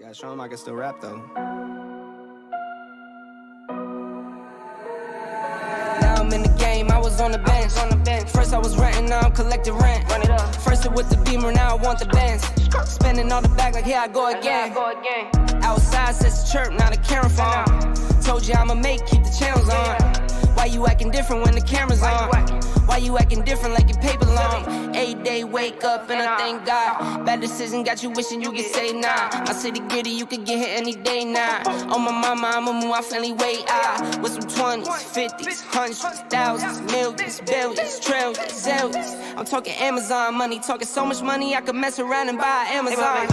Gotta show him I can still rap though. Now I'm in the game, I was on the bench. First I was renting, now I'm collecting rent. Run it up. First it was the Beamer, now I want the Benz. Spending all the bag like here I go again. Outside says the chirp, now the camera phone. Told you I'ma make, keep the channels on. Why you acting different when the camera's on? Why you acting different like your paper long? 8 day wake up and I thank God. Bad decision got you wishing you could say nah. My city gritty, you could get hit any day now. On my mama, I'ma move my family way out. With some 20s, 50s, hundreds, thousands, millions, billions, trillions, zillions. I'm talking Amazon money, talking so much money I could mess around and buy Amazon.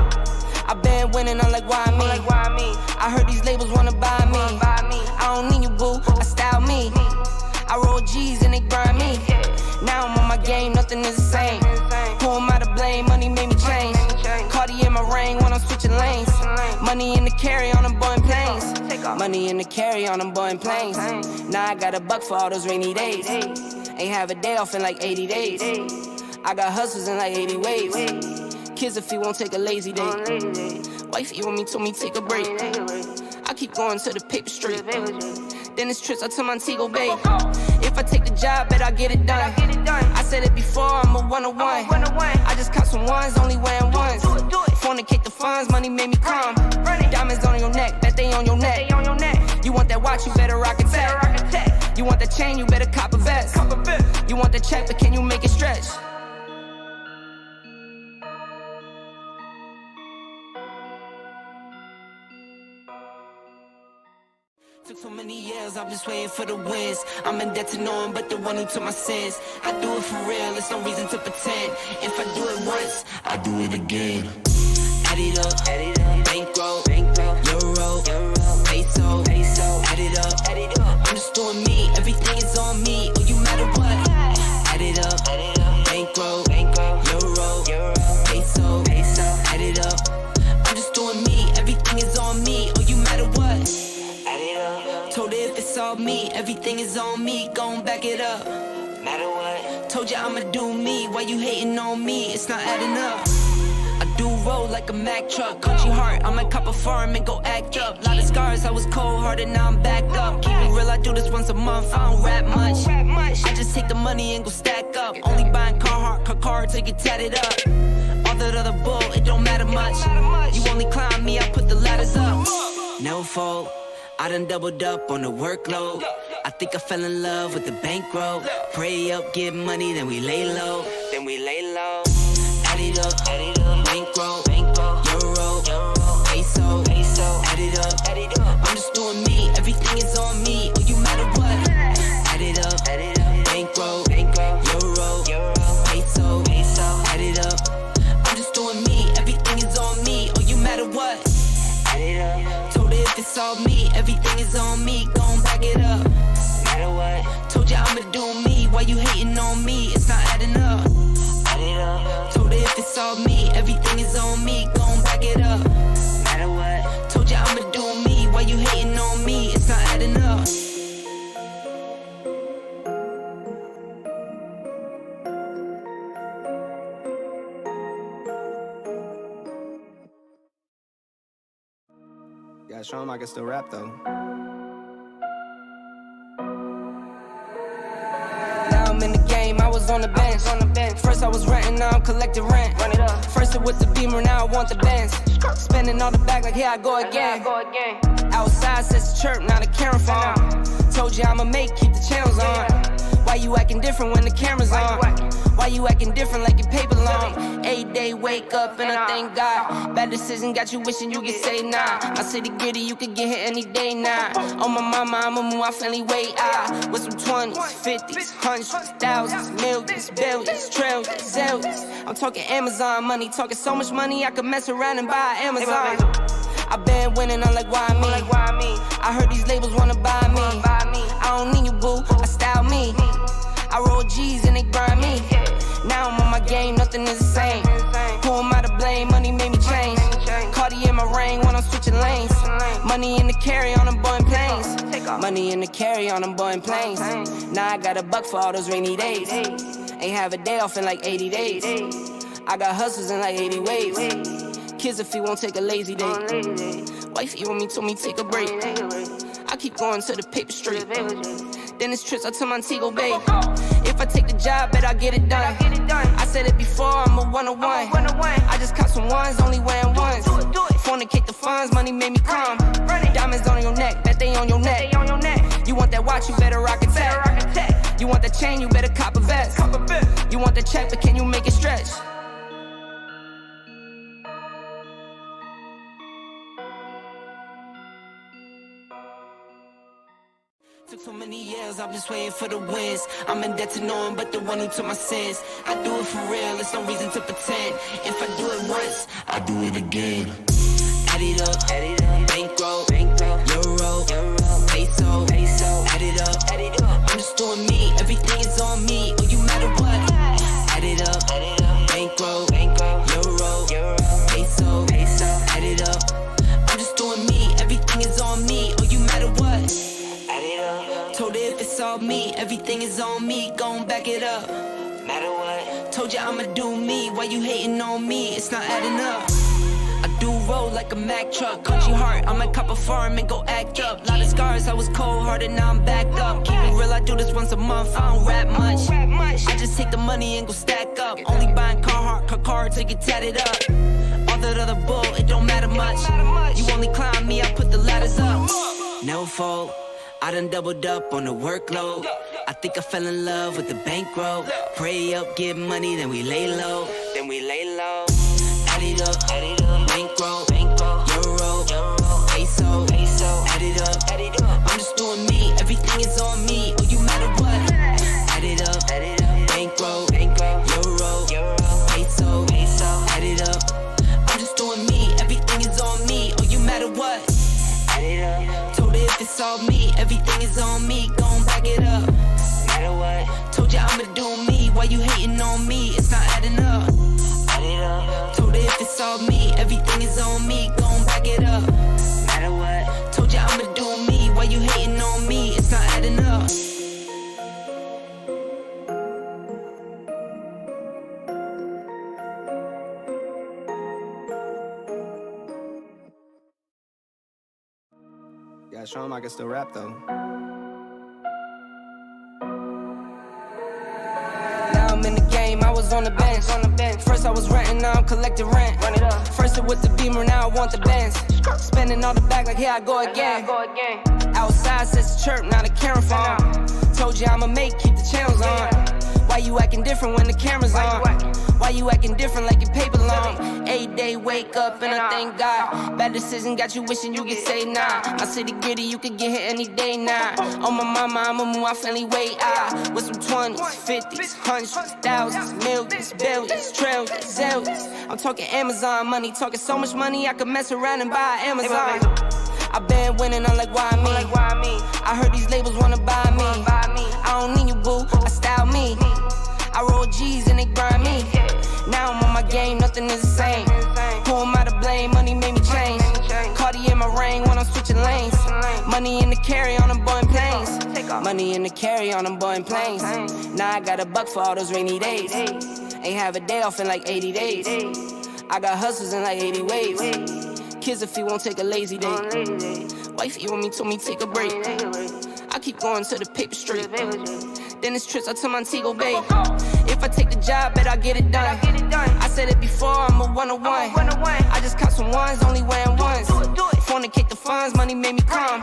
I been winning, I'm like, why me? I heard these labels wanna buy me. I don't need you, boo, I style me. I roll G's and they grind me. Now I'm on my game, nothing is the same. Who am I to blame? Money made me change. Cardi in my ring when I'm switching lanes. Money in the carry on them Boeing planes. Money in the carry on them Boeing planes. Now I got a buck for all those rainy days. Ain't have a day off in like 80 days. I got hustles in like 80 ways. Kids if he won't take a lazy day. Wifey on me told me take a break. I keep going to the paper street. Then it's trips out to Montego Bay. If I take the job, bet I'll get it done. I said it before, I'm a one-on-one. I just caught some ones, only wearing ones. Fornicate the funds, money made me calm. Diamonds on your neck, bet they on your neck. You want that watch, you better rock a tech. You want that chain, you better cop a vest. You want the check, but can you make it stretch? Took so many years, I'm just waiting for the wins. I'm in debt to no one but the one who took my sins. I do it for real, there's no reason to pretend. If I do it once, I do it again. Add it up, bankroll, euro, peso, add it up. I'm just doing me, everything is on me, oh you matter what. Add it up, bankroll, euro, peso, add it up. I'm just doing me, everything is on me, oh you matter what. Told her if it's all me, everything is on me, gon' back it up. Matter what? Told you I'ma do me, why you hating on me? It's not adding up. I do roll like a Mack truck, country heart, I might cop a farm and go act up. Lot of scars, I was cold-hearted, now I'm back up. Keep it real, I do this once a month, I don't rap much. I just take the money and go stack up. Only buying car to get tatted up. All that other bull, it don't matter much. You only climb me, I put the ladders up. No fault. I done doubled up on the workload. I think I fell in love with the bankroll. Pray up, get money, then we lay low. Add it up, bankroll, euro, peso, add it up. I'm just doing me, everything is on me, oh you matter what. Add it up, bankroll, euro, peso, add it up. I'm just doing me, everything is on me, oh you matter what. Add it up. Told her if it's all me, everything is on me, gon' back it up. Matter what? Told you I'ma do me, why you hating on me? It's not adding up. Add it up. Told her if it's all me, everything is on me, gon' back it up. Matter what? Told you I'ma do me, why you hating on me? It's not adding up. Gotta show him I can still rap though. Now I'm in the game, I was on the bench. First I was renting, now I'm collecting rent. Run it up. First it was the Beamer, now I want the Benz. Spending all the bag like here I go again. Outside says the chirp, now the camera phone. Told you I'ma make, keep the channels on. Why you acting different when the camera's on? Why you acting different like your paper long? 8 day wake up and I thank God. Bad decision got you wishing you could say nah. My city gritty, you could get hit any day now. On my mama, I'ma move my family way out. With some 20s, 50s, hundreds, thousands, millions, billions, trillions, zillions. I'm talking Amazon money, talking so much money I could mess around and buy Amazon. I been winning, I'm like, why me? I heard these labels wanna buy me. I don't need you, boo, I style me. I roll G's and they grind me. Now I'm on my game, nothing is the same. Who am I to blame? Money made me change. Cardi in my ring when I'm switching lanes. Money in the carry on them Boeing planes. Money in the carry on them Boeing planes. Now I got a buck for all those rainy days. Ain't have a day off in like 80 days. I got hustles in like 80 ways. Kids if he won't take a lazy day. Wifey on me told me take a break. I keep going to the paper street. Then it's trips out to Montego Bay. If I take the job, bet I get it done. I said it before, I'm a 101. I just caught some ones, only wearing ones. Fornicate the funds, money made me calm. Diamonds on your neck, bet they on your neck. You want that watch, you better rock it tech. You want that chain, you better cop a vest. You want the check, but can you make it stretch? Took so many years, I'm just waiting for the wins. I'm in debt to no one but the one who took my sins. I do it for real, there's no reason to pretend. If I do it once, I do it again. Add it up, bankroll, euro, peso, add it up. I'm just doing me, everything is on me, oh you matter what. Add it up, bankroll, euro, peso, add it up. I'm just doing me, everything is on me, oh you matter what. Told her if it's all me, everything is on me, gon' back it up. Matter what? Told you I'ma do me, why you hating on me? It's not adding up. I do roll like a Mack truck, country heart, I might cop a farm and go act up. Lot of scars, I was cold-hearted, now I'm backed up. Keep it real, I do this once a month, I don't rap much. I just take the money and go stack up. Only buying car till you tatted up. All that other bull, it don't matter much. You only climb me, I put the ladders up. Never fall. I done doubled up on the workload. I think I fell in love with the bankroll. Pray up, get money, then we lay low. Add it up, bankroll, euro, peso, add it up. I'm just doing me, everything is on me, oh you matter what. Add it up, bankroll, euro, peso, add it up. I'm just doing me, everything is on me, oh you matter what. Add it up. Told her if it's all me, everything is on me, gon' back it up. Matter what? Told you I'ma do me, why you hating on me? It's not adding up. Add it up. Told her if it's all me, everything is on me, gon' back it up. Matter what? Told you I'ma do me, why you hating on me? It's not adding up. Yeah, show him I can still rap though. Now I'm in the game, I was on the bench. First I was renting, now I'm collecting rent. First it was the Beamer, now I want the Benz. Spending all the back like here I go again. Outside says chirp, now the camera phone. Told you I'ma keep the channels on. Why you acting different when the camera's on? Why you acting different like your paper long? 8 day wake up and I thank God. Bad decision got you wishing you could say nah. My city gritty, you could get hit any day now. On my mama, I'ma move my family way out. With some 20s, 50s, hundreds, thousands, millions, billions, trillions, zillions. I'm talking Amazon money, talking so much money I could mess around and buy Amazon. I been winning, I'm like, why me? I heard these labels wanna buy me. I don't need you, boo, I style me. I roll G's and they grind me. Now I'm on my game, nothing is the same. Who am I to blame? Money made me change. Cardi in my ring when I'm switching lanes. Money in the carry on them Boeing planes. Money in the carry on them Boeing planes. Now I got a buck for all those rainy days. Ain't have a day off in like 80 days. I got hustles in like 80 ways. Kids if he won't take a lazy day. Wifey on me told me take a break. I keep going to the paper street. Then it's trips out to Montego Bay. If I take the job, bet I get it done. I said it before, I'm a 101. I just caught some ones, only wearing ones. Fornicate the funds, money made me calm.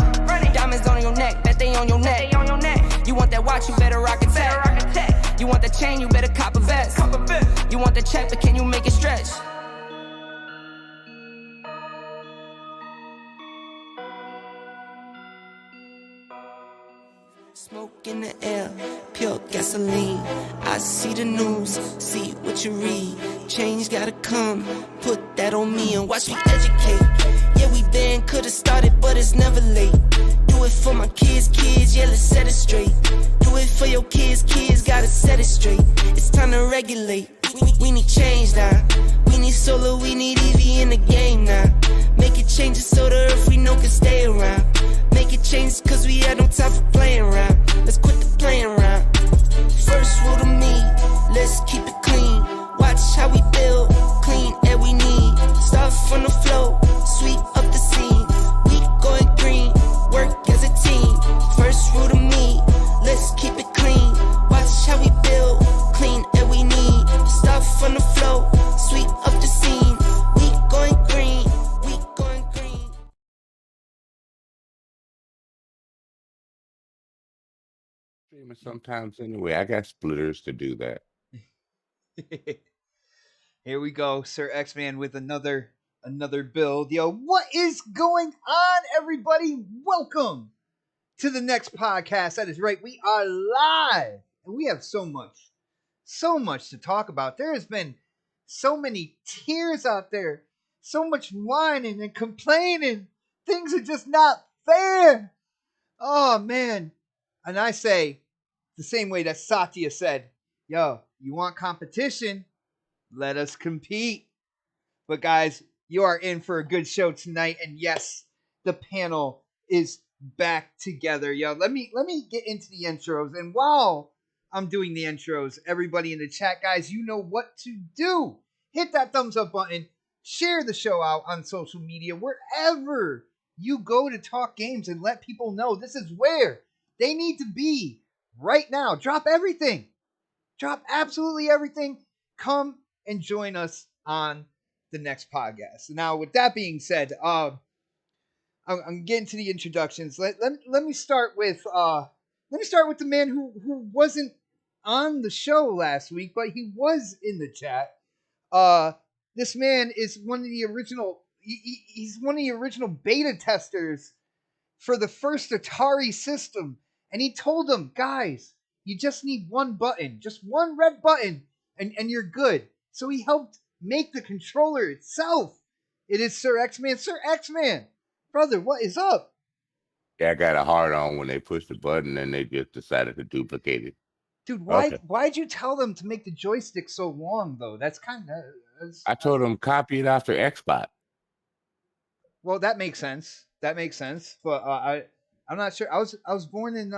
Diamonds on your neck, bet they on your neck. You want that watch, you better rock it tech. You want that chain, you better cop a vest. You want the check, but can you make it stretch? Smoke in the air, pure gasoline. I see the news, see what you read. Change gotta come, put that on me and watch me educate. Yeah, we been, could've started, but it's never late. Do it for my kids, yeah, let's set it straight. Do it for your kids, gotta set it straight. It's time to regulate. We need change now. We need solar, we need EV in the game now. Make it changes so the earth we know can stay around. Make it change cause we had no time for playing around. Let's quit the playing around. First rule to me, let's keep it clean. Watch how we build, clean air we need. Start apartment sometimes anyway. I got splitters to do that. Here we go, Sir X-Man with another build. Yo, what is going on, everybody? Welcome to the next podcast. That is right, we are live, and we have so much to talk about. There has been so many tears out there, so much whining and complaining. Things are just not fair. Oh man. And I say the same way that Satya said, yo, you want competition? Let us compete. But guys, you are in for a good show tonight. And yes, the panel is back together. Yo, let me get into the intros. And while I'm doing the intros, everybody in the chat, guys, you know what to do. Hit that thumbs up button. Share the show out on social media, wherever you go to talk games, and let people know this is where they need to be right now. Drop everything. Drop absolutely everything. Come and join us on the next podcast. Now, with that being said, I'm getting to the introductions. Let me start with the man who wasn't on the show last week, but he was in the chat. This man is one of the original. He's one of the original beta testers for the first Atari system, and he told them, guys, you just need one button, just one red button, and you're good. So he helped make the controller itself. It is Sir X-Man. Sir X-Man, brother, what is up? Yeah, I got a hard on when they pushed the button and they just decided to duplicate it. Dude, why'd you tell them to make the joystick so long though? That's kind of. I told them copy it after Xbox. Well, that makes sense. But I'm not sure. I was born in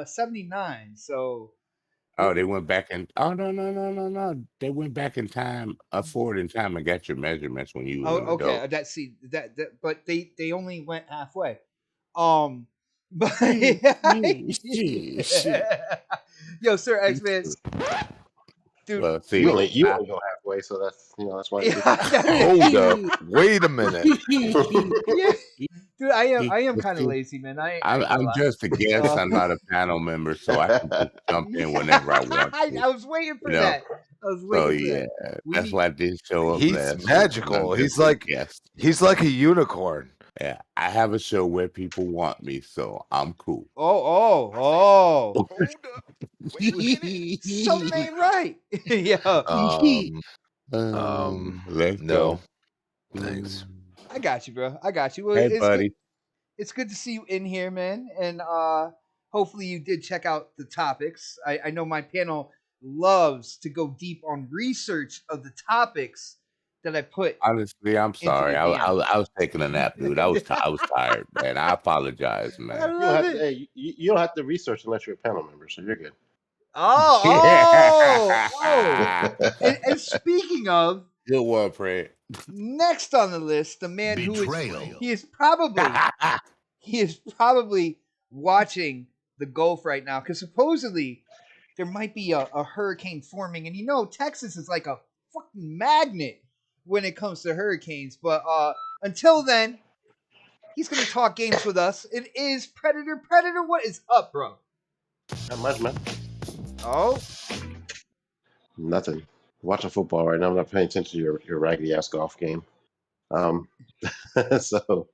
'79, so. Oh, they went back in. Oh no! They went back in time, forward in time, and got your measurements when you. Oh, were an okay. adult. But they only went halfway. But yo, Sir X-Man. Dude, Well, see, you only go halfway, so that's why. Hold up! Wait a minute. Yeah. Dude, I am kind of lazy, man. I'm just a guest. I'm not a panel member, so I can just jump in whenever I want. I was waiting for that. That's why I didn't show up. He's magical. He's like a unicorn. Yeah, I have a show where people want me, so I'm cool. Oh. Hold up! Wait a minute. Something ain't right. Yeah. Let's no. go. Thanks. I got you, bro. I got you. Well, Hey, buddy. It's good to see you in here, man. And hopefully you did check out the topics. I know my panel loves to go deep on research of the topics that I put. Honestly, I'm sorry. I was taking a nap, dude. I was tired, man. I apologize, man. You don't have to research unless you're a panel member, so you're good. Oh. And speaking of, good one, Fred. Next on the list, the man he is probably watching the Gulf right now, because supposedly there might be a hurricane forming, and Texas is like a fucking magnet when it comes to hurricanes. But until then, he's gonna talk games with us. It is Predator. What is up, bro? Not much, man. Oh, Nothing. Watching football right now. I'm not paying attention to your raggedy ass golf game. So.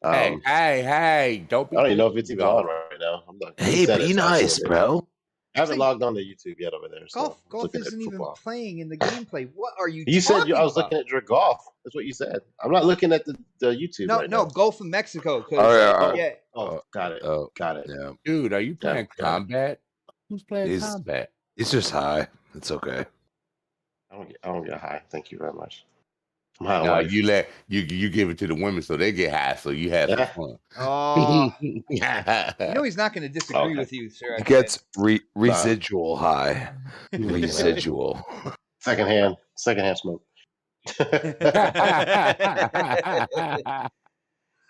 Hey! Don't be. I don't even know if it's even on right now. I'm not. Hey, be nice, bro. I haven't logged on to YouTube yet over there. So golf isn't even playing in the gameplay. What are you? You said I was about? looking at your golf. That's what you said. I'm not looking at the YouTube. No, Gulf of Mexico. Oh, got it. Got it. Yeah. Dude, are you playing combat? Who's playing combat? It's just high. It's okay. I don't get high. Thank you very much. I'm high on No, life. you give it to the women so they get high, so you have some fun. Oh, he's not going to disagree with you, sir. It gets residual high. Residual. Secondhand smoke.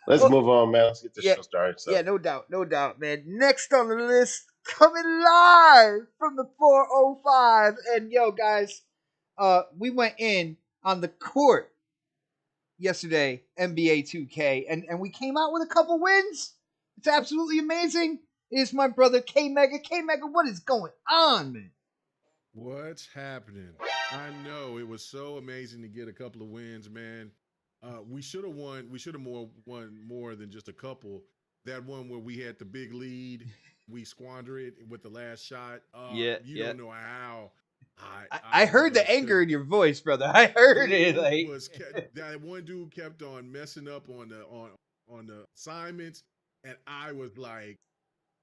Let's move on, man. Let's get this show started. So. Yeah, no doubt, man. Next on the list, coming live from the 405. And yo, guys, we went in on the court yesterday, NBA 2K, and we came out with a couple wins. It's absolutely amazing. It's my brother K Mega. K Mega, what is going on, man? What's happening? I know it was so amazing to get a couple of wins, man. We should have won. We should have won more than just a couple. That one where we had the big lead, we squandered it with the last shot. You don't know how. I heard the anger in your voice, brother. I heard it. Like that one dude kept on messing up on the assignments, and I was like,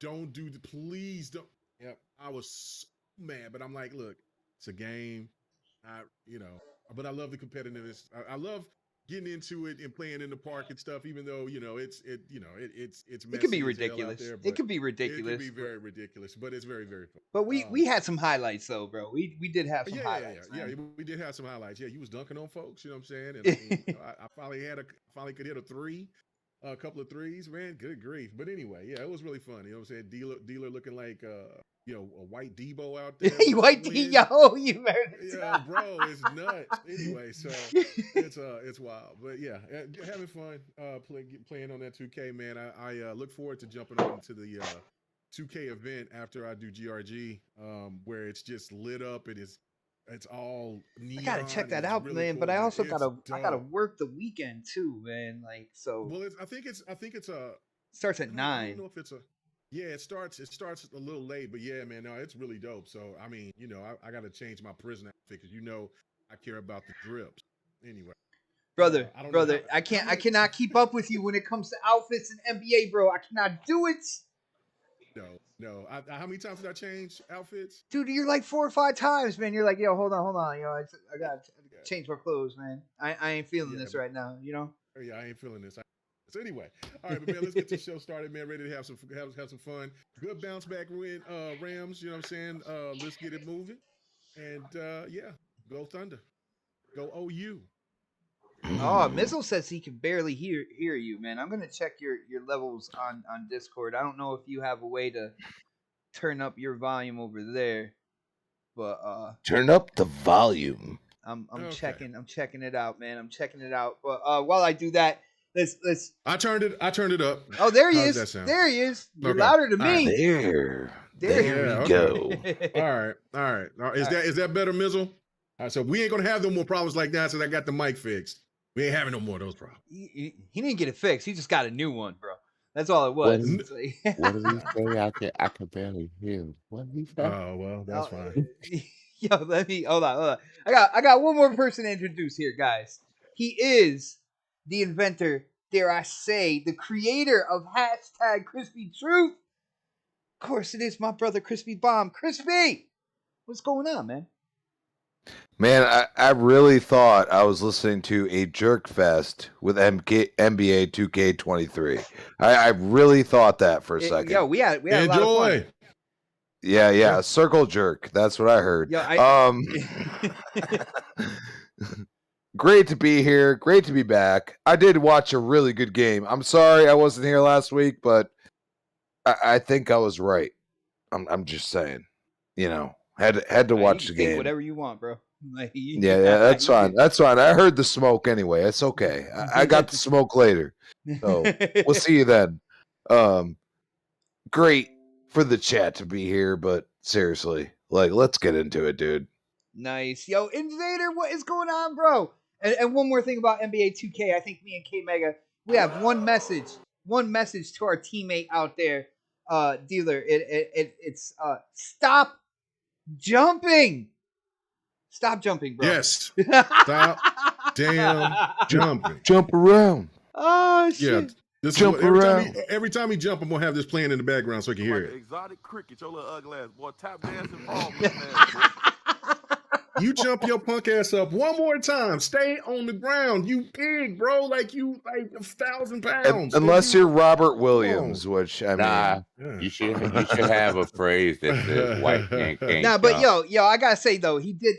"Don't do the, please don't." Yep, I was so mad, but I'm like, "Look, it's a game, but I love the competitiveness. I love getting into it and playing in the park and stuff, even though it's messy. It can be ridiculous. It can be ridiculous. It can be very ridiculous, but it's very, very fun. But we had some highlights though, bro. We did have some highlights. Yeah, we did have some highlights. Yeah, you was dunking on folks. You know what I'm saying? And I finally could hit a couple of threes, man. Good grief. But anyway, yeah, it was really fun. You know what I'm saying? Dealer looking like a white Debo out there. White Debo, you heard it. Yeah, bro, it's nuts. Anyway, so it's wild. But yeah, having fun playing on that 2K, man. I look forward to jumping on to the 2K event after I do GRG, where it's just lit up. It's all neon. I gotta check that out, really man. Cool, but I also gotta work the weekend too, man. Like so. Well, I think it's starts at 9. I don't know if it's it starts a little late, but yeah, man, no, it's really dope. So I mean, I gotta change my prison outfit because I care about the drips. Anyway. Brother, I cannot keep up with you when it comes to outfits and NBA, bro. I cannot do it. No. How many times did I change outfits? Dude, you're like 4 or 5 times, man. You're like, yo, hold on. I gotta change my clothes, man. I ain't feeling this right now, Yeah, I ain't feeling this. So anyway, all right, but man, let's get the show started, man. Ready to have some fun. Good bounce back win, Rams. You know what I'm saying? Let's get it moving. And yeah, go Thunder, go OU. Oh, Mizzle says he can barely hear you, man. I'm gonna check your levels on Discord. I don't know if you have a way to turn up your volume over there, but turn up the volume. I'm checking it out, man. I'm checking it out. But while I do that, let's. I turned it up. Oh, there he is. There he is. You're louder than me. There we go. All right. Is that better, Mizzle? All right, so we ain't gonna have no more problems like that since I got the mic fixed. We ain't having no more of those problems. He didn't get it fixed. He just got a new one, bro. That's all it was. What did he say? I can barely hear. What did he say? Oh well, that's fine. Yo, hold on. I got one more person to introduce here, guys. He is the inventor, dare I say, the creator of hashtag Crispy Truth. Of course, it is my brother Crispy Bomb. Crispy, what's going on, man? Man, I really thought I was listening to a jerk fest with NBA 2K23. I really thought that for a second. Yo, we had a lot of fun. Yeah, circle jerk. That's what I heard. Yo, great to be here. Great to be back. I did watch a really good game. I'm sorry I wasn't here last week, but I think I was right. I'm just saying. Had to watch the game. Whatever you want, bro. Yeah, that's fine. That's fine. I heard the smoke anyway. It's okay. I got the smoke later. So we'll see you then. Great for the chat to be here, but seriously, let's get into it, dude. Nice. Yo, Invader, what is going on, bro? And one more thing about NBA 2K. I think me and K Mega, we have one message to our teammate out there, Dealer. It's stop jumping. Stop jumping, bro. Yes. Stop damn jumping. Jump around. Oh, shit. Yeah. Jump around. Every time he jump, I'm going to have this playing in the background so I can hear it. Exotic cricket, your little ugly ass. Boy, tap dancing palm. Man, you jump your punk ass up one more time. Stay on the ground. You big, bro. Like 1,000 pounds. Unless you're Robert Williams, which I mean, you should have a phrase that says "white man can't." Nah, but yo, I gotta say though, he did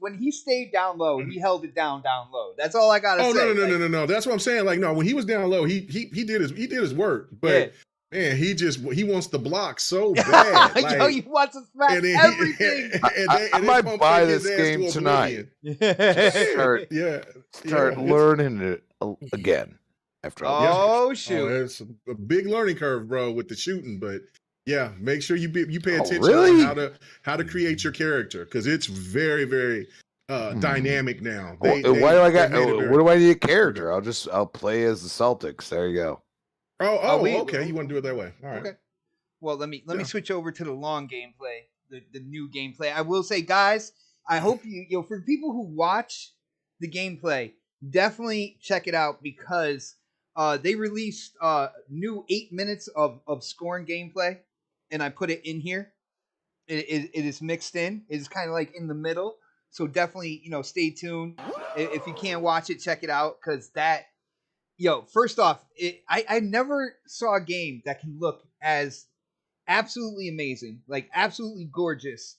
when he stayed down low, he held it down low. That's all I gotta say. No. That's what I'm saying. When he was down low, he did his work, but. Yeah. Man, he wants the block so bad. Yo, he wants to smack everything. I might buy this game tonight. Start learning it again. After all. Oh, shoot. It's a big learning curve, bro, with the shooting, but Yeah, make sure you pay Oh, attention really? on how to create your character because it's very very dynamic now. Why They do I they got? made it What very do I need a very good. character? I'll play as the Celtics. There you go. Okay. You want to do it that way? All right. Okay. Well, let me Yeah. switch over to the long gameplay, the new gameplay. I will say, guys, I hope for people who watch the gameplay, definitely check it out because they released new 8 minutes of Scorn gameplay, and I put it in here. It is mixed in. It is kind of like in the middle. So definitely, stay tuned. If you can't watch it, check it out because first off, I never saw a game that can look as absolutely amazing, like absolutely gorgeous,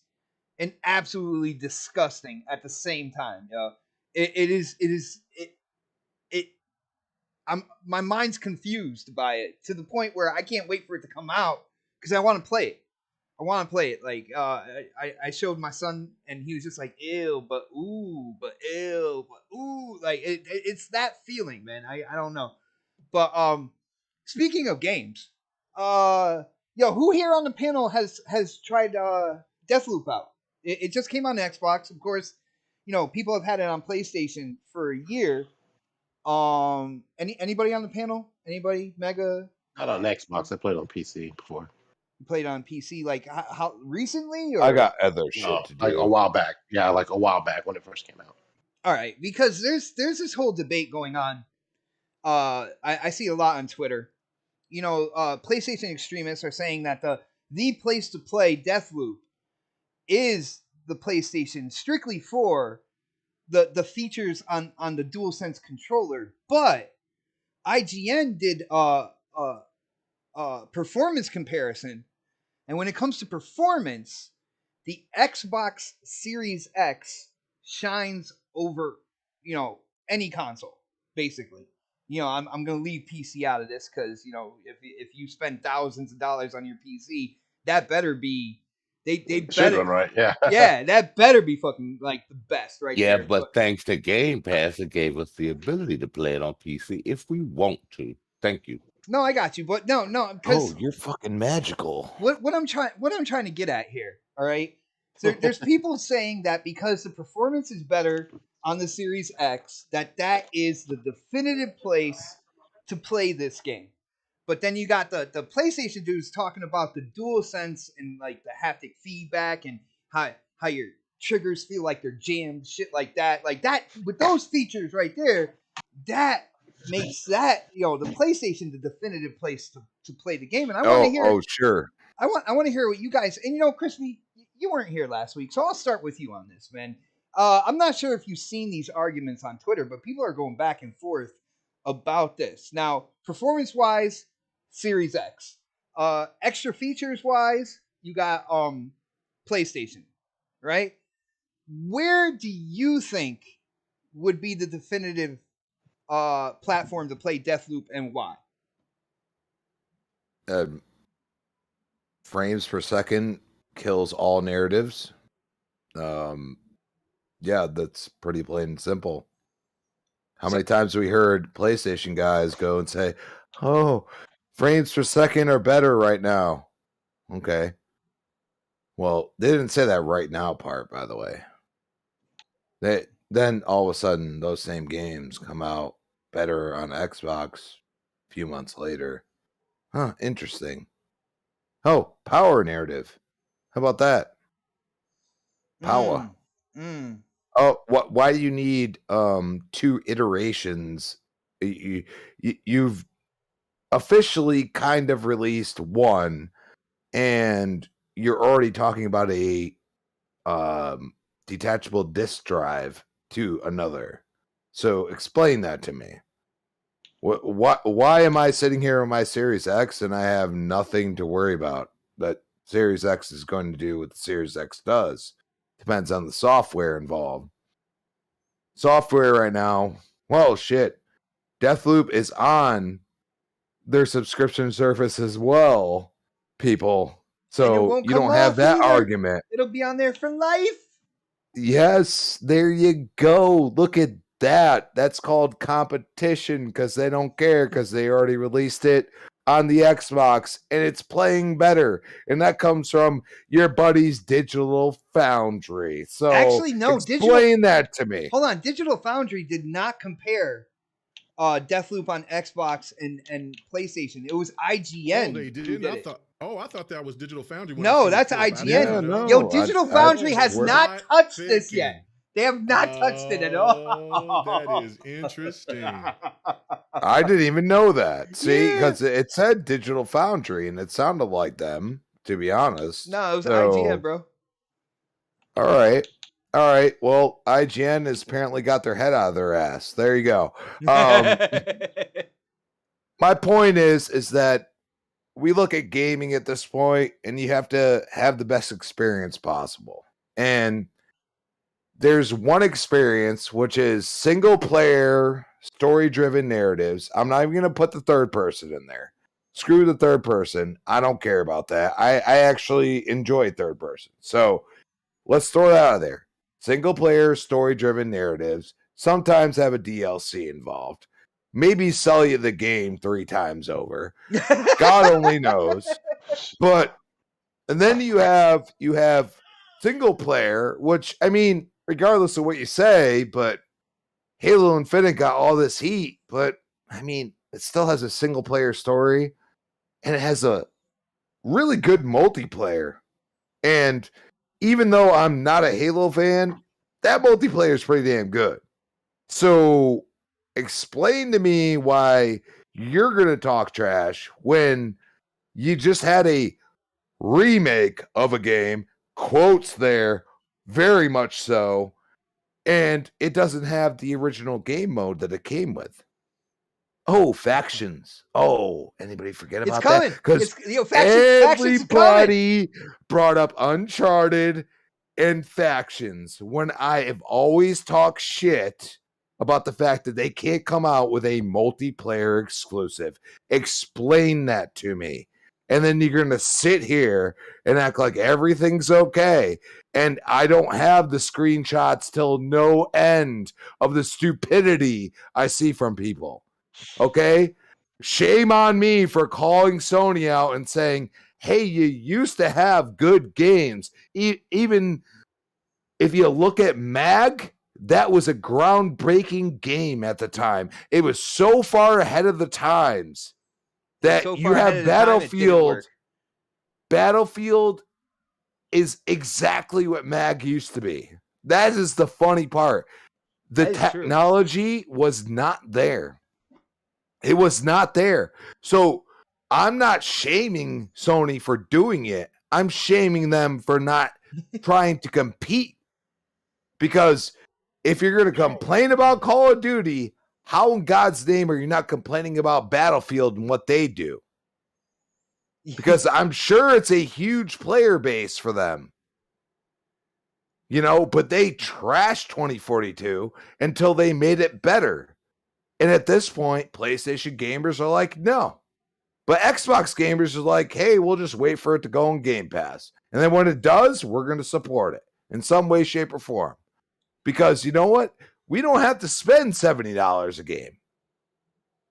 and absolutely disgusting at the same time. It. I'm my mind's confused by it to the point where I can't wait for it to come out because I want to play it. I want to play it. Like I showed my son and he was just like, ew, but ooh, but ew, but ooh. Like it's that feeling, man. I don't know. But speaking of games, who here on the panel has tried Deathloop out? It just came on Xbox, of course. People have had it on PlayStation for a year. Anybody on the panel? Anybody? Mega? Not on Xbox. I played on PC before. Played on PC like how recently? Or I got other No, shit to like do. a while back. Yeah, like a while back when it first came out. all right, because there's this whole debate going on. I see a lot on Twitter. PlayStation extremists are saying that the place to play Deathloop is the PlayStation strictly for the features on the DualSense controller, but IGN did performance comparison, and when it comes to performance, the Xbox Series X shines over any console basically. I'm gonna leave PC out of this because if you spend thousands of dollars on your PC, that better be they It should better run right. Yeah. yeah, that better be fucking like the best right Yeah, there. but thanks to Game Pass, it gave us the ability to play it on PC if we want to. Thank you. No, I got you, but no, because Oh, you're fucking magical. what I'm trying to get at here, all right? There's people saying that because the performance is better on the Series X, that is the definitive place to play this game. But then you got the PlayStation dudes talking about the DualSense and like the haptic feedback and how your triggers feel like they're jammed, shit like that. Like that with those features right there, that makes that the PlayStation the definitive place to play the game. And I want to hear Sure. I want to hear what you guys and Crispy, you weren't here last week, so I'll start with you on this, man. I'm not sure if you've seen these arguments on Twitter, but people are going back and forth about this. Now, performance wise, Series X. Extra features wise, you got PlayStation, right? Where do you think would be the definitive platform to play Deathloop and why? Frames per second kills all narratives. Yeah, that's pretty plain and simple. How many times have we heard PlayStation guys go and say, "Oh, frames per second are better right now"? Okay. Well, they didn't say that right now part, by the way. Then all of a sudden those same games come out better on Xbox a few months later. Huh, interesting. Oh, power narrative. How about that? Power. Oh, why do you need 2 iterations? You've officially kind of released one, and you're already talking about a detachable disk drive to another. So explain that to me. Why am I sitting here on my Series X and I have nothing to worry about that Series X is going to do what the Series X does? Depends on the software involved. Software right now, well, shit. Deathloop is on their subscription service as well, people. So you don't have that argument. It'll be on there for life. Yes, there you go. Look at that. That's called competition because they don't care because they already released it on the Xbox, and it's playing better. And that comes from your buddy's Digital Foundry. So Actually, no, explain that to me. Hold on, Digital Foundry did not compare Deathloop on Xbox and PlayStation. It was IGN. Oh, they who didn't. did it. I thought that was Digital Foundry. No, that's IGN. Yeah, no, Yo, Digital Foundry has we're not touched this thinking. yet. They have not touched it at all. Oh, that is interesting. I didn't even know that. See, Yeah. because it said Digital Foundry, and it sounded like them, to be honest. No, it was So, IGN, bro. All right. All right. Well, IGN has apparently got their head out of their ass. There you go. My point is that we look at gaming at this point, and you have to have the best experience possible. And there's one experience, which is single player, story driven narratives. I'm not even going to put the third person in there. Screw the third person. I don't care about that. I actually enjoy third person. So let's throw that out of there. Single player, story driven narratives sometimes have a DLC involved. Maybe sell you the game 3 times over. God only knows. But, and then you have single player, which, I mean, regardless of what you say, but Halo Infinite got all this heat, but I mean, it still has a single player story and it has a really good multiplayer. And even though I'm not a Halo fan, that multiplayer is pretty damn good. So explain to me why you're going to talk trash when you just had a remake of a game, quotes there, very much so, and it doesn't have the original game mode that it came with. Oh, factions. Oh, anybody forget about that? Because everybody brought up Uncharted and factions when I have always talked shit about the fact that they can't come out with a multiplayer exclusive. Explain that to me. And then you're going to sit here and act like everything's okay. And I don't have the screenshots till no end of the stupidity I see from people. Okay? Shame on me for calling Sony out and saying, hey, you used to have good games. Even if you look at MAG, that was a groundbreaking game at the time. It was so far ahead of the times that you have Battlefield. Battlefield is exactly what MAG used to be. That is the funny part. The technology was not there. It was not there. So I'm not shaming Sony for doing it. I'm shaming them for not trying to compete. Because if you're going to complain about Call of Duty, how in God's name are you not complaining about Battlefield and what they do? Because I'm sure it's a huge player base for them. You know, but they trashed 2042 until they made it better. And at this point, PlayStation gamers are like, no. But Xbox gamers are like, hey, we'll just wait for it to go on Game Pass. And then when it does, we're going to support it in some way, shape, or form. Because you know what? We don't have to spend $70 a game.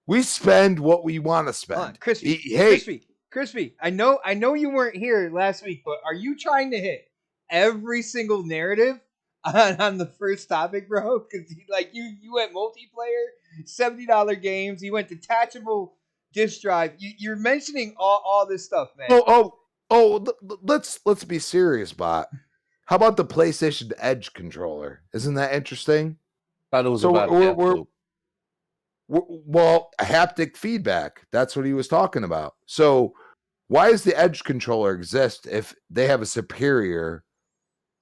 We spend what we want to spend. Crispy, I know you weren't here last week, but are you trying to hit every single narrative on the first topic, bro? Because you went multiplayer, $70 games, you went detachable disk drive. You're mentioning all this stuff, man. Let's be serious, bot. How about the PlayStation Edge controller? Isn't that interesting? Thought it was about well, haptic feedback. That's what he was talking about. So why does the Edge controller exist if they have a superior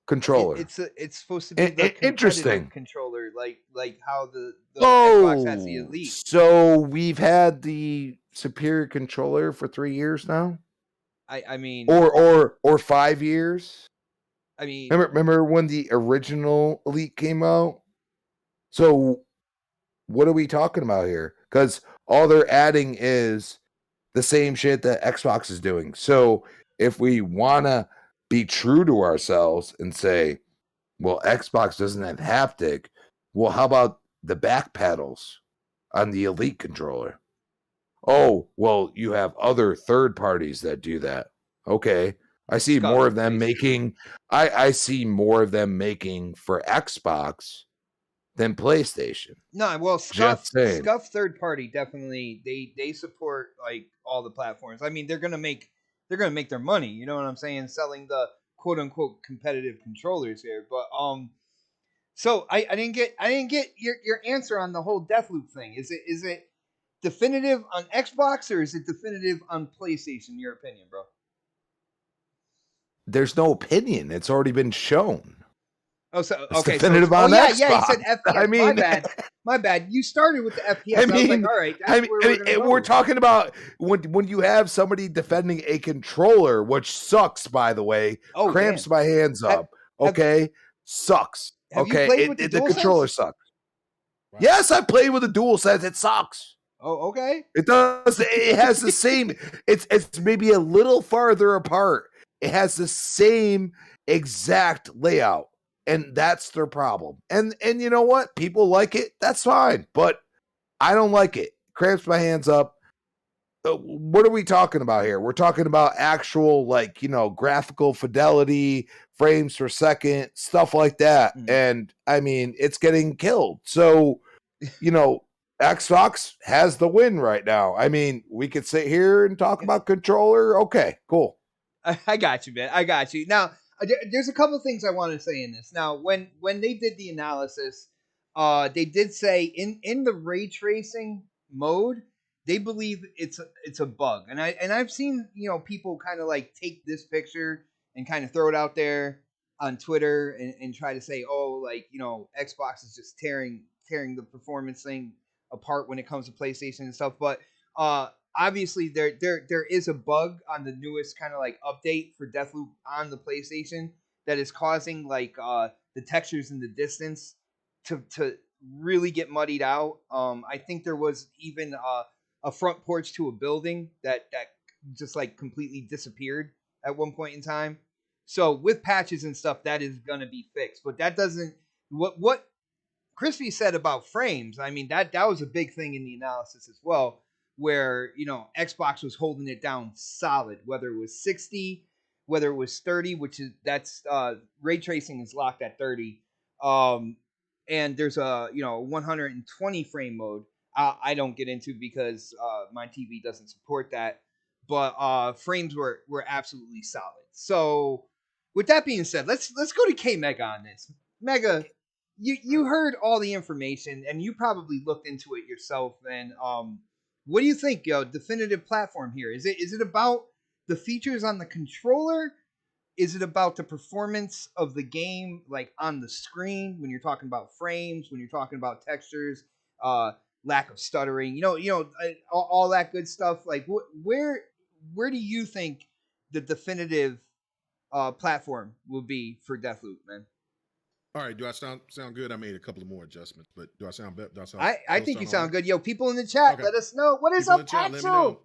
controller? It's supposed to be the interesting controller, like how the Xbox has the Elite. So we've had the superior controller for 3 years now. I mean, or 5 years. I mean, remember when the original Elite came out? So what are we talking about here? Because all they're adding is the same shit that Xbox is doing. So if we want to be true to ourselves and say, well, Xbox doesn't have haptic, well, how about the back pedals on the Elite controller? Oh, well, you have other third parties that do that. Okay. I see Scuff, more of them basically. making I see more of them making for Xbox than PlayStation. No, well, Just saying. Scuff third party definitely they support like all the platforms. I mean, they're gonna make their money. You know what I'm saying? Selling the quote unquote competitive controllers here, but so I didn't get your answer on the whole Deathloop thing. Is it definitive on Xbox or is it definitive on PlayStation? Your opinion, bro? There's no opinion. It's already been shown. Oh, so It's okay, definitive oh on yeah, Xbox. yeah. You said FPS. I mean, my bad. You started with the FPS. I I was like, mean, all right, that's where we're gonna go. we're talking about when you have somebody defending a controller, which sucks, by the way, Oh, cramps damn. my hands up. Okay, sucks. Have you Okay, played with the the controller DualSense? sucks. Yes, I played with a DualSense. It sucks. Oh, okay. It does. It has the same. It's maybe a little farther apart. It has the same exact layout, and that's their problem. And you know what? People like it. That's fine, but I don't like it. Cramps my hands up. What are we talking about here? We're talking about actual, like, graphical fidelity, frames per second, stuff like that. Mhm. And I mean, it's getting killed. So, Xbox has the win right now. I mean, we could sit here and talk about controller. Okay, cool. I got you, man. I got you. Now, there's a couple things I want to say in this. Now, when they did the analysis, they did say in the ray tracing mode, they believe it's a bug, and I've seen people kind of like take this picture and kind of throw it out there on Twitter and try to say, oh, like Xbox is just tearing the performance thing apart when it comes to PlayStation and stuff, but obviously there is a bug on the newest kind of like update for Deathloop on the PlayStation that is causing like the textures in the distance to really get muddied out. I think there was even a front porch to a building that just like completely disappeared at one point in time. So with patches and stuff, that is gonna be fixed. But that doesn't what Crispy said about frames. I mean that was a big thing in the analysis as well, where Xbox was holding it down solid, whether it was 60, whether it was 30, that's ray tracing is locked at 30. And there's a 120 frame mode. I don't get into because my TV doesn't support that, but frames were absolutely solid. So with that being said, let's go to K Mega on this. Mega, you heard all the information and you probably looked into it yourself. And what do you think? Definitive platform here. Is it about the features on the controller? Is it about the performance of the game, like on the screen when you're talking about frames, when you're talking about textures, lack of stuttering, all that good stuff? Like, where do you think the definitive platform will be for Deathloop, man? All right, do I sound good? I made a couple of more adjustments, but do I sound better? I think you sound good. Yo, people in the chat, let us know. What is up, Axel? All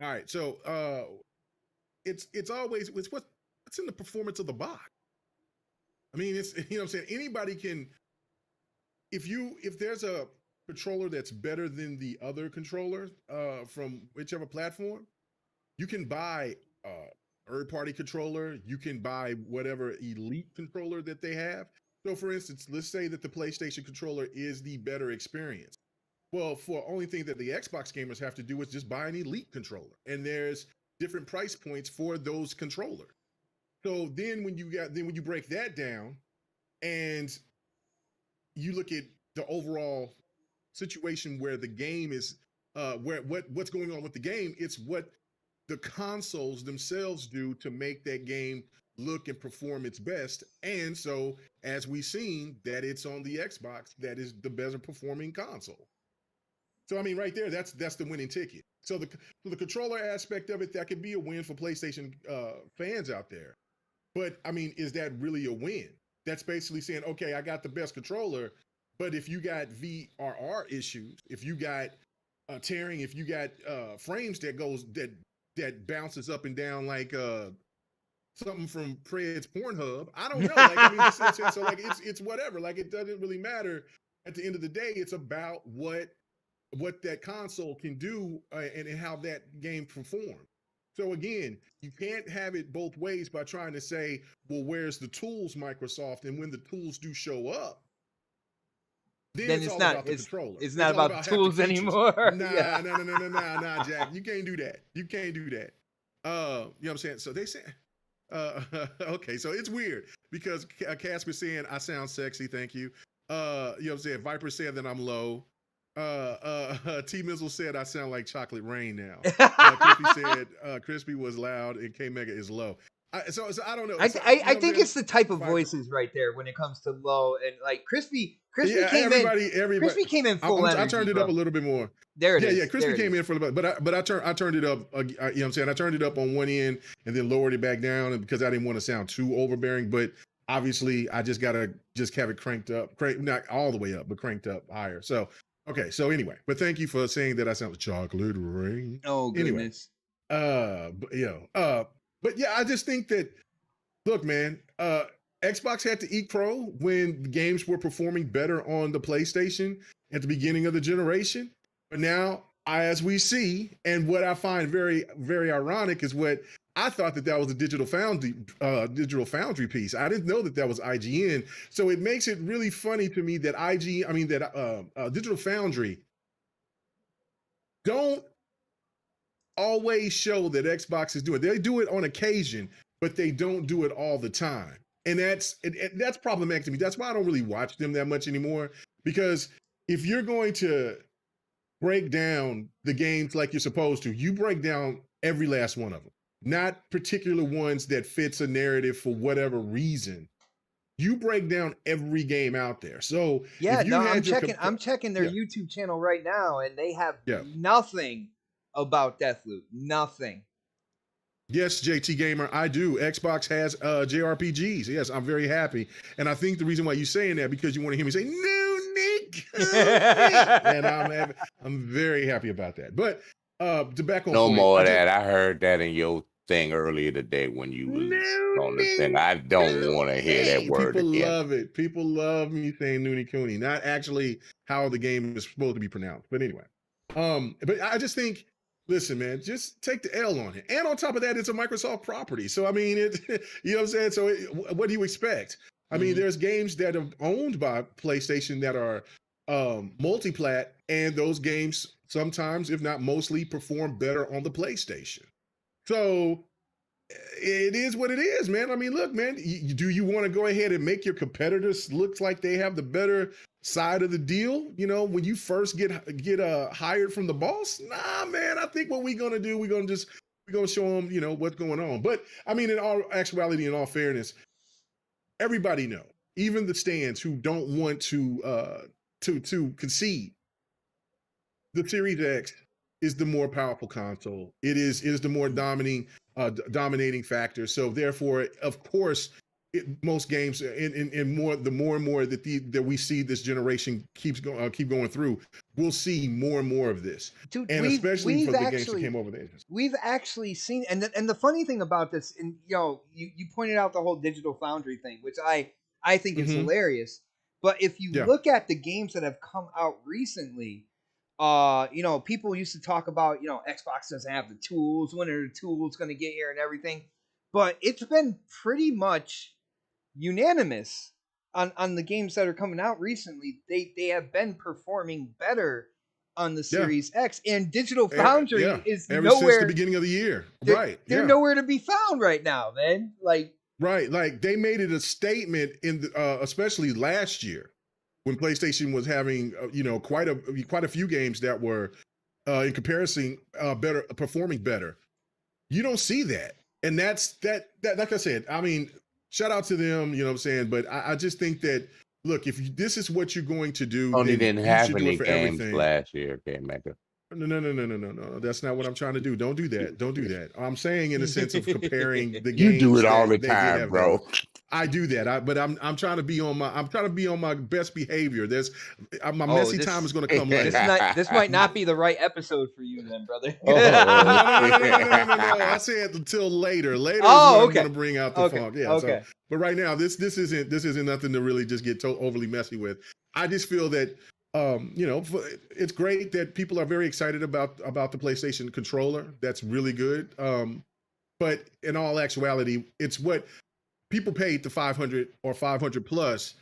right, so it's always what's in the performance of the box. I mean, it's what I'm saying. Anybody can, if there's a controller that's better than the other controller from whichever platform, you can buy a third-party controller. You can buy whatever elite controller that they have. So, for instance, let's say that the PlayStation controller is the better experience. Well, for only thing that the Xbox gamers have to do is just buy an elite controller, and there's different price points for those controllers. So then when you break that down, and you look at the overall situation where the game is, what's going on with the game, it's what the consoles themselves do to make that game look and perform its best. And so, as we've seen, that it's on the Xbox that is the better performing console. So I mean, right there, that's the winning ticket. So the controller aspect of it, that could be a win for PlayStation fans out there. But I mean, is that really a win? That's basically saying, okay, I got the best controller, but if you got VRR issues, if you got tearing, if you got frames that bounces up and down like something from Fred's Pornhub, I don't know. Like, I mean, so like it's whatever. Like, it doesn't really matter. At the end of the day, it's about what what that console can do and how that game performs. So again, you can't have it both ways by trying to say, well, where's the tools, Microsoft? And when the tools do show up, then it's all about the controller. It's not all about haptic tools features. anymore. Nah, nah, Jack. You can't do that. You can't do that. You know what I'm saying? So they say, okay, so it's weird because Casper saying I sound sexy, thank you. You know what I'm saying? Viper said that I'm low. T Mizzle said I sound like Chocolate Rain now. Crispy said Crispy was loud and K Mega is low. So I don't know. I think saying? it's the type of Viper. voices right there when it comes to low and like Crispy Yeah, came everybody. Crispy came in full energy. I turned it up a little bit more. There it is. Yeah, Crispy came in for a little bit, but I turned it up. You know what I'm saying? I turned it up on one end and then lowered it back down because I didn't want to sound too overbearing. But obviously, I just gotta have it cranked up, not all the way up, but cranked up higher. So okay. So anyway, but thank you for saying that I sound like Chocolate Rain. Oh goodness. Anyway, but yeah, I just think that. Look, man, Xbox had to eat crow when games were performing better on the PlayStation at the beginning of the generation. But now, as we see, and what I find very, very ironic is what I thought that was a Digital Foundry piece. I didn't know that was IGN. So it makes it really funny to me that Digital Foundry don't always show that Xbox is doing it. They do it on occasion, but they don't do it all the time. And that's problematic to me. That's why I don't really watch them that much anymore. Because if you're going to break down the games like you're supposed to, you break down every last one of them, not particular ones that fits a narrative for whatever reason. You break down every game out there. So yeah, no, I'm checking their YouTube channel right now, and they have nothing about Deathloop. Nothing. Yes, JT Gamer, I do. Xbox has JRPGs. Yes, I'm very happy. And I think the reason why you're saying that because you want to hear me say, no, Nick. And I'm very happy about that. But to back on no point, more of that. I heard that in your thing earlier today when you was on the thing. I don't want to hear that word People again. love it. People love me saying Noonie Cooney, not actually how the game is supposed to be pronounced. But anyway, but I just think, listen, man, just take the L on it. And on top of that, it's a Microsoft property. So, I mean, you know what I'm saying? So what do you expect? I mean, there's games that are owned by PlayStation that are multi-plat, and those games sometimes, if not mostly, perform better on the PlayStation. So it is what it is, man. I mean, look, man, do you want to go ahead and make your competitors look like they have the better side of the deal? You know, when you first get hired from the boss? Nah, man, I think what we're going to do, we're going to show them, you know, what's going on. But I mean, in all actuality, in all fairness, everybody know, even the stands who don't want to concede, the Series X is the more powerful console. It is the more dominating factor. So therefore, of course, most games and more and more that we see this generation keep going through, we'll see more and more of this. Dude, and especially for the games that came over there. We've actually seen, and the funny thing about this, and you pointed out the whole Digital Foundry thing, which I think is hilarious. But if you look at the games that have come out recently, people used to talk about, Xbox doesn't have the tools. When are the tools going to get here and everything? But it's been pretty much unanimous on the games that are coming out recently. They have been performing better on the Series X, and Digital Foundry is ever nowhere since the beginning of the year. They're nowhere to be found right now, man. Like they made it a statement in especially last year, when PlayStation was having quite a few games that were in comparison performing better. You don't see that, and that like I said, I mean, shout out to them, you know what I'm saying. But I just think that, look, if this is what you're going to do, Only then didn't you have should do any it for games everything. last year, okay, Mecca. No. That's not what I'm trying to do. Don't do that. Don't do that. I'm saying in the sense of comparing the games. You do it all the that time, bro. I do that. But I'm trying to be on my best behavior. My messy time is going to come later. This might not be the right episode for you, then, brother. No. I said until later. Later is when I'm going to bring out the funk. Yeah. Okay. But right now, this isn't nothing to really just get overly messy with. I just feel that it's great that people are very excited about the PlayStation controller. That's really good. But in all actuality, it's what people paid the 500 or 500 plus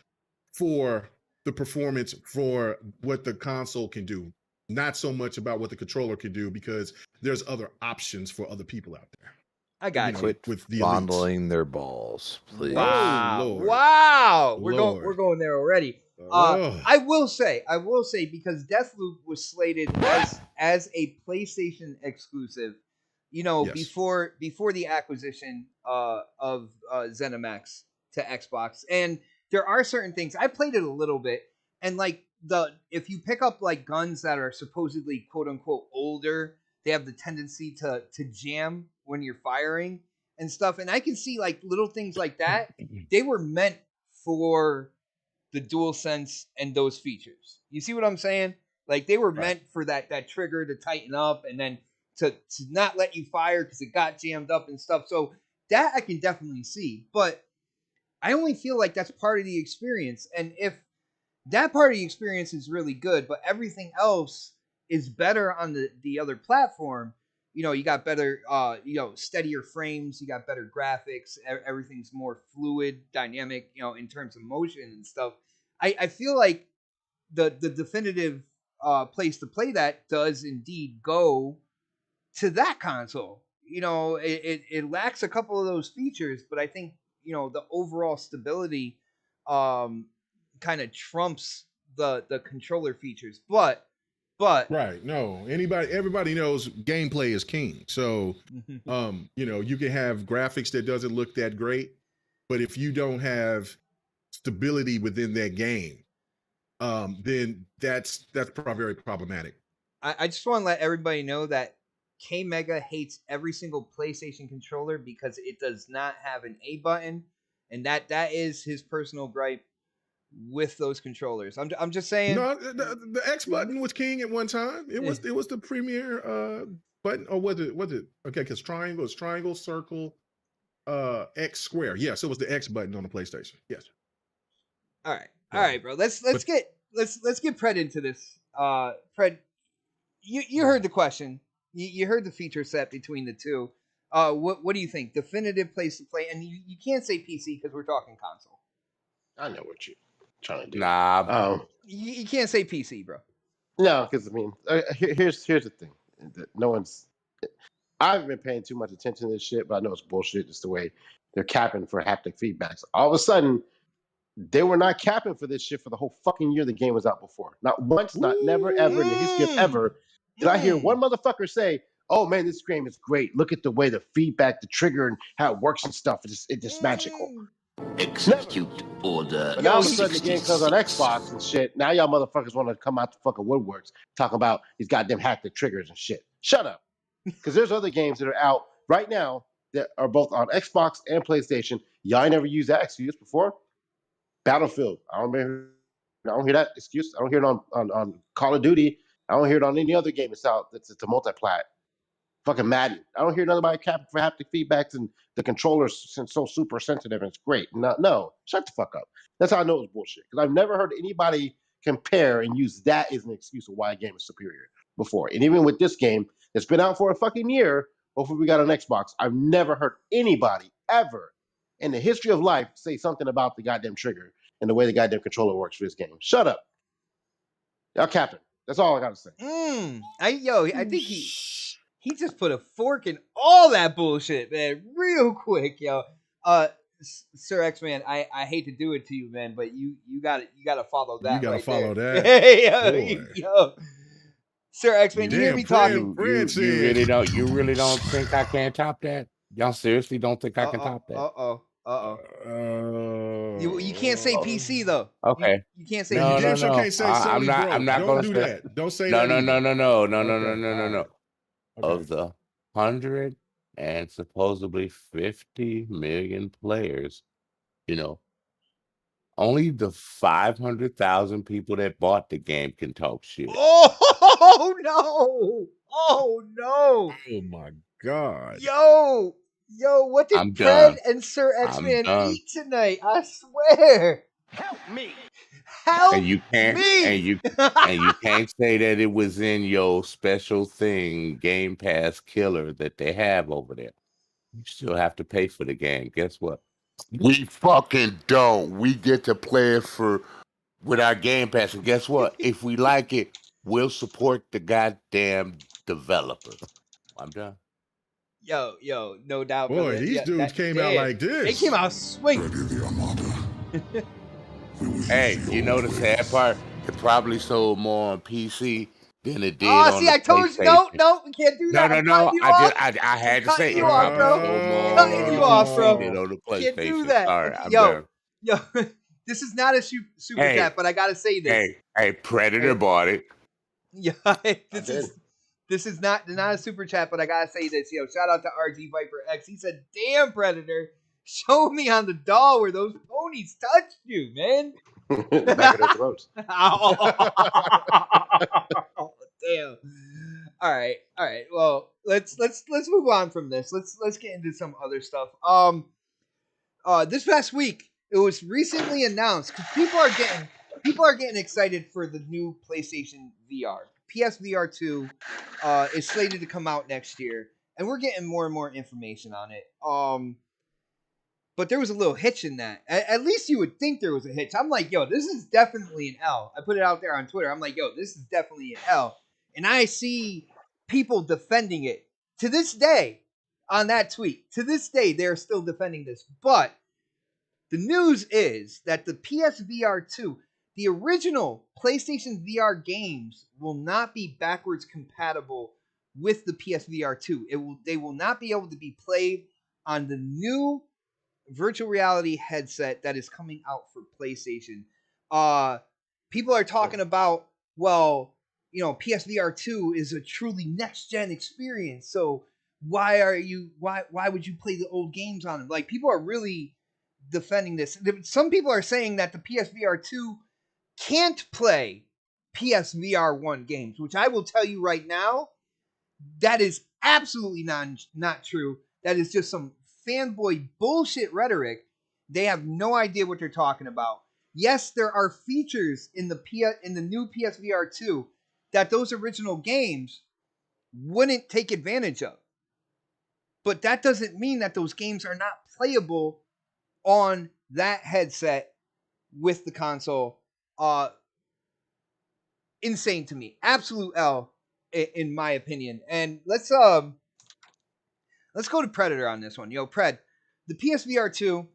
for the performance, for what the console can do, not so much about what the controller can do, because there's other options for other people out there. I got you. Quit with the fondling their balls, please. Wow. Oh, Lord. Wow. We're Lord. going there already. Oh. I will say because Deathloop was slated as a PlayStation exclusive, Yes. before the acquisition of ZeniMax to Xbox. And there are certain things, I played it a little bit, and like if you pick up like guns that are supposedly quote unquote older, they have the tendency to jam when you're firing and stuff. And I can see like little things like that. They were meant for the DualSense and those features. You see what I'm saying? Like they were meant for that trigger to tighten up and then to not let you fire because it got jammed up and stuff. So that I can definitely see. But I only feel like that's part of the experience. And if that part of the experience is really good, but everything else is better on the other platform, you got better, steadier frames, you got better graphics, everything's more fluid, dynamic, in terms of motion and stuff. I feel like the definitive place to play that does indeed go to that console. It lacks a couple of those features, but I think the overall stability kind of trumps the controller features. But Right. No. Everybody knows gameplay is king. So, you can have graphics that doesn't look that great, but if you don't have stability within that game, then that's probably very problematic. I just want to let everybody know that K Mega hates every single PlayStation controller because it does not have an A button, and that is his personal gripe with those controllers. I'm just saying. No, the X button was king at one time. It was the premier button, or was it okay? Because triangle is triangle, circle, X square. Yes, it was the X button on the PlayStation. Yes. All right, bro. Let's get Pred into this. Pred, you heard the question. You heard the feature set between the two. What do you think? Definitive place to play, and you can't say PC because we're talking console. I know what you're trying to do. Nah. You can't say PC, bro. No, because I mean, here's the thing. No one's. I haven't been paying too much attention to this shit, but I know it's bullshit. Just the way they're capping for haptic feedbacks. All of a sudden, they were not capping for this shit for the whole fucking year the game was out before. Not once, not never, ever in the history of ever did I hear one motherfucker say, "Oh man, this game is great. Look at the way the feedback, the trigger, and how it works and stuff. It's just magical." Execute order. But now all of a sudden the game comes on Xbox and shit. Now y'all motherfuckers want to come out the fucking woodworks talking about these goddamn haptic triggers and shit. Shut up. Because there's other games that are out right now that are both on Xbox and PlayStation. Y'all ain't never used that excuse before. Battlefield. I don't hear that excuse. I don't hear it on Call of Duty. I don't hear it on any other game that's out that's a multi-plat. Fucking Madden. I don't hear nobody capping for haptic feedbacks and the controller's so super sensitive and it's great. No, shut the fuck up. That's how I know it's bullshit. Because I've never heard anybody compare and use that as an excuse of why a game is superior before. And even with this game that's been out for a fucking year, hopefully we got an Xbox, I've never heard anybody ever in the history of life say something about the goddamn trigger and the way the goddamn controller works for this game. Shut up. Y'all capping. That's all I gotta say. I think he just put a fork in all that bullshit, man, real quick, yo. Sir X-Man, I hate to do it to you, man, but you gotta follow that. You gotta right follow there. that. yo. Sir X-Man, you hear me talking? You really don't think I can top that? Y'all seriously don't think I can top that? You can't say PC though. Okay. You can't say. No, PC. you can't say Sony, I'm not don't gonna do say that. Don't say that. No. Okay. Of the 100 and supposedly 50 million players, only the 500,000 people that bought the game can talk shit. Oh no! Oh no! Oh my god! Yo, what did Fred and Sir X-Man eat tonight? I swear. Help me. Help And you can't me. and you can't say that it was in your special thing, Game Pass killer that they have over there. You still have to pay for the game. Guess what? We fucking don't. We get to play it for with our Game Pass, and guess what? If we like it, we'll support the goddamn developer. I'm done. Yo, no doubt, Boy, brother. these Yeah, dudes that came out did. like They this. came out swinging. Hey, you know the sad part? It probably sold more on PC than it did Oh, on see, the I told you. PlayStation. No, we can't do that. I'm cutting you off. I I'm had to say cutting you it off, probably bro. sold I'm more cutting on you the off, PC bro. than on the Can't do PlayStation. that. Sorry, Okay, I'm yo, done. this is not a super Hey, chat, but I gotta say this. hey, Predator Hey, bought it. yeah, I this did. is not a super chat, but I gotta say this. Yo, shout out to RG Viper X. He said, "Damn, Predator, show me on the doll where those ponies touched you, man." The back of their throats. Oh, damn. All right. Well, let's move on from this. Let's get into some other stuff. This past week it was recently announced because people are getting excited for the new PlayStation VR. PSVR 2 is slated to come out next year, and we're getting more and more information on it. But there was a little hitch in that. At least you would think there was a hitch. I'm like, yo, this is definitely an L. I put it out there on Twitter. I'm like, yo, this is definitely an L. And I see people defending it to this day on that tweet. To this day, they're still defending this. But the news is that the PSVR 2, the original PlayStation VR games, will not be backwards compatible with the PSVR 2. They will not be able to be played on the new virtual reality headset that is coming out for PlayStation. People are talking about, well, PSVR 2 is a truly next gen experience. So why would you play the old games on it? Like, people are really defending this. Some people are saying that the PSVR 2 can't play PSVR 1 games, which I will tell you right now, that is absolutely not true. That is just some fanboy bullshit rhetoric. They have no idea what they're talking about. Yes, there are features in the new PSVR 2 that those original games wouldn't take advantage of. But that doesn't mean that those games are not playable on that headset with the console. Insane to me. Absolute L in my opinion. And let's go to Predator on this one. Yo, Pred, the PSVR 2,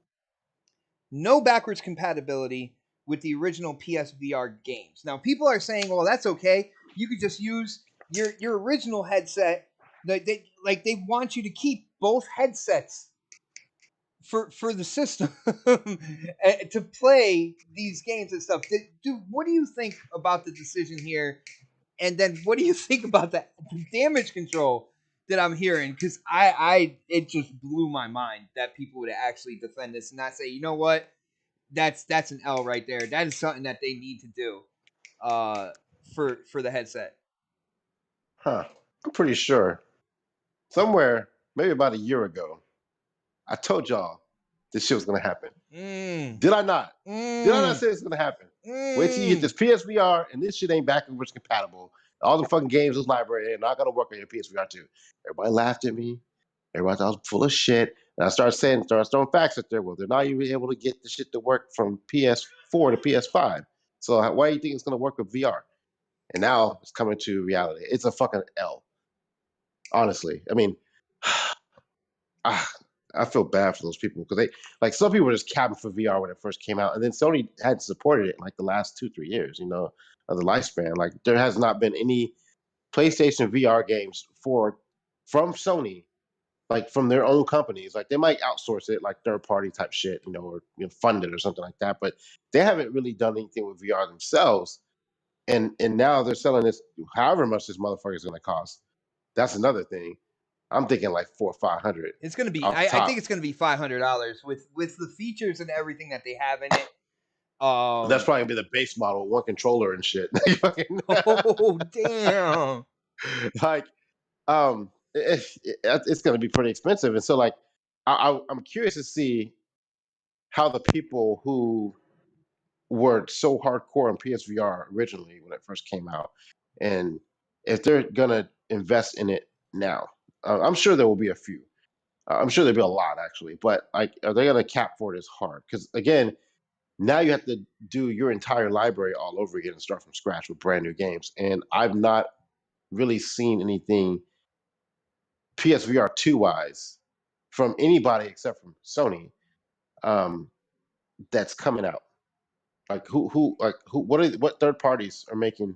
no backwards compatibility with the original PSVR games. Now, people are saying, well, that's okay. You could just use your original headset. They want you to keep both headsets for the system to play these games and stuff. Dude, what do you think about the decision here? And then what do you think about the damage control that I'm hearing? Because it just blew my mind that people would actually defend this and not say, you know what, that's an L right there. That is something that they need to do for the headset. Huh. I'm pretty sure somewhere, maybe about a year ago, I told y'all this shit was gonna happen. Did I not? Did I not say it's gonna happen? Wait till you get this PSVR and this shit ain't backwards compatible. All the fucking games in this library are not gonna work on your PSVR 2. Everybody laughed at me. Everybody thought I was full of shit. And I started throwing facts out there. Well, they're not even able to get the shit to work from PS4 to PS5. So why do you think it's gonna work with VR? And now it's coming to reality. It's a fucking L. Honestly. I mean, I feel bad for those people because some people were just capping for VR when it first came out, and then Sony hadn't supported it in like the last 2-3 years, of the lifespan. Like, there has not been any PlayStation VR games from Sony, like from their own companies. Like, they might outsource it, like third party type shit, or fund it or something like that, but they haven't really done anything with VR themselves. And now they're selling this, however much this motherfucker is going to cost. That's another thing. I'm thinking like $400 or $500. It's gonna be. Off the I top. think it's gonna be $500 with the features and everything that they have in it. That's probably gonna be the base model, one controller and shit. Oh damn! Like, it's gonna be pretty expensive, and so like, I'm curious to see how the people who were so hardcore on PSVR originally when it first came out, and if they're gonna invest in it now, I'm sure there will be a few. I'm sure there'll be a lot actually, but like, are they gonna cap for it as hard? Because again, now you have to do your entire library all over again and start from scratch with brand new games. And I've not really seen anything PSVR 2 wise from anybody except from Sony, um, that's coming out. Like what third parties are making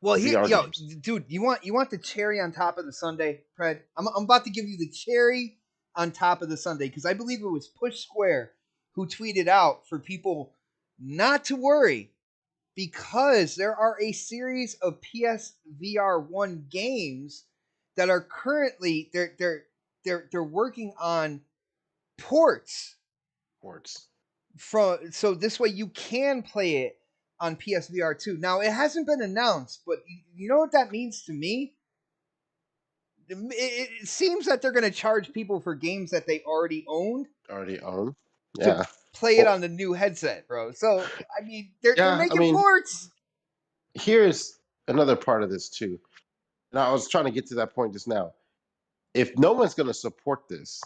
Well, here, VR yo, games? dude, you want the cherry on top of the sundae, Pred? I'm about to give you the cherry on top of the sundae because I believe it was Push Square who tweeted out for people not to worry because there are a series of PSVR 1 games that are currently they're working on ports Ports. so this way you can play it on PSVR 2. Now it hasn't been announced, but you know what that means to me? It seems that they're going to charge people for games that they already owned Already own. to Yeah. play it Well, on the new headset, bro. So I mean, they're yeah, I making mean, ports. here's another part of this too. And I was trying to get to that point just now. If no one's gonna support this,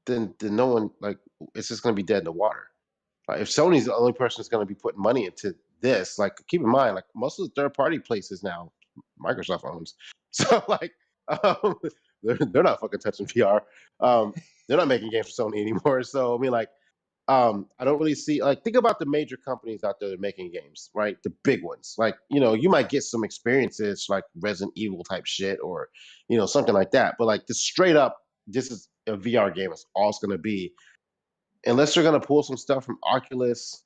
then no one, like, it's just gonna be dead in the water. Like, if Sony's the only person that's gonna be putting money into this, like, keep in mind, like, most of the third party places now Microsoft owns. So like, um, they're not fucking touching VR. They're not making games for Sony anymore. So I mean, like, I don't really see, like, think about the major companies out there that are making games, right? The big ones. Like, you might get some experiences like Resident Evil type shit or, something like that. But like, just straight up, this is a VR game. It's all it's gonna be. Unless they're gonna pull some stuff from Oculus,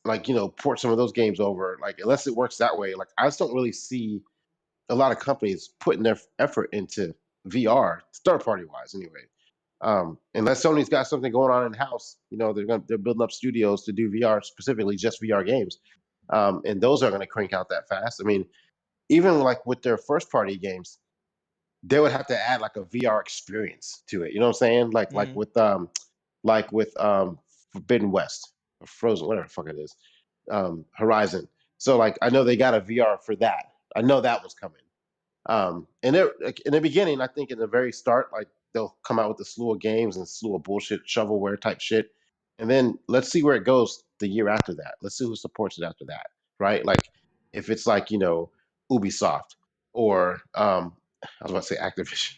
like, port some of those games over. Like, unless it works that way, like, I just don't really see a lot of companies putting their effort into VR, third party wise, anyway. Unless Sony's got something going on in house, they're building up studios to do VR, specifically just VR games, and those are going to crank out that fast. I mean, even like with their first party games, they would have to add like a VR experience to it. You know what I'm saying? Like with Forbidden West or Frozen, whatever the fuck it is, Horizon. So like, I know they got a VR for that. I know that was coming. And they're like, in the beginning, I think in the very start, like, they'll come out with a slew of games and a slew of bullshit shovelware type shit, and then let's see where it goes the year after that. Let's see who supports it after that, right? Like, if it's like, Ubisoft or I was about to say Activision.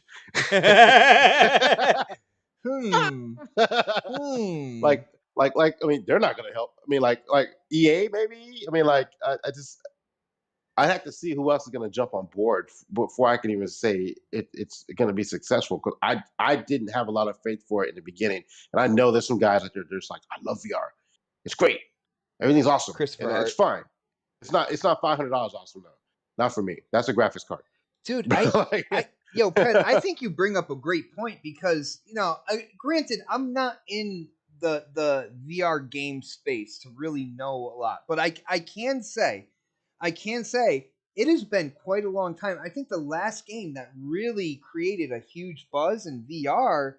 Hmm. like like I mean, they're not gonna help. I mean, like EA maybe. I mean, like, I'd have to see who else is going to jump on board before I can even say it's going to be successful. Because I didn't have a lot of faith for it in the beginning, and I know there's some guys out there that's like, I love VR, it's great, everything's awesome, Christopher and it's Hart. fine. It's not $500 awesome though, not for me. That's a graphics card, Dude, Like, yo, Pred, I think you bring up a great point because granted, I'm not in the VR game space to really know a lot, but I can say it has been quite a long time. I think the last game that really created a huge buzz in VR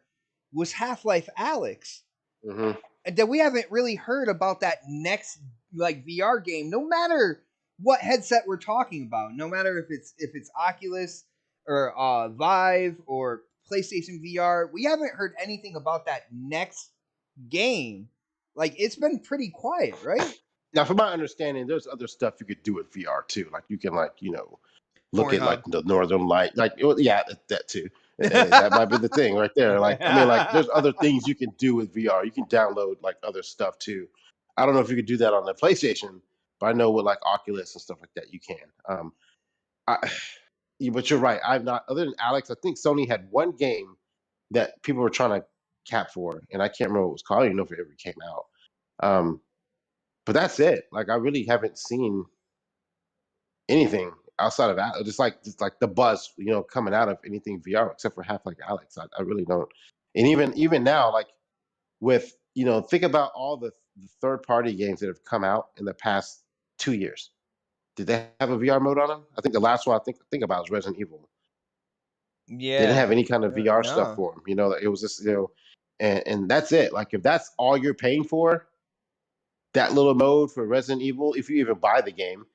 was Half-Life Alex, mhm. and that we haven't really heard about that next like VR game, no matter what headset we're talking about, no matter if it's Oculus or Vive or PlayStation VR. We haven't heard anything about that next game. Like, it's been pretty quiet, right? Now, from my understanding, there's other stuff you could do with VR too. Like, you can, like, look at like Pornhub. the Northern Light, like, yeah, that too. Hey, that might be the thing right there. Like, I mean, like, there's other things you can do with VR. You can download like other stuff too. I don't know if you could do that on the PlayStation, but I know with like Oculus and stuff like that, you can. I, but you're right. I've not, other than Alex, I think Sony had one game that people were trying to cap for, and I can't remember what it was called. I don't even know if it ever came out. Um, but that's it. Like, I really haven't seen anything outside of that. Just like the buzz, coming out of anything VR except for Half Like Alex. I really don't. And even now, like, with, think about all the third party games that have come out in the past 2 years. Did they have a VR mode on them? I think the last one I think about is Resident Evil. They didn't have Yeah. any kind of VR stuff No. for them. It was just, and that's it. Like, if that's all you're paying for, that little mode for Resident Evil, if you even buy the game,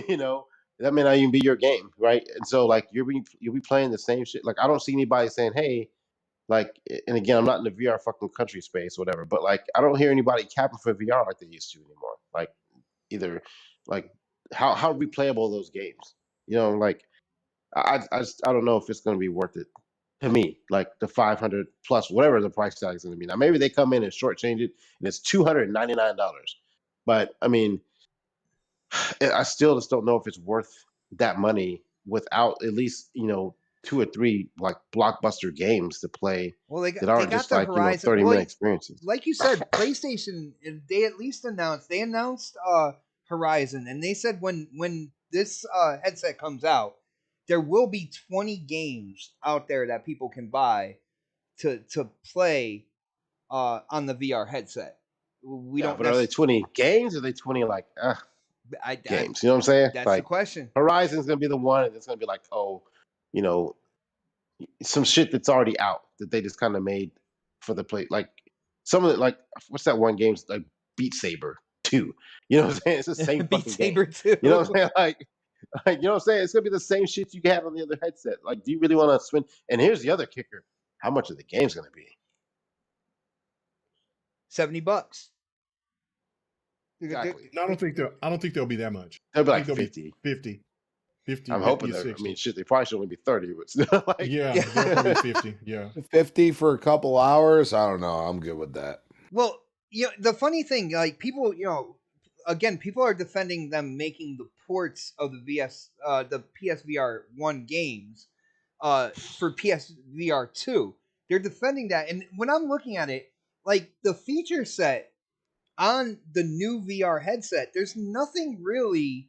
you know, that may not even be your game, right? And so like you'll be playing the same shit. Like I don't see anybody saying, hey, like, and again, I'm not in the VR fucking country space, whatever, but like I don't hear anybody capping for VR like they used to anymore. Like either like how replayable are those games? You know, like I don't know if it's gonna be worth it to me, like the 500 plus whatever the price tag is gonna be. Now maybe they come in and shortchange it and it's $299. But I mean, I still just don't know if it's worth that money without at least, you know, 2 or 3 like blockbuster games to play Well, they that got aren't just the like, you know, Horizon. 30-minute Well, experiences. like you said, PlayStation. They at least announced. They announced Horizon, and they said when this headset comes out, there will be 20 games out there that people can buy to play on the VR headset. We Yeah, don't. but are they 20 games or are they 20 like games? You know what I'm saying? That's the Like question. Horizon's gonna be the one that's gonna be like, oh, you know, some shit that's already out that they just kind of made for the play. Like some of it, like what's that one game like Beat Saber 2? You know what I'm saying? It's the same Beat fucking Saber game. 2. You know what I'm saying? Like you know what I'm saying? It's gonna be the same shit you have on the other headset. Like, do you really want to spend? And here's the other kicker: how much of the game's gonna be? $70. Exactly. No, I don't think they'll be that much. They'll be I like think they'll 50. be 50. 50, I'm 50 hoping to that. I 60. mean, shit, they probably should only be 30, but still, like, Yeah, they'll probably be 50. Yeah. 50 for a couple hours. I don't know. I'm good with that. Well, you know, the funny thing, like people, you know, again, people are defending them making the ports of the PSVR 1 games, for PSVR 2. They're defending that, and when I'm looking at it, like the feature set on the new VR headset, there's nothing really.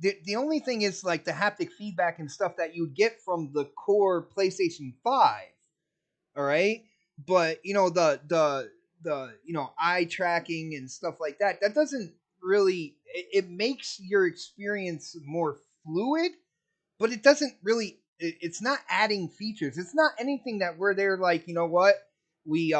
The only thing is like the haptic feedback and stuff that you'd get from the core PlayStation 5. All right, but you know the you know eye tracking and stuff like that, that doesn't really, it makes your experience more fluid, but it doesn't really, it's not adding features. It's not anything that we're there like, you know what, we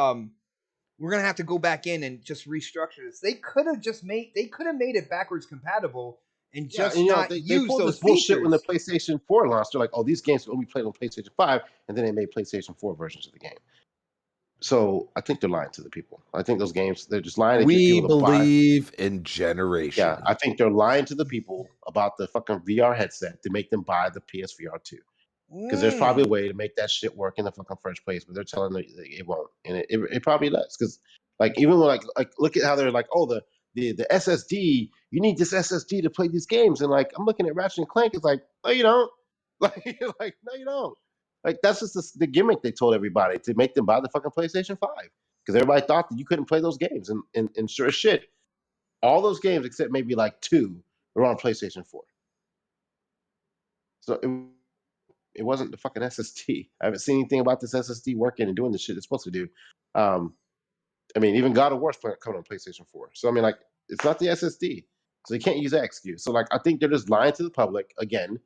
we're gonna have to go back in and just restructure this. They could have made it backwards compatible and yeah, just and, you know, not they use pulled those this bullshit when the features. PlayStation 4 launched. They're like, oh, these games will only played on PlayStation 5, and then they made PlayStation 4 versions of the game. So I think they're lying to the people. I think those games, they're just lying to get We people to buy. believe in Yeah, generation. I think they're lying to the people about the fucking VR headset to make them buy the PSVR 2. Because there's probably a way to make that shit work in the fucking first place, but they're telling them that it won't, and it probably does. Because like even when like look at how they're like, oh the SSD, you need this SSD to play these games, and like I'm looking at Ratchet and Clank, it's like no you don't, like no you don't, like that's just the gimmick they told everybody to make them buy the fucking PlayStation 5 because everybody thought that you couldn't play those games, and sure as shit, all those games except maybe like 2 are on PlayStation 4. So it wasn't the fucking SSD. I haven't seen anything about this SSD working and doing the shit it's supposed to do. Um, I mean, even God of War's coming on PlayStation 4. So I mean, like, it's not the SSD. So you can't use that excuse. So like, I think they're just lying to the public again,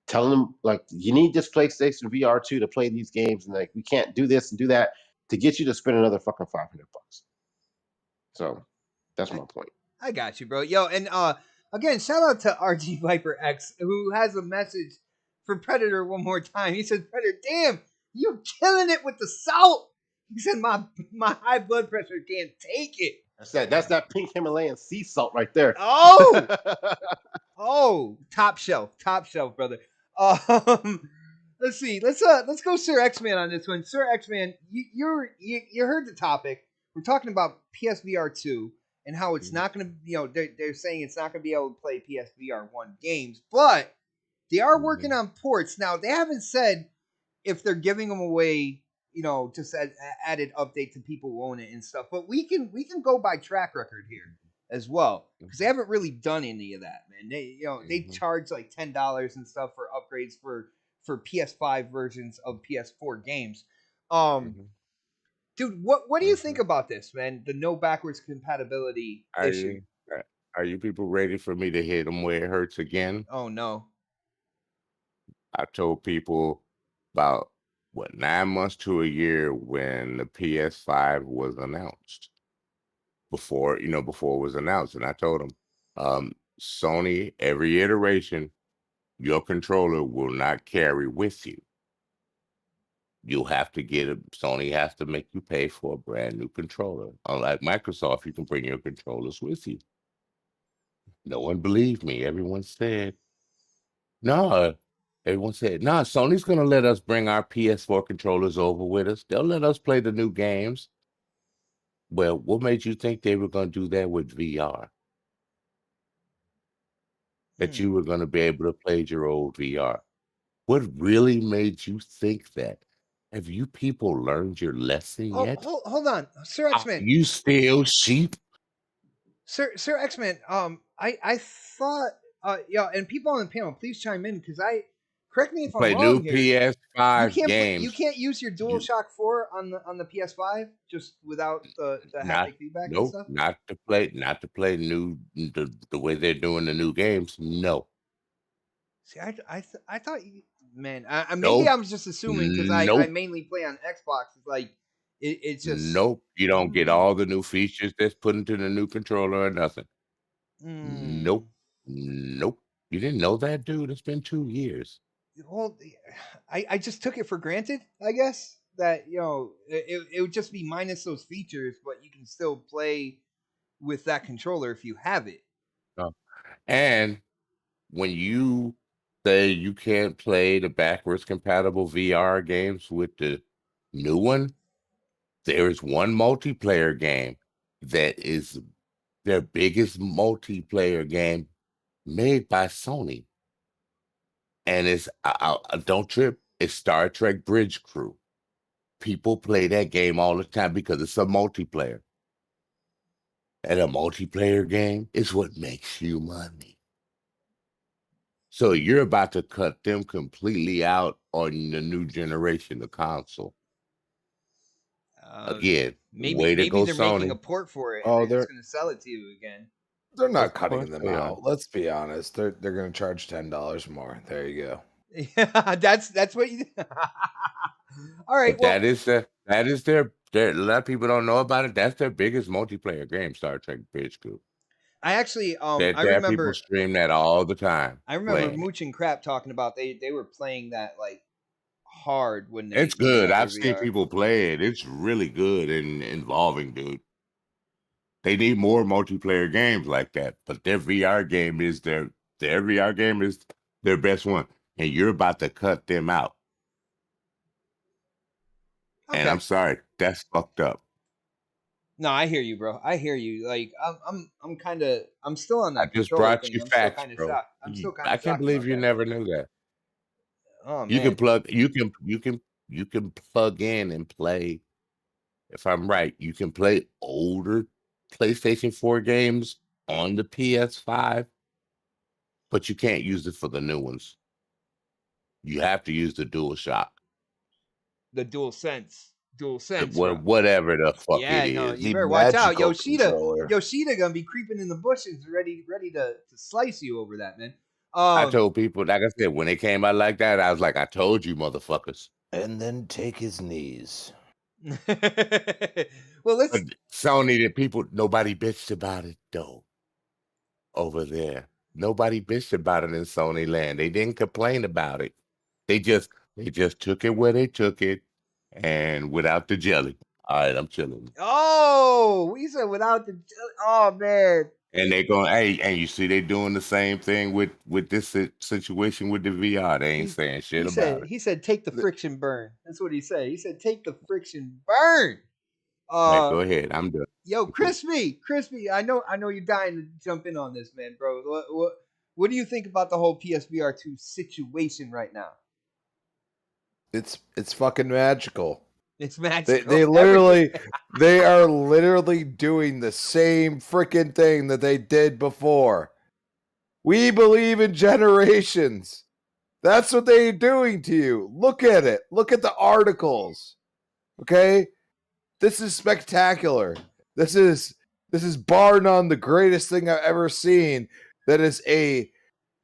telling them like, you need this PlayStation VR 2 to play these games, and like, we can't do this and do that to get you to spend another fucking $500. So that's my point. I got you, bro. Yo, and again, shout out to RG Viper X who has a message for Predator one more time. He says, Predator, damn, you killing it with the salt. He said, my high blood pressure can't take it. That's that pink Himalayan sea salt right there. Oh, oh, top shelf, brother. Let's see. Let's go Sir X-Man on this one. Sir X-Man, you heard the topic. We're talking about PSVR 2 and how it's not going to, you know, they're saying it's not going to be able to play PSVR 1 games, but they are working on ports. Now, they haven't said if they're giving them away, you know, just as added update to people who own it and stuff, but we can go by track record here as well, because they haven't really done any of that, man. They charge like $10 and stuff for upgrades for PS5 versions of PS4 games. Dude, what do you think about this, man? The no backwards compatibility Are issue. you are you people ready for me to hit them where it hurts again? Oh no. I told people about 9 months to a year when the PS5 was announced. before it was announced, and I told them, Sony, every iteration, your controller will not carry with you. You'll have to get it. Sony has to make you pay for a brand new controller. Unlike Microsoft, you can bring your controllers with you. No one believed me. Everyone said, no. Everyone said, no, Sony's going to let us bring our PS4 controllers over with us. They'll let us play the new games. Well, what made you think they were going to do that with VR? That you were going to be able to play your old VR? What really made you think that? Have you people learned your lesson yet? Hold on, Sir Are X-Man. you still sheep? Sir X-Man, I thought, and people on the panel, please chime in because correct me if I'm Play new wrong here. PS5 You games. can't use your You DualShock 4 on the PS5 just without the not haptic feedback and nope, stuff. not to play new the way they're doing the new games. No, See, I thought man, maybe nope, I'm just assuming because I nope, mainly play on Xbox. It's like it's just nope. You don't get all the new features that's put into the new controller or nothing. mm, Nope, nope. You didn't know that, dude? It's been 2 years. well, I just took it for granted. I guess that it would just be minus those features, but you can still play with that controller if you have it. Oh. And when you say you can't play the backwards compatible VR games with the new one, there is one multiplayer game that is their biggest multiplayer game made by Sony. And it's, don't trip, it's Star Trek Bridge Crew. People play that game all the time because it's a multiplayer. And a multiplayer game is what makes you money. So you're about to cut them completely out on the new generation of console. Again, way to Maybe go, they're making a Sony. port for it and Oh, they're just they're going to sell it to you again. they're not Of cutting course them they are. out. Let's be honest. They're going to charge $10 more. There you go. Yeah, that's what you. All right, But well, that is their a lot of people don't know about it. That's their biggest multiplayer game, Star Trek Bridge Crew. I actually That I there are people remember stream that all the time. Playing it. Mooch and Crap talking about they were playing that like hard when It's they good. got their I've seen VR. people play it. It's really good and involving, dude. They need more multiplayer games like that. But their VR game is their VR game is their best one. And you're about to cut them out. And Okay. I'm sorry, that's fucked up. No, I hear you, bro. I hear you. Like I'm still on I that just controller brought thing. you I'm still facts, kind of bro. shocked. I'm still kind I of can't shocked believe about you that. never knew that. Oh You can man. plug you can plug in and play. If I'm right, you can play older PlayStation 4 games on the PS5, but you can't use it for the new ones. You have to use the DualShock. The Dual Sense, bro. Whatever the fuck it Yeah, no, is. you The better watch out. magical controller. Yoshida gonna be creeping in the bushes, ready to slice you over that, man. I told people, like I said, when they came out like that, I was like, I told you, motherfuckers. And then take his knees. Well, But Sony, the people, nobody bitched about it though. Over there, nobody bitched about it in Sony land. They didn't complain about it. They just took it where they took it, and without the jelly. All right, I'm chilling. Oh, we said without the. Oh man. And they going, hey, and you see, they doing the same thing with this situation with the VR. They ain't saying shit about it. He said take the friction burn. That's what he said. He said take the friction burn. All right, go ahead. I'm done. Yo, Crispy, I know you're dying to jump in on this, man, bro. What do you think about the whole PSVR 2 situation right now? It's fucking magical. It's magical. They literally they are literally doing the same freaking thing that they did before. We believe in generations. That's what they're doing to you. Look at it. Look at the articles. Okay? This is spectacular. This is bar none the greatest thing I've ever seen. That is a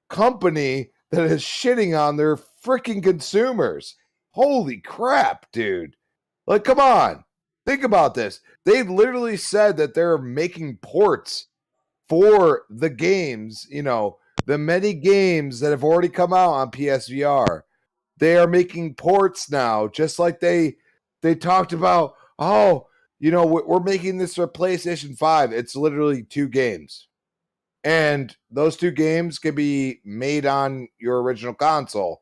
company that is shitting on their freaking consumers. Holy crap, dude. Like, come on. Think about this. They literally said that they're making ports for the games, the many games that have already come out on PSVR. They are making ports now, just like they talked about, we're making this for PlayStation 5. It's literally 2 games. And those 2 games can be made on your original console.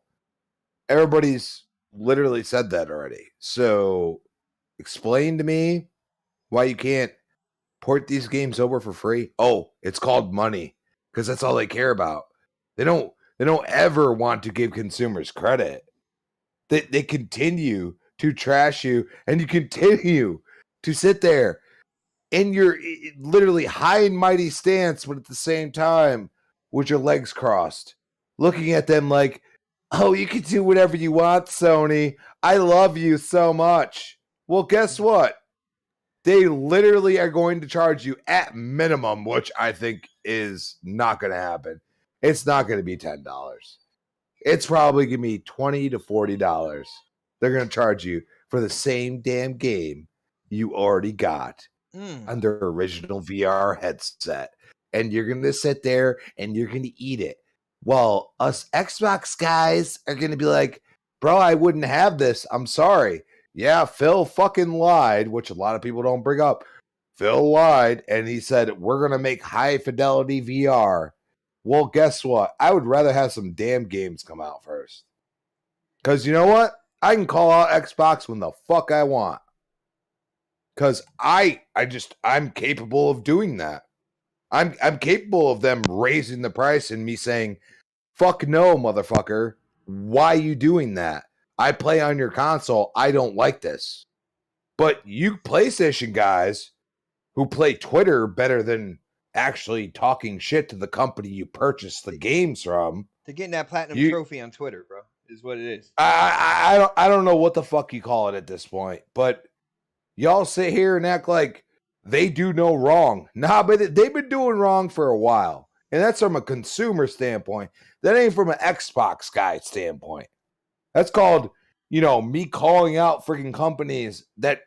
Everybody's literally said that already. So explain to me why you can't port these games over for free. Oh, it's called money, because that's all they care about. They don't ever want to give consumers credit. They continue to trash you, and you continue to sit there in your literally high and mighty stance, but at the same time with your legs crossed, looking at them like, oh, you can do whatever you want, Sony. I love you so much. Well, guess what? They literally are going to charge you at minimum, which I think is not going to happen. It's not going to be $10. It's probably going to be $20 to $40. They're going to charge you for the same damn game you already got on their original VR headset. And you're going to sit there and you're going to eat it. While us Xbox guys are going to be like, bro, I wouldn't have this. I'm sorry. Yeah, Phil fucking lied, which a lot of people don't bring up. Phil lied, and he said, we're going to make high fidelity VR. Well, guess what? I would rather have some damn games come out first. Because you know what? I can call out Xbox when the fuck I want. Because I'm capable of doing that. I'm capable of them raising the price and me saying, fuck no, motherfucker. Why you doing that? I play on your console. I don't like this. But you PlayStation guys who play Twitter better than actually talking shit to the company you purchased the games from. They're getting that platinum trophy on Twitter, bro, is what it is. I don't know what the fuck you call it at this point, but y'all sit here and act like they do no wrong. Nah, but they've been doing wrong for a while. And that's from a consumer standpoint. That ain't from an Xbox guy standpoint. That's called, me calling out freaking companies that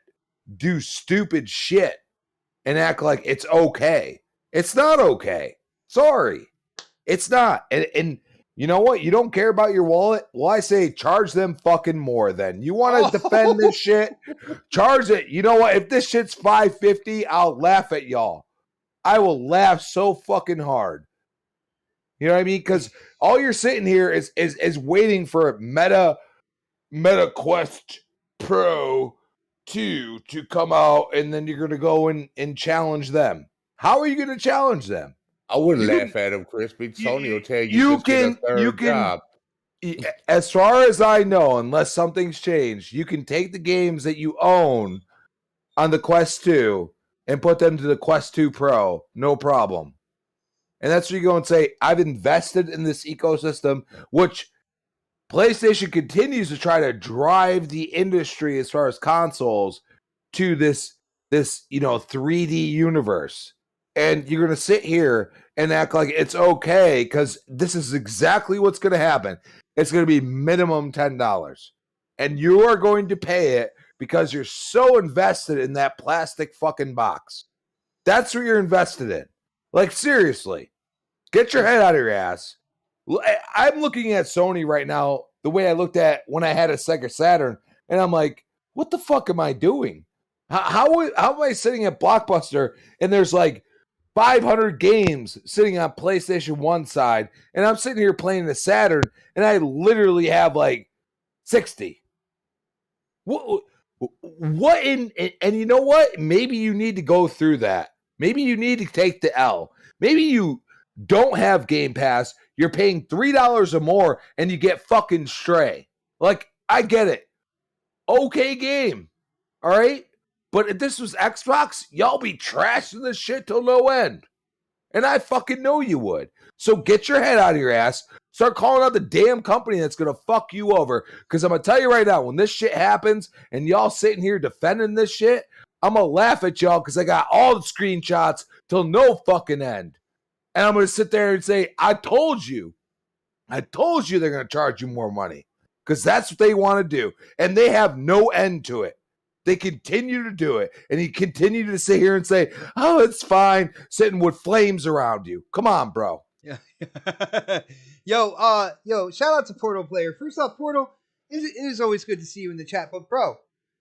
do stupid shit and act like it's okay. It's not okay. Sorry. It's not. And you know what? You don't care about your wallet? Well, I say charge them fucking more then. You want to defend this shit? Charge it. You know what? If this shit's $5.50, I'll laugh at y'all. I will laugh so fucking hard. You know what I mean? Because all you're sitting here is waiting for Meta Quest Pro 2 to come out, and then you're going to go and challenge them. How are you going to challenge them? I wouldn't laugh at him, Crispy. Sony will tell you get a third job. As far as I know, unless something's changed, you can take the games that you own on the Quest 2 and put them to the Quest 2 Pro. No problem. And that's where you go and say, I've invested in this ecosystem, which PlayStation continues to try to drive the industry as far as consoles to this 3D universe. And you're going to sit here and act like it's okay because this is exactly what's going to happen. It's going to be minimum $10. And you are going to pay it because you're so invested in that plastic fucking box. That's what you're invested in. Like, seriously. Get your head out of your ass. I'm looking at Sony right now the way I looked at when I had a Sega Saturn, and I'm like, what the fuck am I doing? How am I sitting at Blockbuster and there's like 500 games sitting on PlayStation 1 side, and I'm sitting here playing the Saturn, and I literally have like 60. What in, and you know what? Maybe you need to go through that. Maybe you need to take the L. Maybe you don't have Game Pass. You're paying $3 or more, and you get fucking Stray. Like, I get it. Okay game. All right? But if this was Xbox, y'all be trashing this shit till no end. And I fucking know you would. So get your head out of your ass. Start calling out the damn company that's going to fuck you over. Because I'm going to tell you right now, when this shit happens and y'all sitting here defending this shit, I'm going to laugh at y'all because I got all the screenshots till no fucking end. And I'm going to sit there and say, I told you they're going to charge you more money. Because that's what they want to do. And they have no end to it. They continue to do it. And you continue to sit here and say, oh, it's fine, sitting with flames around you. Come on, bro. Yeah. Yo, shout out to Portal Player. First off, Portal, it is always good to see you in the chat. But bro,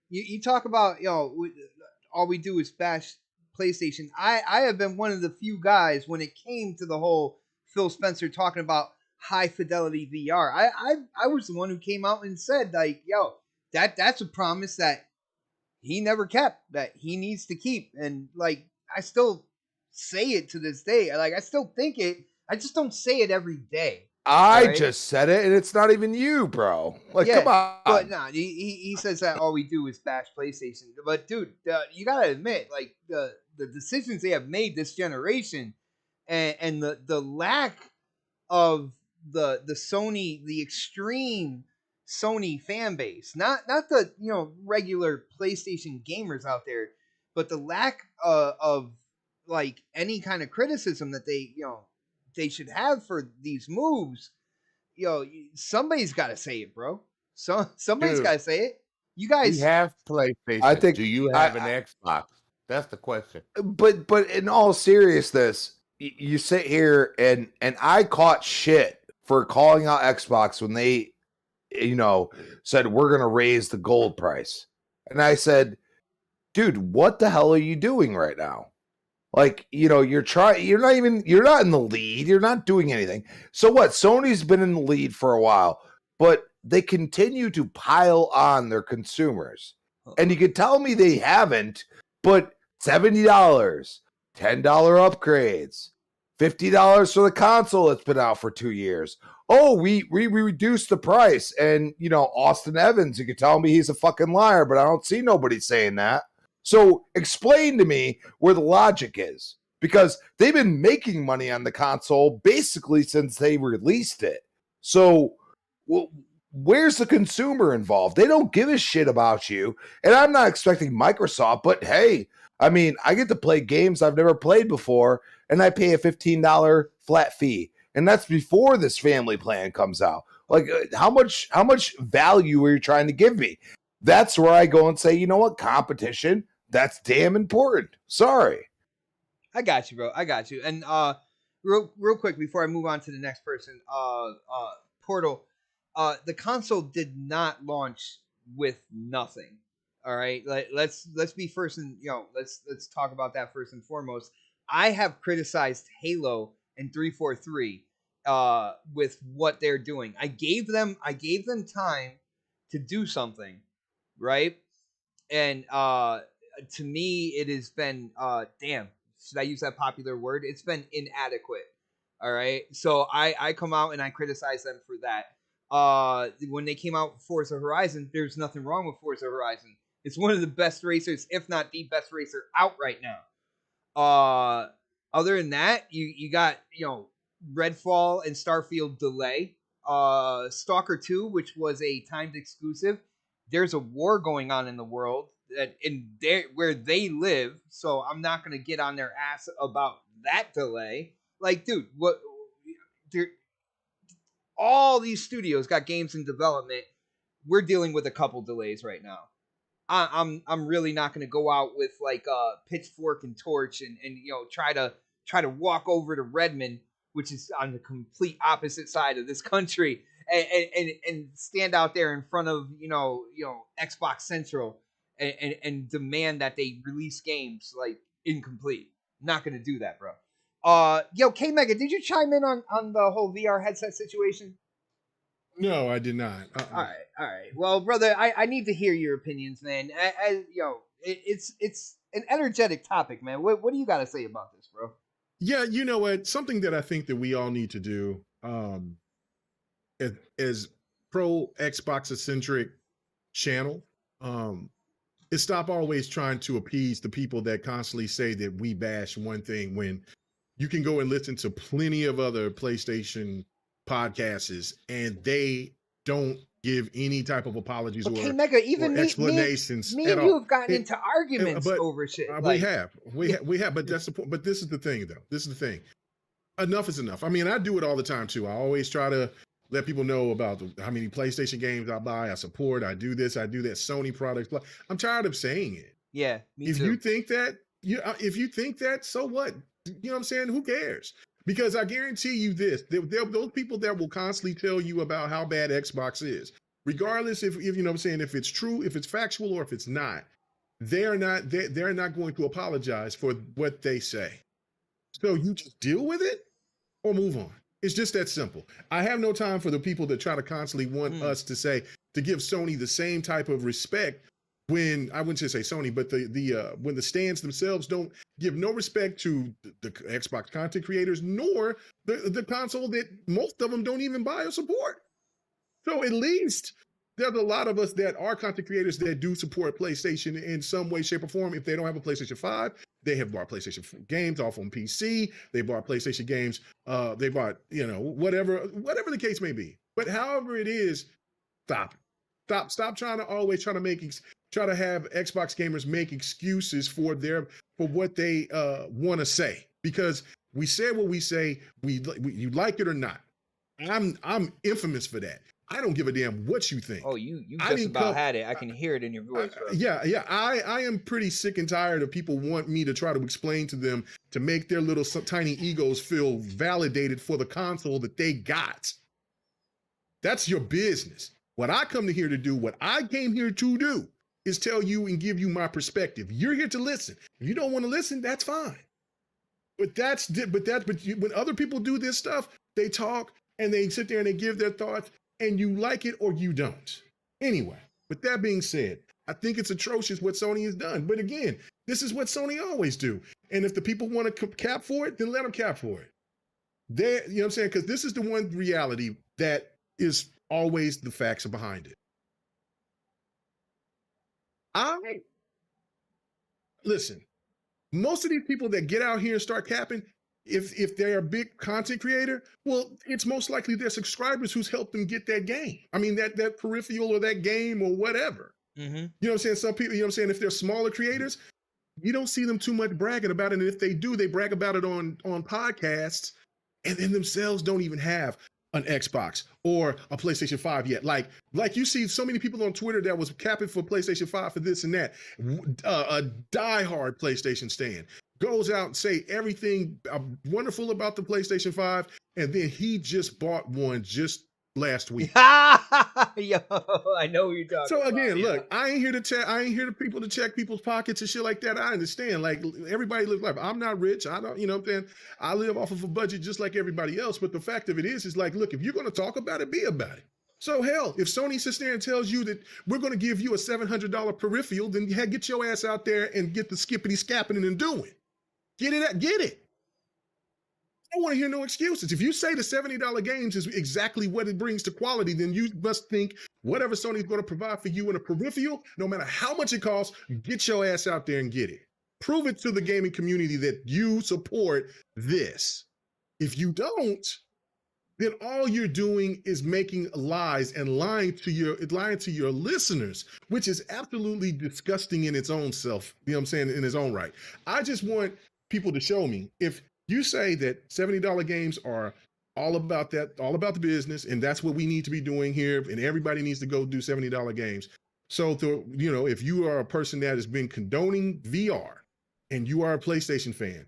you talk about, all we do is bash PlayStation. I have been one of the few guys when it came to the whole Phil Spencer talking about high fidelity VR. I was the one who came out and said, like, yo, that's a promise that he never kept, that he needs to keep. And like, I still say it to this day. Like, I still think it. I just don't say it every day. I just said it, and it's not even you, bro. Like, come on. But nah, he says that all we do is bash PlayStation. But dude, you gotta admit, like, the decisions they have made this generation, and the lack of the Sony, the extreme Sony fan base, not the regular PlayStation gamers out there, but the lack of like any kind of criticism that they should have for these moves. Somebody's got to say it, bro. So somebody's got to say it. You guys, we have PlayStation. I think. Do you have an Xbox? That's the question. But in all seriousness, you sit here and I caught shit for calling out Xbox when they, said we're gonna raise the gold price, and I said, dude, what the hell are you doing right now? Like, you're not in the lead. You're not doing anything. So what? Sony's been in the lead for a while, but they continue to pile on their consumers. And you can tell me they haven't, but $70, $10 upgrades, $50 for the console that's been out for 2 years. Oh, we reduced the price. And, Austin Evans, you can tell me he's a fucking liar, but I don't see nobody saying that. So explain to me where the logic is, because they've been making money on the console basically since they released it. So where's the consumer involved? They don't give a shit about you. And I'm not expecting Microsoft, but hey, I mean, I get to play games I've never played before, and I pay a $15 flat fee. And that's before this family plan comes out. Like, how much value are you trying to give me? That's where I go and say, you know what, competition, that's damn important. Sorry. I got you, bro. I got you. And real quick before I move on to the next person, Portal, the console did not launch with nothing. All right, let's be first, and let's talk about that first and foremost. I have criticized Halo and 343 with what they're doing. I gave them time to do something, right? And to me, it has been damn. Should I use that popular word? It's been inadequate. All right. So I come out and I criticize them for that. When they came out with Forza Horizon, there's nothing wrong with Forza Horizon. It's one of the best racers, if not the best racer out right now. Other than that, you got Redfall and Starfield delay. Stalker 2, which was a timed exclusive. There's a war going on in the world where they live, so I'm not gonna get on their ass about that delay. Like, dude, what? All these studios got games in development. We're dealing with a couple delays right now. I'm really not gonna go out with like a pitchfork and torch and try to walk over to Redmond, which is on the complete opposite side of this country, and stand out there in front of Xbox Central and demand that they release games like incomplete. Not gonna do that, bro. K Mega, did you chime in on the whole VR headset situation? No, I did not. All right. Well, brother, I need to hear your opinions, man. It's an energetic topic, man. What do you got to say about this, bro? Yeah, you know what? Something that I think that we all need to do, as pro Xbox centric channel, is stop always trying to appease the people that constantly say that we bash one thing when you can go and listen to plenty of other PlayStation podcasts and they don't give any type of apologies or explanations. Me and you have gotten into arguments over shit. We have, but that's the point. But this is the thing, though. This is the thing. Enough is enough. I mean, I do it all the time too. I always try to let people know about how many PlayStation games I buy, I support, I do this, I do that, Sony products. I'm tired of saying it. Yeah, me If too. you think that, if you think that, so what? You know what I'm saying? Who cares? Because I guarantee you this: those people that will constantly tell you about how bad Xbox is, regardless if you know what I'm saying, if it's true, if it's factual, or if it's not, they're not going to apologize for what they say. So you just deal with it or move on. It's just that simple. I have no time for the people that try to constantly want us to give Sony the same type of respect when I wouldn't just say Sony, but when the stands themselves don't give no respect to the Xbox content creators, nor the console that most of them don't even buy or support. So at least there's a lot of us that are content creators that do support PlayStation in some way, shape, or form. If they don't have a PlayStation 5, they have bought PlayStation games off on PC. They bought PlayStation games. They bought, whatever the case may be. But however it is, stop. Stop trying to always try to have Xbox gamers make excuses for what they want to say. Because we say what we say, you like it or not. I'm infamous for that. I don't give a damn what you think. Oh, you just about had it. I can hear it in your voice. Yeah. I am pretty sick and tired of people want me to try to explain to them to make their little tiny egos feel validated for the console that they got. That's your business. What I come to here to do, what I came here to do, is tell you and give you my perspective. You're here to listen. If you don't want to listen, that's fine. But when other people do this stuff, they talk and they sit there and they give their thoughts, and you like it or you don't. Anyway, with that being said, I think it's atrocious what Sony has done. But again, this is what Sony always do. And if the people want to cap for it, then let them cap for it. You know what I'm saying? Because this is the one reality that is always the facts behind it. Listen, most of these people that get out here and start capping, if they're a big content creator, well, it's most likely their subscribers who's helped them get that game. I mean, that peripheral or that game or whatever. Mm-hmm. You know what I'm saying? Some people, you know what I'm saying? If they're smaller creators, you don't see them too much bragging about it. And if they do, they brag about it on podcasts, and then themselves don't even have an Xbox or a PlayStation 5 yet. Like you see so many people on Twitter that was capping for PlayStation 5 for this and that. A diehard PlayStation stan goes out and say everything wonderful about the PlayStation 5, and then he just bought one just last week. Yo, I know what you're talking so again, about. Look, I ain't here to people to check people's pockets and shit like that. I understand. Like, everybody lives life. I'm not rich. I don't, you know what I'm saying? I live off of a budget just like everybody else. But the fact of it is like, look, if you're going to talk about it, be about it. So hell, if Sony sits there and tells you that we're going to give you a $700 peripheral, then get your ass out there and get the skippity scapping and do it. Get it. I don't want to hear no excuses. If you say the $70 games is exactly what it brings to quality, then you must think whatever Sony is going to provide for you in a peripheral, no matter how much it costs, get your ass out there and get it. Prove it to the gaming community that you support this. If you don't, then all you're doing is making lies and lying to your listeners, which is absolutely disgusting in its own self. You know what I'm saying? In its own right. I just want people to show me if you say that $70 games are all about the business, and that's what we need to be doing here, and everybody needs to go do $70 games. So, if you are a person that has been condoning VR and you are a PlayStation fan,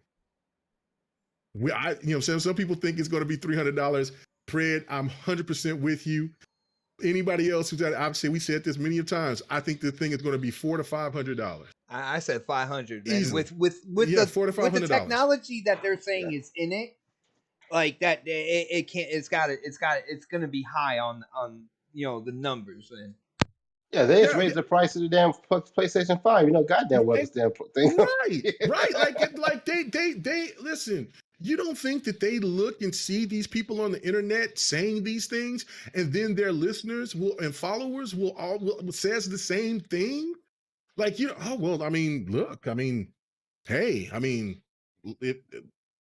some people think it's going to be $300. Pred, I'm 100% with you. Anybody else who's obviously, we said this many times, I think the thing is going to be $400 to $500. I said 500, man. Easily. With $400 to $500. with the technology that they're saying is in it, like that, it can't. It's going to be high on the numbers, man. Yeah, they just raised the price of the damn PlayStation 5. Goddamn well this damn thing. Right. Like they listen. You don't think that they look and see these people on the internet saying these things, and then their listeners and followers will says the same thing? Like, look, hey, a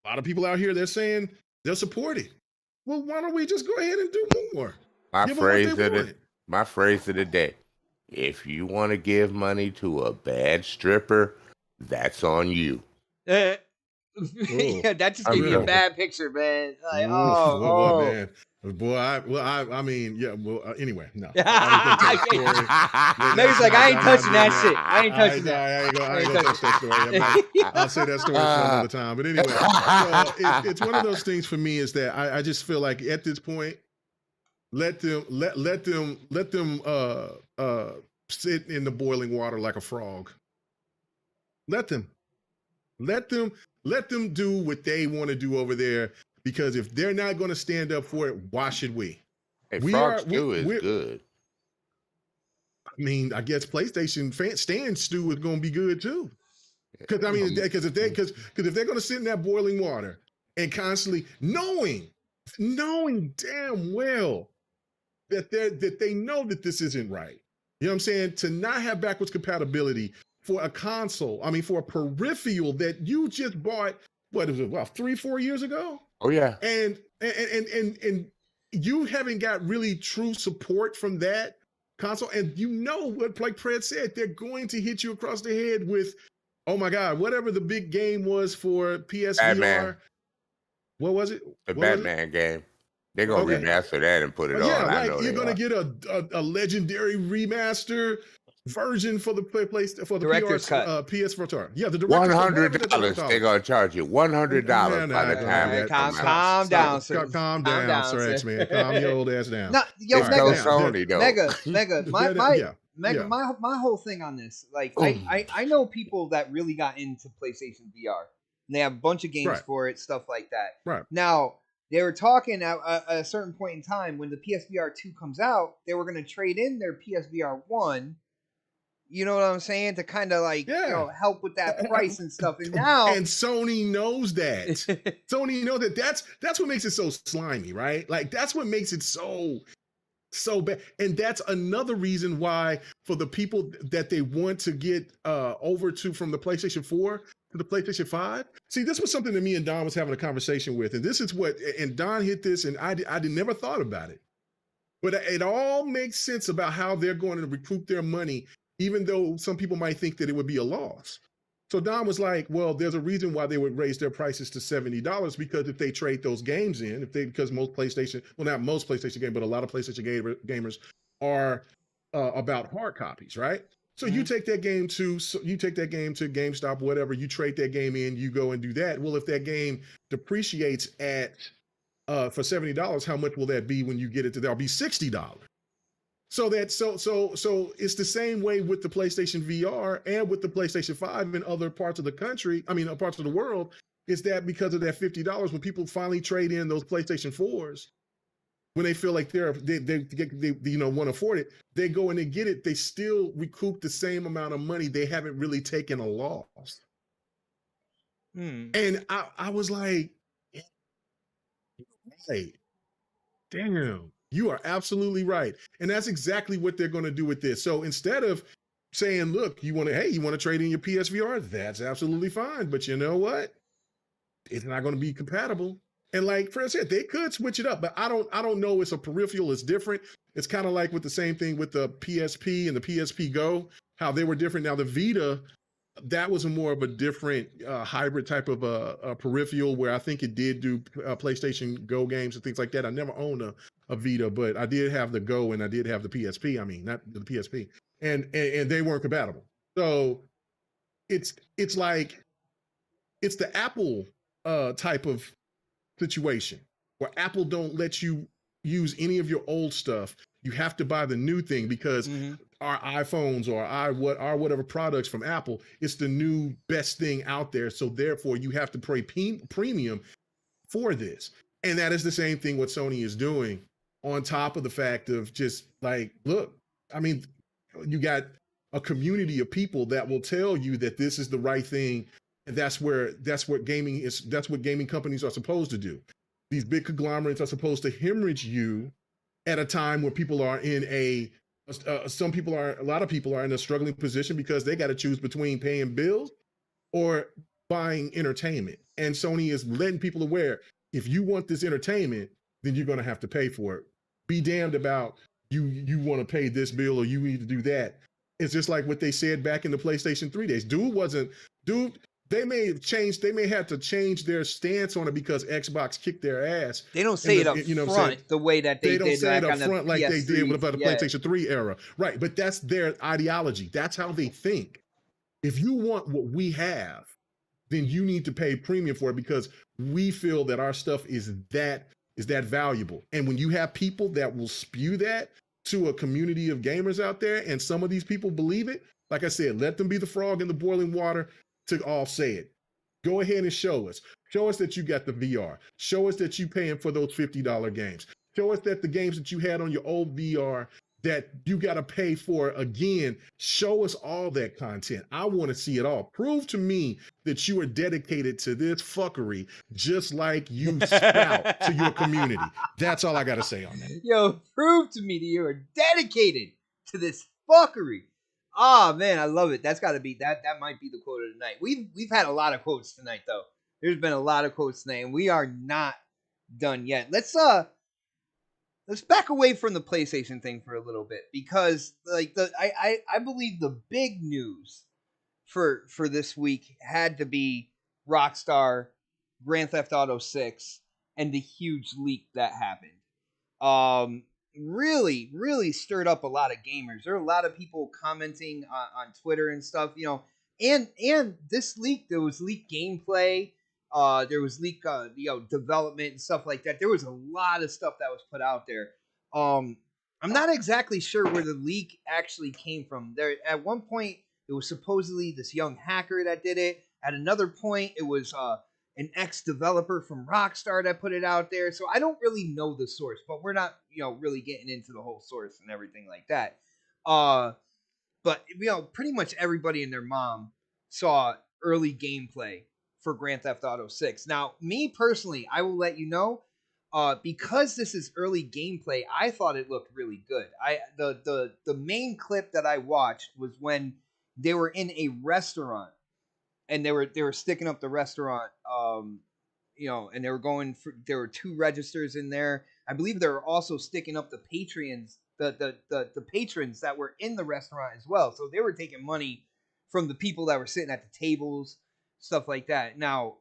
lot of people out here, they're saying they'll support it. Well, why don't we just go ahead and do more? My phrase of the day: if you want to give money to a bad stripper, that's on you. Yeah, that just I'm gave me a joking. bad picture, man. Like, Boy, man. Boy, I mean, yeah. Well, anyway, no. I was gonna tell a story. But Meg's like, I ain't I'm not touching doing that shit. I ain't touching that. I ain't I ain't gonna touch that story. I'll say that story for another time. But anyway, so it's one of those things for me is that I just feel like at this point, let them sit in the boiling water like a frog. Let them do what they want to do over there, because if they're not going to stand up for it, why should we? Hey, Frog Stew is good. I mean, I guess PlayStation stand stew is going to be good too. Because I mean, because if they're going to sit in that boiling water and constantly knowing damn well that they know that this isn't right. You know what I'm saying? To not have backwards compatibility for a console, I mean, for a peripheral that you just bought, what is it, 3-4 years ago? Oh yeah. And you haven't got really true support from that console. And you know what, like Fred said, they're going to hit you across the head with, oh my God, whatever the big game was for PSVR. Batman. What was it? The Batman game. They're gonna remaster that and put it on. Yeah, like you're gonna get a legendary remaster version for the Director's cut. PS4. Yeah, the director's $100. They're gonna charge you $100 by the time it comes out. Calm down, sir. Calm down, Sir X-Man. Calm your old ass down. No, yo, It's no Sony though. Mega. My whole thing on this, like, I know people that really got into PlayStation VR. And they have a bunch of games for it, stuff like that. Right. Now, they were talking at a certain point in time when the PSVR 2 comes out, they were going to trade in their PSVR 1. You know what I'm saying? To kind of like help with that price and stuff. And now, and Sony knows that. Sony knows that. That's what makes it so slimy, right? Like that's what makes it so bad. And that's another reason why, for the people that they want to get over to from the PlayStation 4 to the PlayStation 5. See, this was something that me and Don was having a conversation with, and this is what, and Don hit this, and I never thought about it, but it all makes sense about how they're going to recoup their money, even though some people might think that it would be a loss. So Don was like, well, there's a reason why they would raise their prices to $70, because if they trade those games in, because most PlayStation, well, not most PlayStation games, but a lot of PlayStation gamers are about hard copies, right? So you take that game to GameStop, whatever, you trade that game in, you go and do that. Well, if that game depreciates at for $70, how much will that be when you get it to? That'll be $60. So it's the same way with the PlayStation VR and with the PlayStation 5 in other parts of the country. I mean, parts of the world. Is that because of that $50, when people finally trade in those PlayStation 4s, when they feel like they want to afford it, they go and they get it. They still recoup the same amount of money. They haven't really taken a loss. And I was like, hey, damn, you are absolutely right. And that's exactly what they're going to do with this. So instead of saying, look, you want to trade in your PSVR, that's absolutely fine. But you know what? It's not going to be compatible. And like Fred said, they could switch it up, but I don't know. It's a peripheral. It's different. It's kind of like with the same thing with the PSP and the PSP Go, how they were different. Now the Vita, that was more of a different hybrid type of a peripheral, where I think it did do PlayStation Go games and things like that. I never owned a Vita, but I did have the Go and I did have the PSP. I mean, not the PSP, and they weren't compatible. So it's like it's the Apple type of situation where Apple don't let you use any of your old stuff. You have to buy the new thing, because our iPhones or our whatever products from Apple, it's the new best thing out there. So therefore you have to pay premium for this. And that is the same thing what Sony is doing, on top of the fact of just like, look, I mean, you got a community of people that will tell you that this is the right thing. And that's what gaming companies are supposed to do. These big conglomerates are supposed to hemorrhage you at a time where people are in a lot of people are in a struggling position, because they got to choose between paying bills or buying entertainment. And Sony is letting people aware, if you want this entertainment, then you're going to have to pay for it. Be damned about you want to pay this bill or you need to do that. It's just like what they said back in the PlayStation 3 days. Dude They may have changed. They may have to change their stance on it because Xbox kicked their ass. They don't say it up You know what I'm saying? front the way that they don't did say it like up on the front like they did with PS3. the Yeah. PlayStation 3 era. Right. But that's their ideology. That's how they think. If you want what we have, then you need to pay premium for it because we feel that our stuff is that valuable. And when you have people that will spew that to a community of gamers out there, and some of these people believe it, like I said, let them be the frog in the boiling water to all say it. Go ahead and show us. Show us that you got the VR. Show us that you paying for those $50 games. Show us that the games that you had on your old VR that you got to pay for again. Show us all that content. I want to see it all. Prove to me that you are dedicated to this fuckery just like you spout to your community. That's all I got to say on that. Yo, prove to me that you are dedicated to this fuckery. Oh man, I love it. That's got to be that might be the quote of the night. We've had a lot of quotes tonight though. There's been a lot of quotes tonight and we are not done yet. Let's back away from the PlayStation thing for a little bit because like I believe the big news for this week had to be Rockstar Grand Theft Auto 6 and the huge leak that happened. Really stirred up a lot of gamers. There are a lot of people commenting on Twitter and stuff, you know. And this leak, there was leaked gameplay, there was leak development and stuff like that. There was a lot of stuff that was put out there. I'm not exactly sure where the leak actually came from. There at one point it was supposedly this young hacker that did it. At another point it was an ex-developer from Rockstar that put it out there. So I don't really know the source, but we're not, really getting into the whole source and everything like that. But pretty much everybody and their mom saw early gameplay for Grand Theft Auto 6. Now, me personally, I will let you know, because this is early gameplay, I thought it looked really good. The main clip that I watched was when they were in a restaurant and they were sticking up the restaurant, and they were there were 2 registers in there. I believe they were also sticking up the patrons, the patrons that were in the restaurant as well. So they were taking money from the people that were sitting at the tables, stuff like that. Now,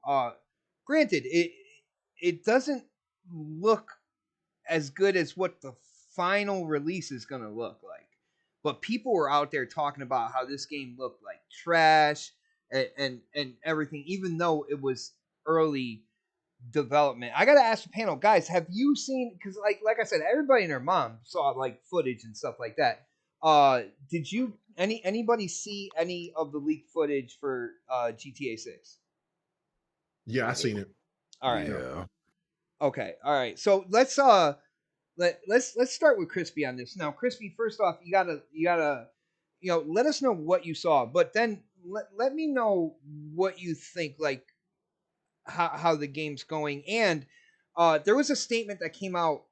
granted, it doesn't look as good as what the final release is going to look like. But people were out there talking about how this game looked like trash and everything, even though it was early development. I gotta ask the panel, guys, have you seen? Because like I said, everybody and their mom saw like footage and stuff like that. Did you anybody see any of the leaked footage for GTA 6? Yeah, I seen it. All right. Yeah. Okay. All right. So let's start with Crispy on this. Now, Crispy, first off, you gotta let us know what you saw, but then let me know what you think, like how the game's going. And there was a statement that came out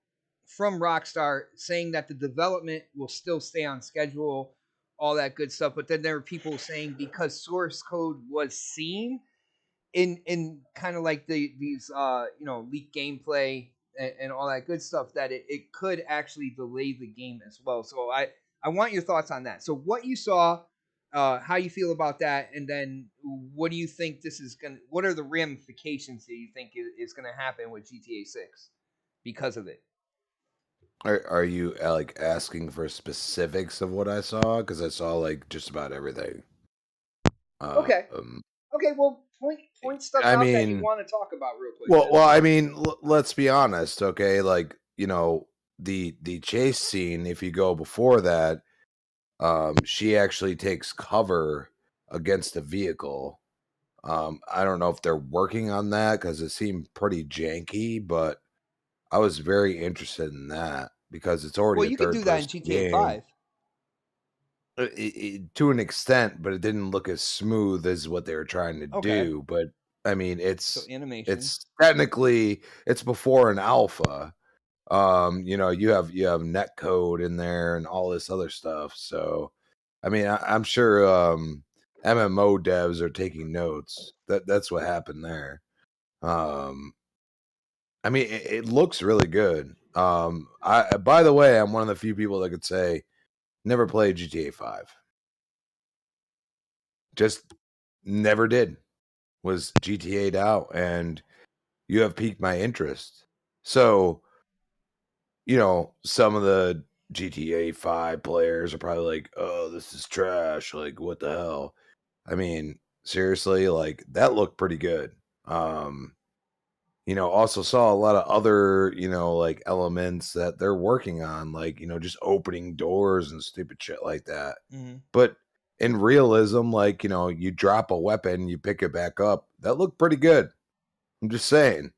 from Rockstar saying that the development will still stay on schedule, all that good stuff. But then there were people saying because source code was seen in kind of like these leaked gameplay and all that good stuff, that it could actually delay the game as well. So I want your thoughts on that. So what you saw, how you feel about that, and then what do you think what are the ramifications that you think is gonna happen with GTA 6 because of it? Are you like asking for specifics of what I saw? Because I saw like just about everything. Okay. Okay. Well, point stuff out that you want to talk about real quick. Well, I mean, let's be honest, okay? Like, the chase scene. If you go before that, she actually takes cover against a vehicle. I don't know if they're working on that because it seemed pretty janky, but I was very interested in that because it's already. Well, you could do that in GTA 5. To an extent, but it didn't look as smooth as what they were trying to do. But I mean, it's animation. It's technically it's before an alpha. You have net code in there and all this other stuff. So, I mean, I'm sure MMO devs are taking notes. That's what happened there. I mean, it looks really good. By the way, I'm one of the few people that could say never played GTA 5. Just never did. was GTA'd out, and you have piqued my interest. So, some of the GTA 5 players are probably like, "Oh, this is trash. Like, what the hell?" I mean, seriously, like that looked pretty good. Also saw a lot of other, like elements that they're working on, like, just opening doors and stupid shit like that. Mm-hmm. But in realism, like, you drop a weapon, you pick it back up. That looked pretty good. I'm just saying.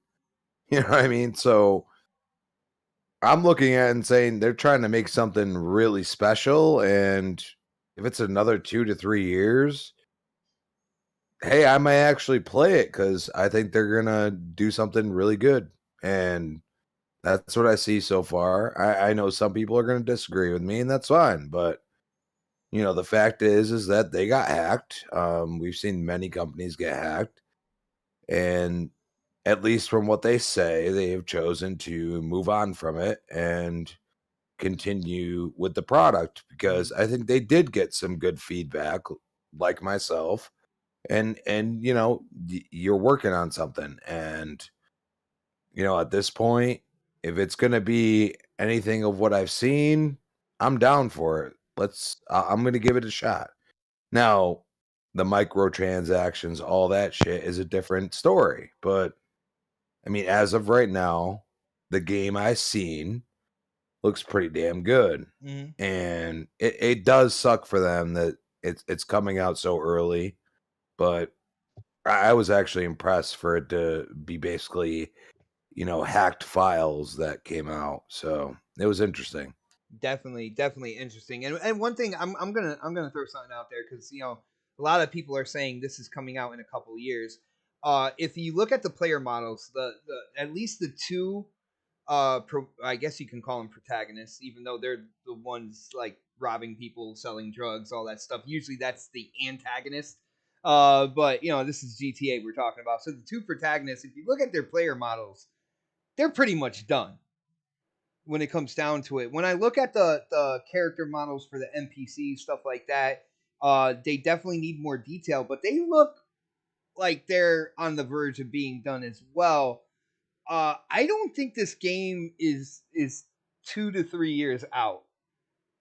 You know what I mean? So I'm looking at it and saying they're trying to make something really special. And if it's another 2 to 3 years, hey, I might actually play it because I think they're gonna do something really good, and that's what I see so far. I know some people are gonna disagree with me, and that's fine. But the fact is that they got hacked. We've seen many companies get hacked, and at least from what they say, they have chosen to move on from it and continue with the product because I think they did get some good feedback, like myself. And you're working on something, and at this point, if it's going to be anything of what I've seen, I'm down for it. I'm going to give it a shot. Now, the microtransactions, all that shit is a different story, but I mean, as of right now, the game I've seen looks pretty damn good. Mm-hmm. And it does suck for them that it's coming out so early, but I was actually impressed for it to be basically, hacked files that came out. So it was interesting. Definitely interesting. And one thing I'm gonna throw something out there because a lot of people are saying this is coming out in a couple of years. If you look at the player models, the at least the two I guess you can call them protagonists, even though they're the ones like robbing people, selling drugs, all that stuff. Usually that's the antagonist. But this is GTA we're talking about. So the two protagonists, if you look at their player models, they're pretty much done when it comes down to it. When I look at the character models for the NPCs, stuff like that, they definitely need more detail, but they look like they're on the verge of being done as well. I don't think this game is 2 to 3 years out.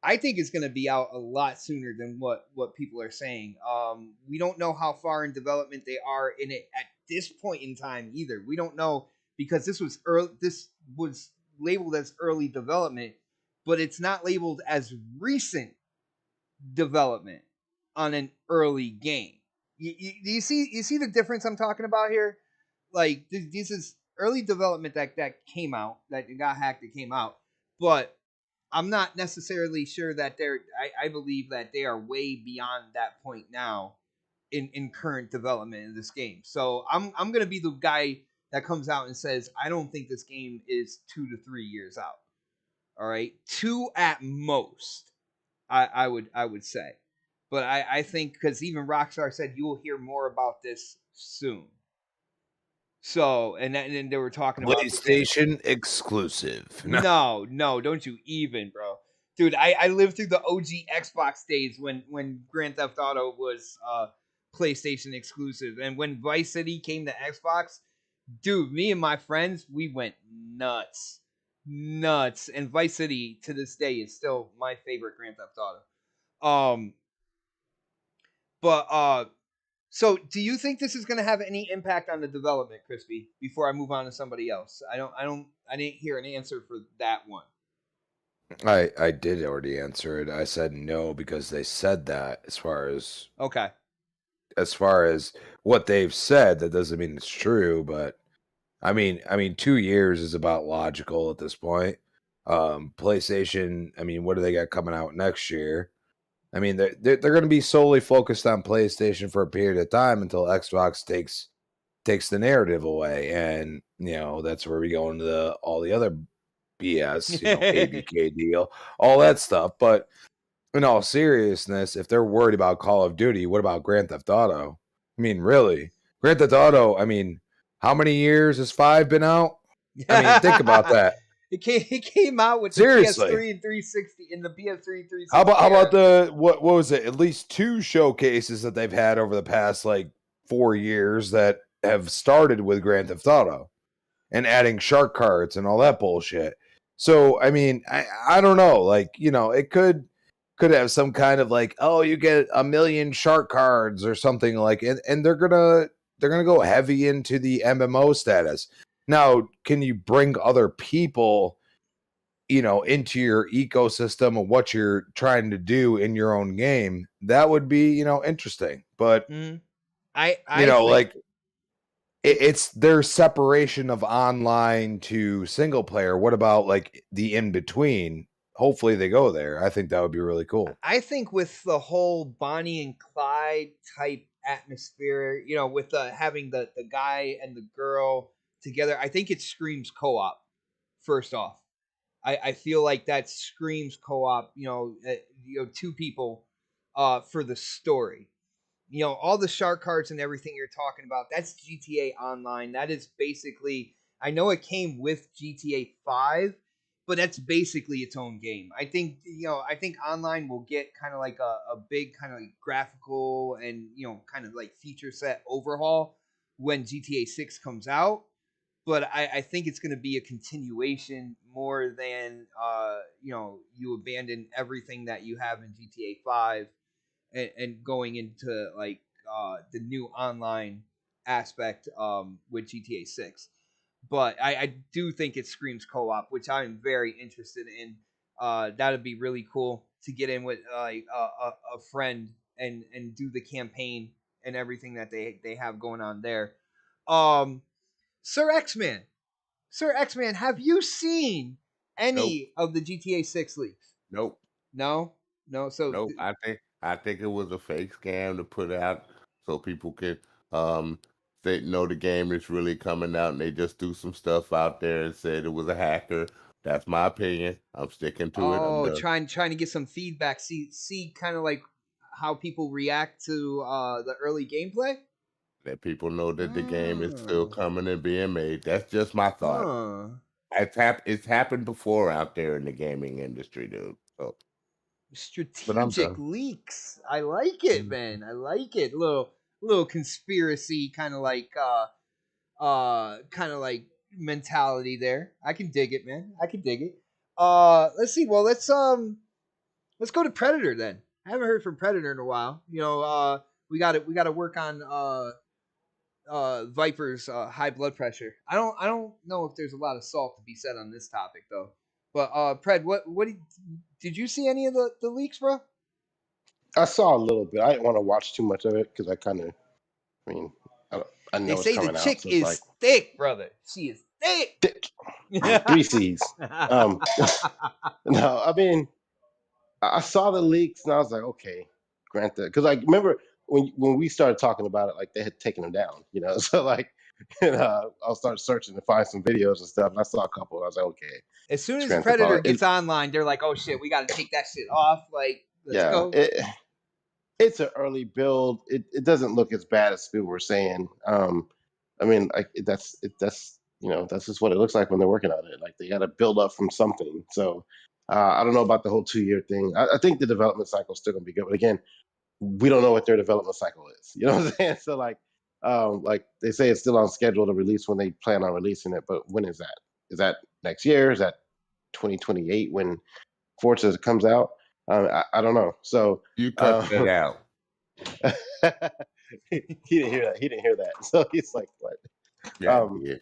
I think it's going to be out a lot sooner than what people are saying. We don't know how far in development they are in it at this point in time either. We don't know because this was early. This was labeled as early development, but it's not labeled as recent development on an early game. You see the difference I'm talking about here? Like this is early development that came out, that got hacked, that came out, but I'm not necessarily sure that I believe that they are way beyond that point now in current development in this game. So I'm gonna be the guy that comes out and says I don't think this game is 2 to 3 years out. All right, 2 at most. I would say, but I think because even Rockstar said you will hear more about this soon. So and then they were talking about PlayStation exclusive. No, don't you even, bro. Dude, I lived through the OG Xbox days when Grand Theft Auto was PlayStation exclusive. And when Vice City came to Xbox, dude, me and my friends, we went nuts. Nuts. And Vice City to this day is still my favorite Grand Theft Auto. So do you think this is going to have any impact on the development, Crispy? Before I move on to somebody else, I didn't hear an answer for that one. I did already answer it. I said no because they said that as far as what they've said, that doesn't mean it's true, but I mean 2 years is about logical at this point. PlayStation, I mean, what do they got coming out next year? I mean, they're going to be solely focused on PlayStation for a period of time until Xbox takes the narrative away, and that's where we go into all the other BS, ABK deal, all that stuff. But in all seriousness, if they're worried about Call of Duty, what about Grand Theft Auto? I mean, really, Grand Theft Auto. I mean, how many years has 5 been out? I mean, think about that. It came out with Seriously. the PS3 and 360 in the PS3 360. How about the what was it? At least 2 showcases that they've had over the past like 4 years that have started with Grand Theft Auto and adding shark cards and all that bullshit. So I mean, I don't know, like, you know, it could have some kind of like, oh, you get 1 million shark cards or something like, and they're gonna go heavy into the MMO status. Now, can you bring other people, you know, into your ecosystem of what you're trying to do in your own game? That would be, you know, interesting. But I you know, think, like it's their separation of online to single player. What about like the in between? Hopefully they go there. I think that would be really cool. I think with the whole Bonnie and Clyde type atmosphere, you know, with having the guy and the girl together, I think it screams co-op. First off, I feel like that screams co-op. You know, two people for the story. You know, all the shark cards and everything you're talking about, that's GTA Online. That is basically, I know it came with GTA 5, but that's basically its own game. I think, you know, I think online will get kind of like a big kind of like graphical and, you know, kind of like feature set overhaul when GTA 6 comes out. But I think it's going to be a continuation more than, you know, you abandon everything that you have in GTA 5 and going into like the new online aspect with GTA 6. But I do think it screams co-op, which I'm very interested in. That would be really cool to get in with like a friend and do the campaign and everything that they have going on there. Um, Sir X-Man, Sir X-Man, have you seen Nope. any of the GTA 6 leaks? Nope. No, no. So Nope. I think it was a fake scam to put out so people could um say know the game is really coming out, and they just threw some stuff out there and said it was a hacker. That's my opinion. I'm sticking to it. I'm oh, the trying to get some feedback. See, kind of like how people react to the early gameplay. let people know that the game is still Oh, coming and being made. That's just my thought. huh. It's happened before out there in the gaming industry, dude. So, but I'm Strategic done. leaks. I like it, Mhm. man. I like it. Little conspiracy kind of like kind of like mentality there. I can dig it, man. I can dig it. Let's see. Well, let's go to Predator then. I haven't heard from Predator in a while. You know, we got to work on Viper's high blood pressure. I don't know if there's a lot of salt to be said on this topic though. But Pred, what did you see any of the leaks, bro? I saw a little bit. I didn't want to watch too much of it because I mean, I They know it's say the coming out, chick so it's like is thick, brother. She is thick. thick, three C's. No, I mean, I saw the leaks and I was like, okay, grant that, because I remember when we started talking about it, like they had taken them down, you know. So like, I'll start searching to find some videos and stuff, and I saw a couple. And I was like, okay, As soon it's as Grand Theft Predator Auto. gets online, they're like, "Oh shit, we got to take that shit off." Like, let's Yeah, go. it's an early build. It doesn't look as bad as people were saying. I mean, like that's you know, that's just what it looks like when they're working on it. Like they got to build up from something. So I don't know about the whole 2 year thing. I think the development cycle is still gonna be good, but again, we don't know what their development cycle is. You know what I'm saying? So like they say it's still on schedule to release when they plan on releasing it, but when is that? Is that next year? Is that 2028 when Forza comes out? I don't know. So You cut uh, that out. he didn't hear that. He didn't hear that. So he's like, what? Yeah, I Um, did.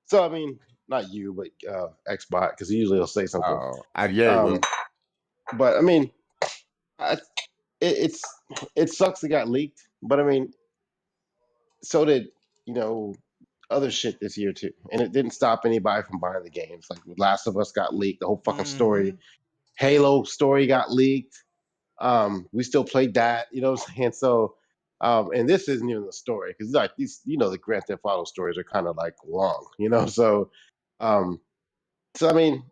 so I mean, not you, but Xbot, because usually he'll say something. Oh, yeah, it will. Um, but I mean, I, it's it sucks it got leaked. But I mean, so did you know other shit this year too, and it didn't stop anybody from buying the games. Like Last of Us got leaked, the whole fucking story. Mm-hmm. Halo story got leaked. We still played that, you know what I'm saying? So, and this isn't even the story because like these, you know, the Grand Theft Auto stories are kind of like long, you know. So, um, so I mean,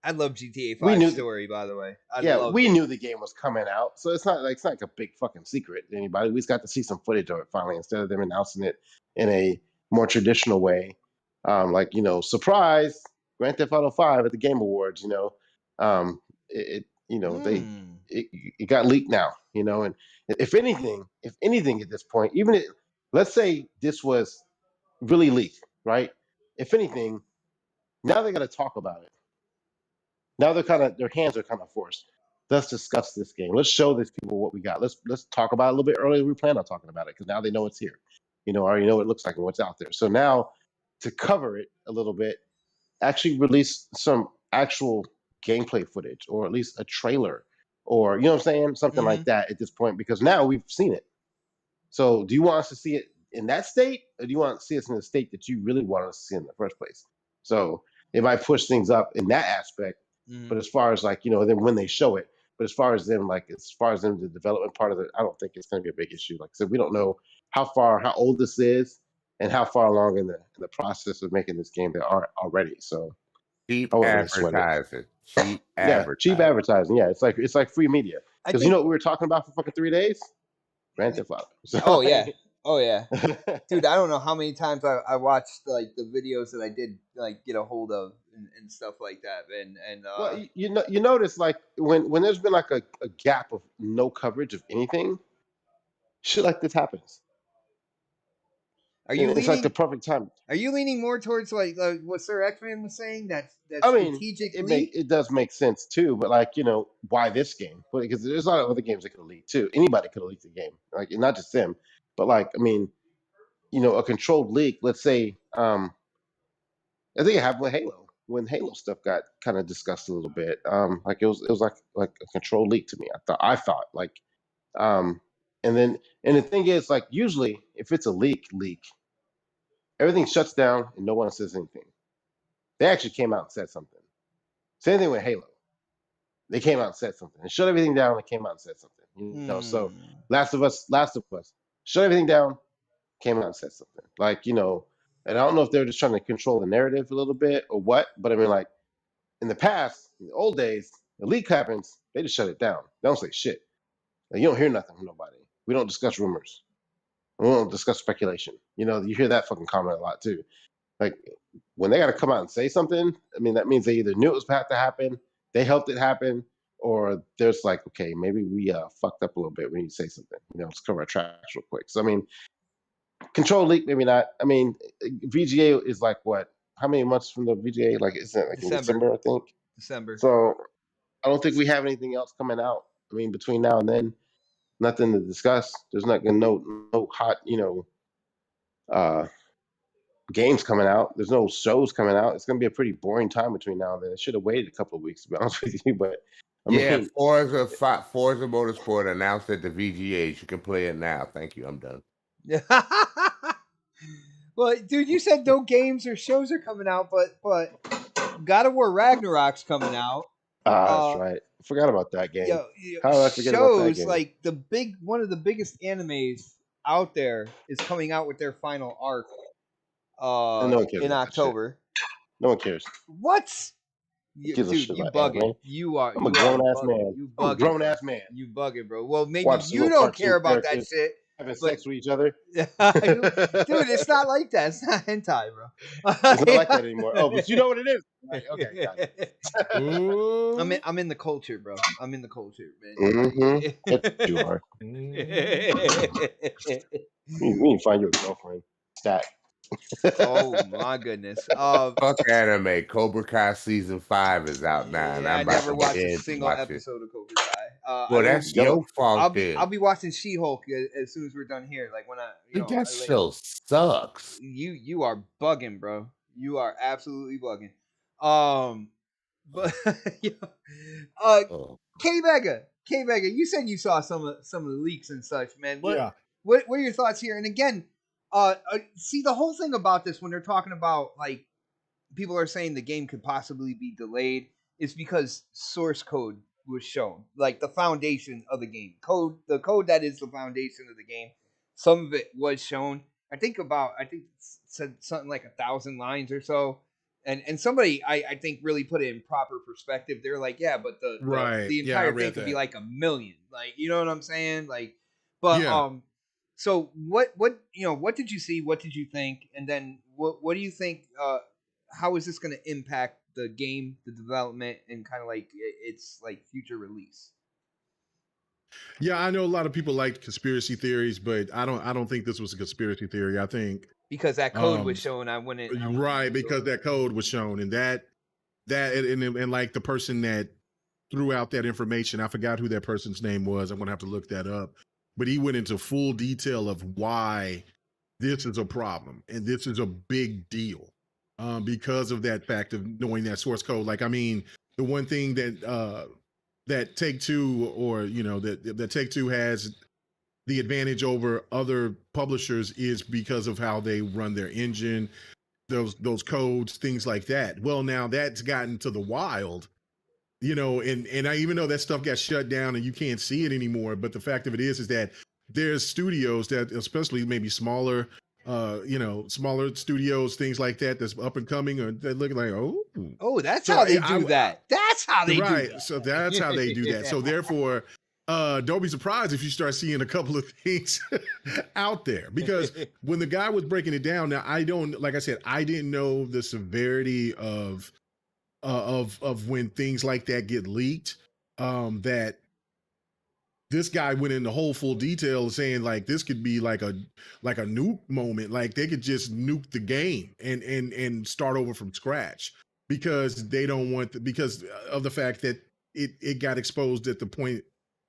I love GTA we 5 knew, story, by the way. I yeah, loved we it. knew the game was coming out, so it's not like a big fucking secret to anybody. We just got to see some footage of it finally instead of them announcing it in a more traditional way, like you know, surprise, Grand Theft Auto 5 at the Game Awards. You know, you know it got leaked now. You know, and if anything at this point, even let's say this was really leaked, right? If anything, now they got to talk about it. Now their hands are kind of forced. Let's discuss this game. Let's show these people what we got. Let's talk about it a little bit earlier than we plan on talking about it because now they know it's here. Already know what it looks like and what's out there. So now to cover it a little bit, actually release some actual gameplay footage or at least a trailer or what I'm saying, something like that at this point because now we've seen it. So do you want us to see it in that state or do you want to see us in the state that you really want us to see in the first place? So it might push things up in that aspect. But as far as then when they show it, but as far as them the development part of it, I don't think it's going to be a big issue. Like I said, we don't know how old this is and how far along in the process of making this game they are already. So Cheap I wouldn't really sweat it. advertising. Cheap Yeah, cheap advertising. Yeah, it's like free media. I Because think. what we were talking about for fucking 3 days? Grand Theft Auto. So, Oh yeah. Oh yeah. Dude, I don't know how many times I watched like the videos that I did like get a hold of and stuff like that. And well, you notice like when there's been like a gap of no coverage of anything, shit like this happens. are you And it's like the leaning? perfect time. Are you leaning more towards like what Sir X-Man was saying? That I mean, strategic it leak? it does make sense too, but why this game? Because there's a lot of other games that could have leaked too. Anybody could have leaked the game, like not just them, but a controlled leak. Let's say, I think it happened with Halo when Halo stuff got kind of discussed a little bit. Like it was like a controlled leak to me. I thought um, and the thing is like usually if it's a leak, everything shuts down and no one says anything. They actually came out and said something. Same thing with Halo. They came out and said something. And shut everything down. They came out and said something. So Last of Us, shut everything down, came out and said something. And I don't know if they're just trying to control the narrative a little bit or what, but I mean, like in the past, in the old days, the leak happens, they just shut it down. They don't say shit. Like, you don't hear nothing from nobody. We don't discuss rumors. We don't discuss speculation. You hear that fucking comment a lot too. Like when they got to come out and say something, I mean, that means they either knew it was about to happen, they helped it happen, or there's like, okay, maybe we fucked up a little bit. We need to say something. Let's cover our tracks real quick. So I mean, control leak, maybe not. I mean, VGA is like what? How many months from the VGA? Like, isn't it like in December, I think? December. So I don't think we have anything else coming out. I mean, between now and then, nothing to discuss. There's not gonna no hot, uh games coming out. There's no shows coming out. It's gonna be a pretty boring time between now and then. I should have waited a couple of weeks to be honest with you, but I mean, Forza Motorsport announced at the VGAs. You can play it now. Thank you. I'm done. Well, dude, you said no games or shows are coming out, but God of War Ragnarok's coming out. that's right. I forgot about that game. How did I forget about that game? Like one of the biggest animes out there is coming out with their final arc And no one cares in about that shit. October. No one cares. What? Gives a Dude, shit you about bugging. anime. You are. I'm a you are grown ass bugging. man. You I'm a bugging. grown ass man. You bugging, bro. Well, maybe Watch some you little don't care cartoon about that characters shit. having sex with each other. Dude, it's not like that. It's not hentai, bro. It's not like that anymore. Oh, but you know what it is. Right, okay, got it. Ooh. I'm in the culture, bro. I'm in the culture, man. Mm-hmm. Yes, you are. We need to find you a girlfriend. Stat. Oh my goodness. Fuck anime. Cobra Kai season 5 is out now, and Yeah, I'm I about never to watched a binge single watch it. episode of Cobra Kai. Well, that's your fault. I'll be watching She-Hulk as soon as we're done here. Like when That show sucks. You are bugging, bro. You are absolutely bugging. But K Vega, you said you saw some of the leaks and such, man. What are your thoughts here? And again, see the whole thing about this when they're talking about like people are saying the game could possibly be delayed is because source code was shown, like the foundation of the game the code that is the foundation of the game. Some of it was shown. I think it said something like 1,000 lines or so. And somebody I think really put it in proper perspective. They're like, yeah, but the entire thing could be like 1 million. Like, you know what I'm saying? Like, but so what did you see? What did you think? And then what do you think? How is this going to impact the game, the development, and kind of like its like future release? Yeah, I know a lot of people like conspiracy theories, but I don't think this was a conspiracy theory. I think Because that code was um shown, I wouldn't. right, because that code was shown, and and like the person that threw out that information, I forgot who that person's name was. I'm gonna have to look that up. But he went into full detail of why this is a problem and this is a big deal, because of that fact of knowing that source code. Like, I mean, the one thing that Take Two, or that Take Two has the advantage over other publishers is because of how they run their engine, those codes, things like that. Well, now that's gotten to the wild, and I even know that stuff got shut down and you can't see it anymore. But the fact of it is that there's studios that, especially maybe smaller, smaller studios, things like that, that's up and coming, or they're looking like, Oh, that's So how they I- do that. That's how they do right. that. So that's how they do that. So therefore, don't be surprised if you start seeing a couple of things out there, because when the guy was breaking it down, now like I said, I didn't know the severity of when things like that get leaked. That this guy went into whole full detail saying like this could be like a nuke moment, like they could just nuke the game and start over from scratch, because they don't want because of the fact that it got exposed at the point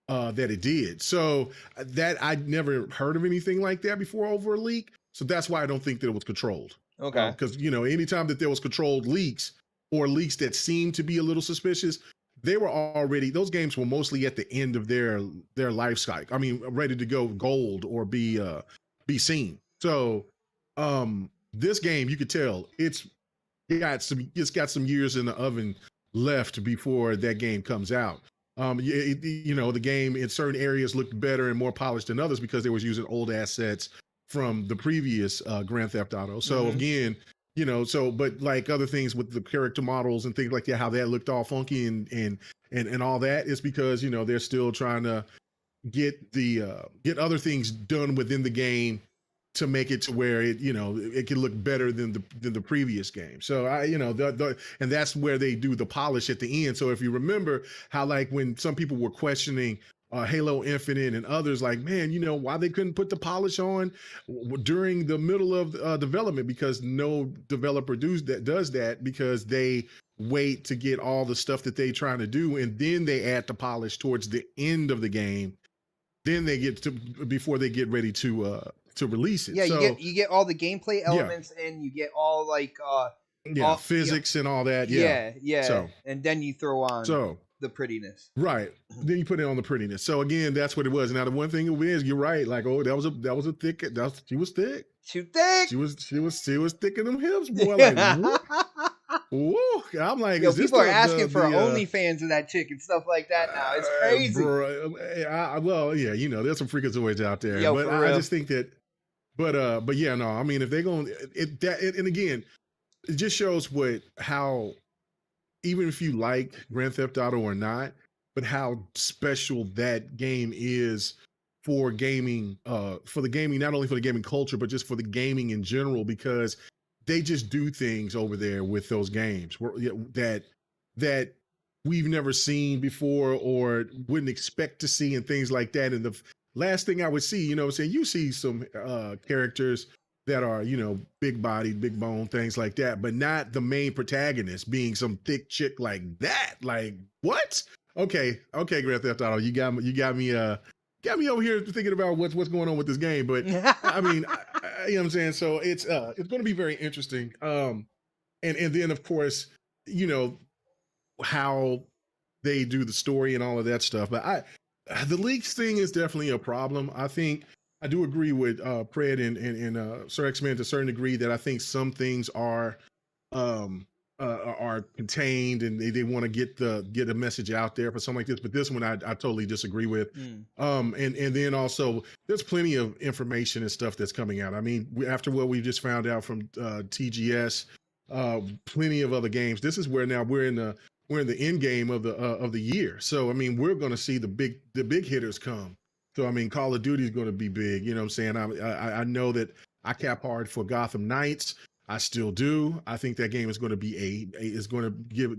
that it did. So that I'd never heard of anything like that before over a leak. So that's why I don't think that it was controlled. Okay. Because anytime that there was controlled leaks or leaks that seemed to be a little suspicious, those games were mostly at the end of their life cycle. I mean, ready to go gold or be seen. So this game, you could tell it's got some years in the oven left before that game comes out. The game in certain areas looked better and more polished than others because they was using old assets from the previous Grand Theft Auto. So again, but like other things with the character models and things like that, how that looked all funky and all that is because they're still trying to get other things done within the game to make it to where it can look better than the previous game. So and that's where they do the polish at the end. So if you remember how, like, when some people were questioning Halo Infinite and others, like, man, why they couldn't put the polish on during the middle of development, because no developer does that because they wait to get all the stuff that they trying to do, and then they add the polish towards the end of the game. Then they get to before they get ready to release it. Yeah, so, you get all the gameplay elements and you get all like all, physics and all that. Yeah. So, and then you throw on the prettiness. Right. Then you put it on the prettiness. So again, that's what it was. Now the one thing is, you're right. Like, that was a thick. She was thick. Too thick. She was thick in them hips, boy. Like, whoa. I'm like, yo, people are asking for OnlyFans of that chick and stuff like that now. It's crazy. Well, yeah, there's some freakazoids out there. Yo, but for real. I just think that, but yeah, no. I mean, if they're going, and again, it just shows how. Even if you like Grand Theft Auto or not, but how special that game is for gaming, not only for the gaming culture, but just for the gaming in general, because they just do things over there with those games that we've never seen before or wouldn't expect to see, and things like that. And the last thing I would see, you see some characters that are, big bodied, big bone, things like that, but not the main protagonist being some thick chick like that. Like, what? Okay, Grand Theft Auto, you got me over here thinking about what's going on with this game. But I mean, you know what I'm saying? So it's going to be very interesting. And then of course, how they do the story and all of that stuff. But the leaks thing is definitely a problem. I think I do agree with Pred and Sir X-Man to a certain degree that I think some things are contained and they want to get a message out there for something like this. But this one I totally disagree with. And then also there's plenty of information and stuff that's coming out. I mean, after what we just found out from TGS, plenty of other games. This is where now we're in the end game of the year. So I mean, we're going to see the big hitters come. So, I mean, Call of Duty is going to be big. You know what I'm saying? I know that I cap hard for Gotham Knights. I still do. I think that game is going to be is going to give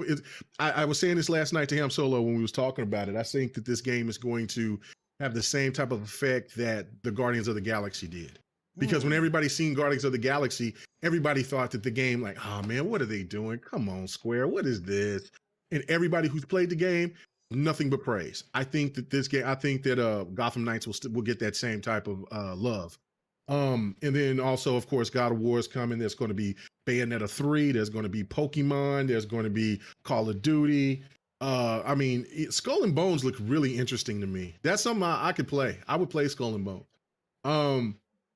it. I was saying this last night to Ham Solo when we was talking about it. I think that this game is going to have the same type of effect that the Guardians of the Galaxy did. Because when everybody seen Guardians of the Galaxy, everybody thought that the game, like, oh man, what are they doing? Come on, Square, what is this? And everybody who's played the game, nothing but praise. I think that this game, I think that Gotham Knights will get that same type of love. And then also, of course, God of War is coming. There's going to be Bayonetta 3. There's going to be Pokemon. There's going to be Call of Duty. I mean, Skull and Bones look really interesting to me. That's something I could play. I would play Skull and Bones.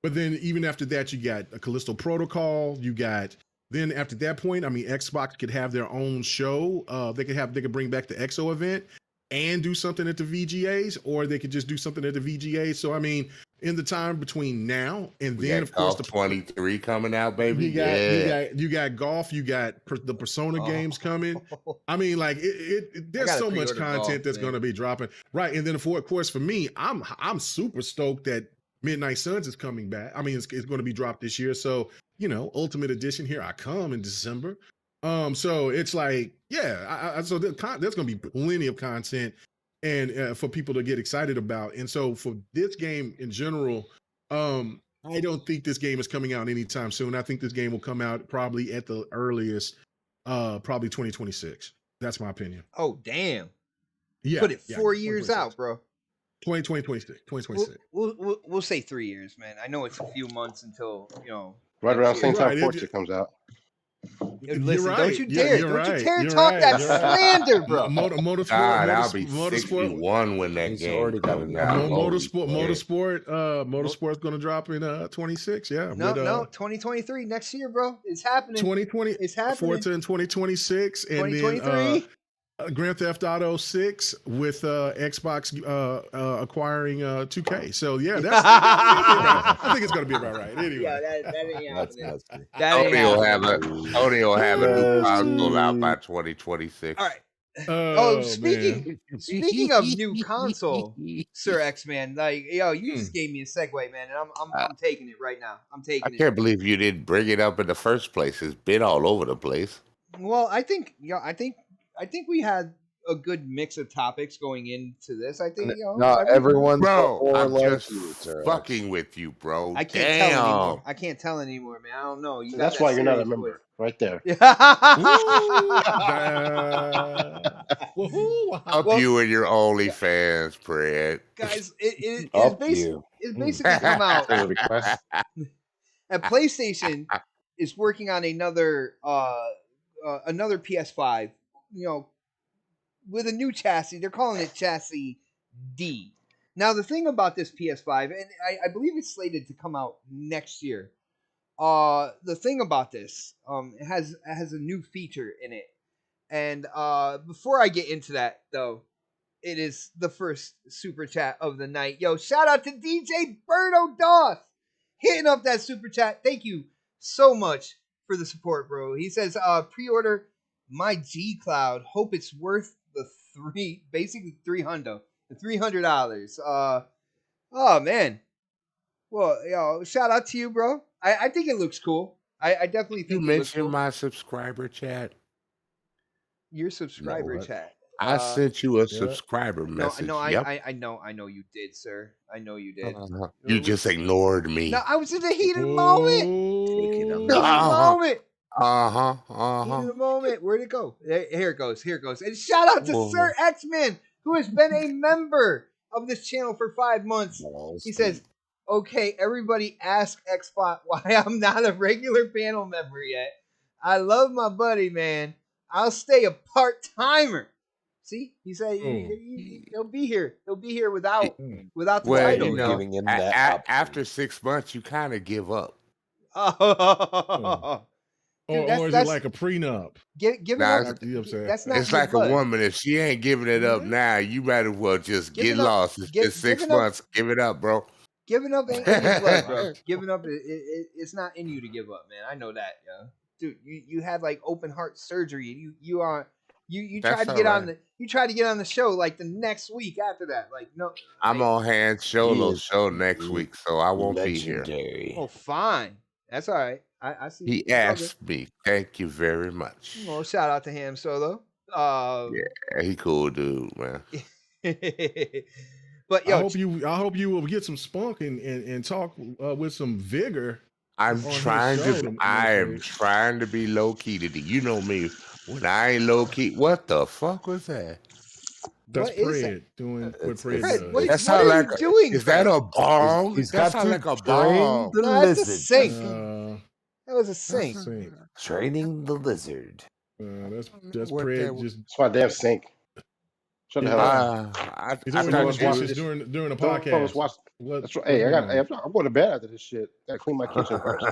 But then even after that, you got a Callisto Protocol. You got then after that point, I mean, Xbox could have their own show. They could bring back the EXO event and do something at the VGAs, or they could just do something at the VGAs. So I mean, in the time between now and then, of course, the 23 coming out, baby. You got golf. You got the Persona games coming. I mean, like there's so much content that's going to be dropping, right? And then of course, for me, I'm super stoked that Midnight Suns is coming back. I mean, it's going to be dropped this year. So, you know, Ultimate Edition, here I come in December. So it's like, yeah, so there's going to be plenty of content and for people to get excited about. And so for this game in general, I don't think this game is coming out anytime soon. I think this game will come out probably at the earliest, probably 2026. That's my opinion. Oh, damn. Yeah. Put it 4 years out, bro. 2026. We'll say 3 years, man. I know it's a few months until, Right around the same time Right, Forza comes out. Listen, right. don't you Yeah, dare, you're don't you right. dare You're talk right. that You're right. slander, bro. Motorsport. God, I'll be Motorsport. 61 when that He's game already got comes it out. now. Motorsport's going to drop in 26. Yeah. No, with, 2023 next year, bro. It's happening. 2020. It's happening. Forza in 2026, and 2023. then Grand Theft Auto 6 with Xbox acquiring 2K. So yeah, that's I think it's going to be about right. Anyway. Yeah, that ain't That's happening. nasty. That ain't Tony will have a new Nasty. console out by 2026. All right. Oh, Speaking of new console, Sir X-Man, like, yo, you just gave me a segue, man, and I'm taking it right now. I'm I taking it. can't believe you didn't bring it up in the first place. It's been all over the place. Well, I think we had a good mix of topics going into this. I think Not everyone's Bro, more I'm like just you, sir. fucking with you, bro. I can't tell anymore. I can't tell anymore, man. I don't know. You got That's that why you're not a serious member, right there. voice. Up you and your OnlyFans, Fred. Guys, it's Up basically you. it's basically come out. Friend request. And PlayStation is working on another PS5, with a new chassis. They're calling it Chassis D. Now, the thing about this PS5, and I believe it's slated to come out next year. The thing about this, it has a new feature in it. And before I get into that, though, it is the first super chat of the night. Yo, shout out to DJ Berto Doss hitting up that super chat. Thank you so much for the support, bro. He says, pre-order my G Cloud. Hope it's worth the $300. Oh man. Well, yo, shout out to you, bro. I think it looks cool. I definitely think You it looks mentioned cool. my subscriber chat. Your subscriber what? chat. I sent you a subscriber No, message. no, Yep. I know you did, sir. I know you did. You just ignored me. No, I was in the heat of the moment. Taking him. Heat of the moment. Heat of Uh-huh. the moment. Where'd it go? Here it goes. And shout out to Whoa. Sir X-Men, who has been a member of this channel for 5 months. He says, okay, everybody ask Xbot why I'm not a regular panel member yet. I love my buddy, man. I'll stay a part-timer. See? He said he'll be here. He'll be here without the Well, title. you know, Giving him that option. after 6 months, you kind of give up. Oh. Dude, Or is it like a prenup? Give Nah, it up. You know what I'm saying? That's not It's like give up. a woman. If she ain't giving it up now, you might as well just Give get it up. lost. It's been 6 giving up- months. Give it up, bro. Giving up ain't in your blood, bro. Giving up, it's not in you to give up, man. I know that, yo. Dude, you had like open heart surgery, and you tried That's to get all on the show like the next week after that. Like no, I'm like, on Han Solo's is show next week, so I won't be here. Legendary. Oh, fine, that's all right. I see. He asked me. Thank you very much. Well, shout out to Ham Solo. Yeah, he cool dude, man. But I yo, hope you will get some spunk and talk with some vigor. I'm on his trying show to. next I am week. trying to be low key today. You know me. When I ain't low key, what the fuck was that? That's what is that? Fred doing what It's- Fred Fred, does. what, That what sound are like you doing? Is that Fred? a bong? He's That got sound to like a train bong. the No, that's a lizard. sink. That was a That's sink. sink. Training the lizard. That's What Fred that- just. It's my damn sink. Shut the hell up. He's I always thought doing was you dishes watching- during the Don't podcast. watch. What- That's right. what's Hey, going on? I'm going to bed after this shit. Gotta clean my kitchen first.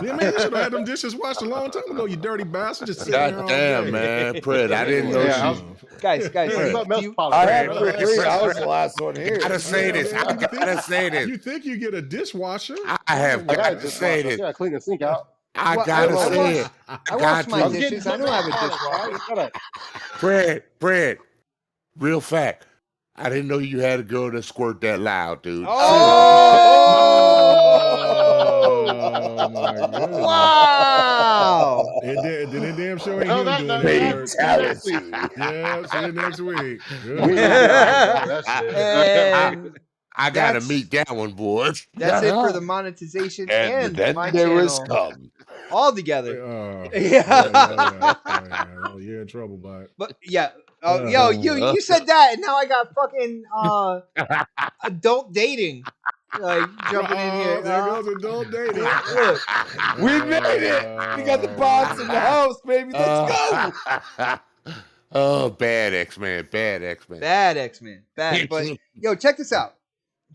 Yeah, man, you should have had them dishes washed a long time ago. You dirty bastard, just sitting there God all damn, day. man, Fred! I didn't know Yeah, I she. was- Guys, There's do something else you- polish. I had Fred, three. I was Fred. the last one here. I gotta say this. I gotta say this. You think you get a dishwasher? I have I got gotta to just say wash. I this. gotta clean the sink out. I Well, gotta I say wash- it. I got wash my to. I'm getting dishes. I know I have a polish, dishwasher. guys. Shut up. Fred, real fact. I didn't know you had a girl that squirt that loud, dude. Oh my goodness. Wow! It damn sure ain't No, him that- doing that- that that- work. Fatality. Yeah, see you next week. We Good. ain't that shit. And I gotta That's- meet that one, boys. that's it for the monetization And and then my there was channel come. all together. Yeah. Well, you're in trouble, but But yeah, yo, you said that, and now I got fucking adult dating like jumping in here. There goes adult dating. Look, We made it. We got the box in the house, baby. Let's go. Oh, bad X-Man. Bad X-Man. bad X-Men, bad. But yo, check this out.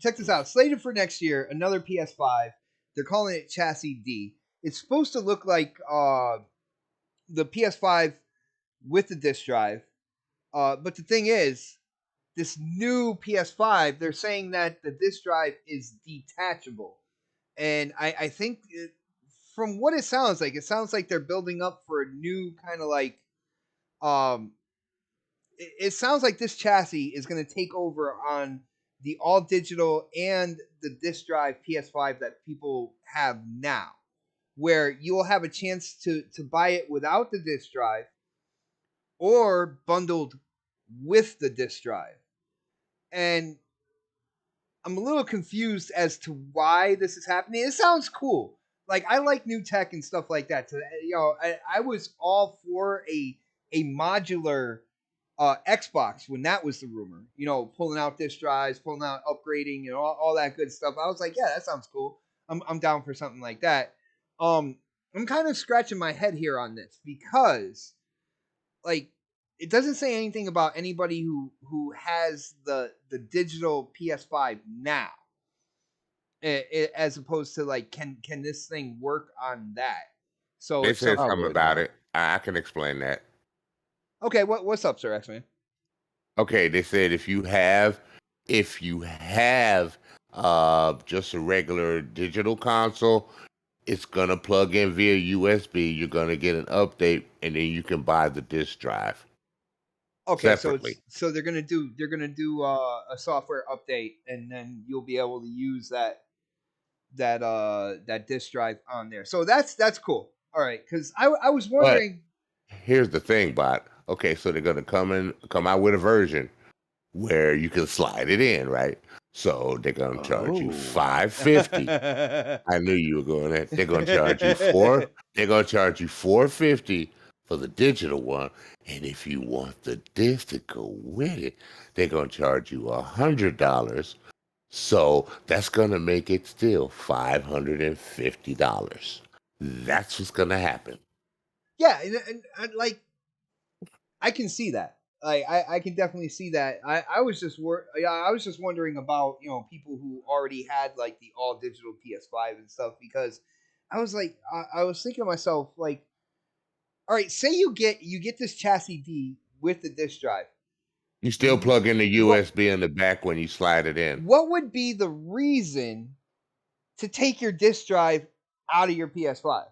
Check this out. Slated for next year, another PS5. They're calling it Chassis D. It's supposed to look like the PS5 with the disc drive. But the thing is, this new PS5, they're saying that the disc drive is detachable. And I think from what it sounds like they're building up for a new kind of like it sounds like this chassis is going to take over on the all digital and the disc drive PS5 that people have now, where you'll have a chance to buy it without the disc drive or bundled with the disc drive. And I'm a little confused as to why this is happening. It sounds cool. Like, I like new tech and stuff like that. So, I was all for a modular Xbox when that was the rumor. Pulling out disc drives, pulling out upgrading, all that good stuff. I was like, yeah, that sounds cool. I'm down for something like that. I'm kind of scratching my head here on this because, like, it doesn't say anything about anybody who has the digital PS5 now, as opposed to like, can this thing work on that? So They said I something would about not. it. I can explain that. okay, what's up, Sir X-Man? Okay, they said if you have just a regular digital console, it's gonna plug in via USB. You're gonna get an update, and then you can buy the disc drive. Okay, Separately. so they're gonna do a software update, and then you'll be able to use that disk drive on there. So that's cool. All right, because I was wondering. Here's the thing, bot. Okay, so they're gonna come out with a version where you can slide it in, right? So they're gonna charge you $550. I knew you were going there. They're gonna charge you $450 for the digital one, and if you want the disc to go with it, they're gonna charge you $100. So that's gonna make it still $550. That's what's gonna happen. Yeah, and like, I can see that. Like, I can definitely see that. I was just wondering about people who already had like the all digital PS5 and stuff, because I was like, I was thinking to myself, like, all right, say you get this chassis D with the disc drive. You still plug in the USB in the back when you slide it in. What would be the reason to take your disc drive out of your PS5?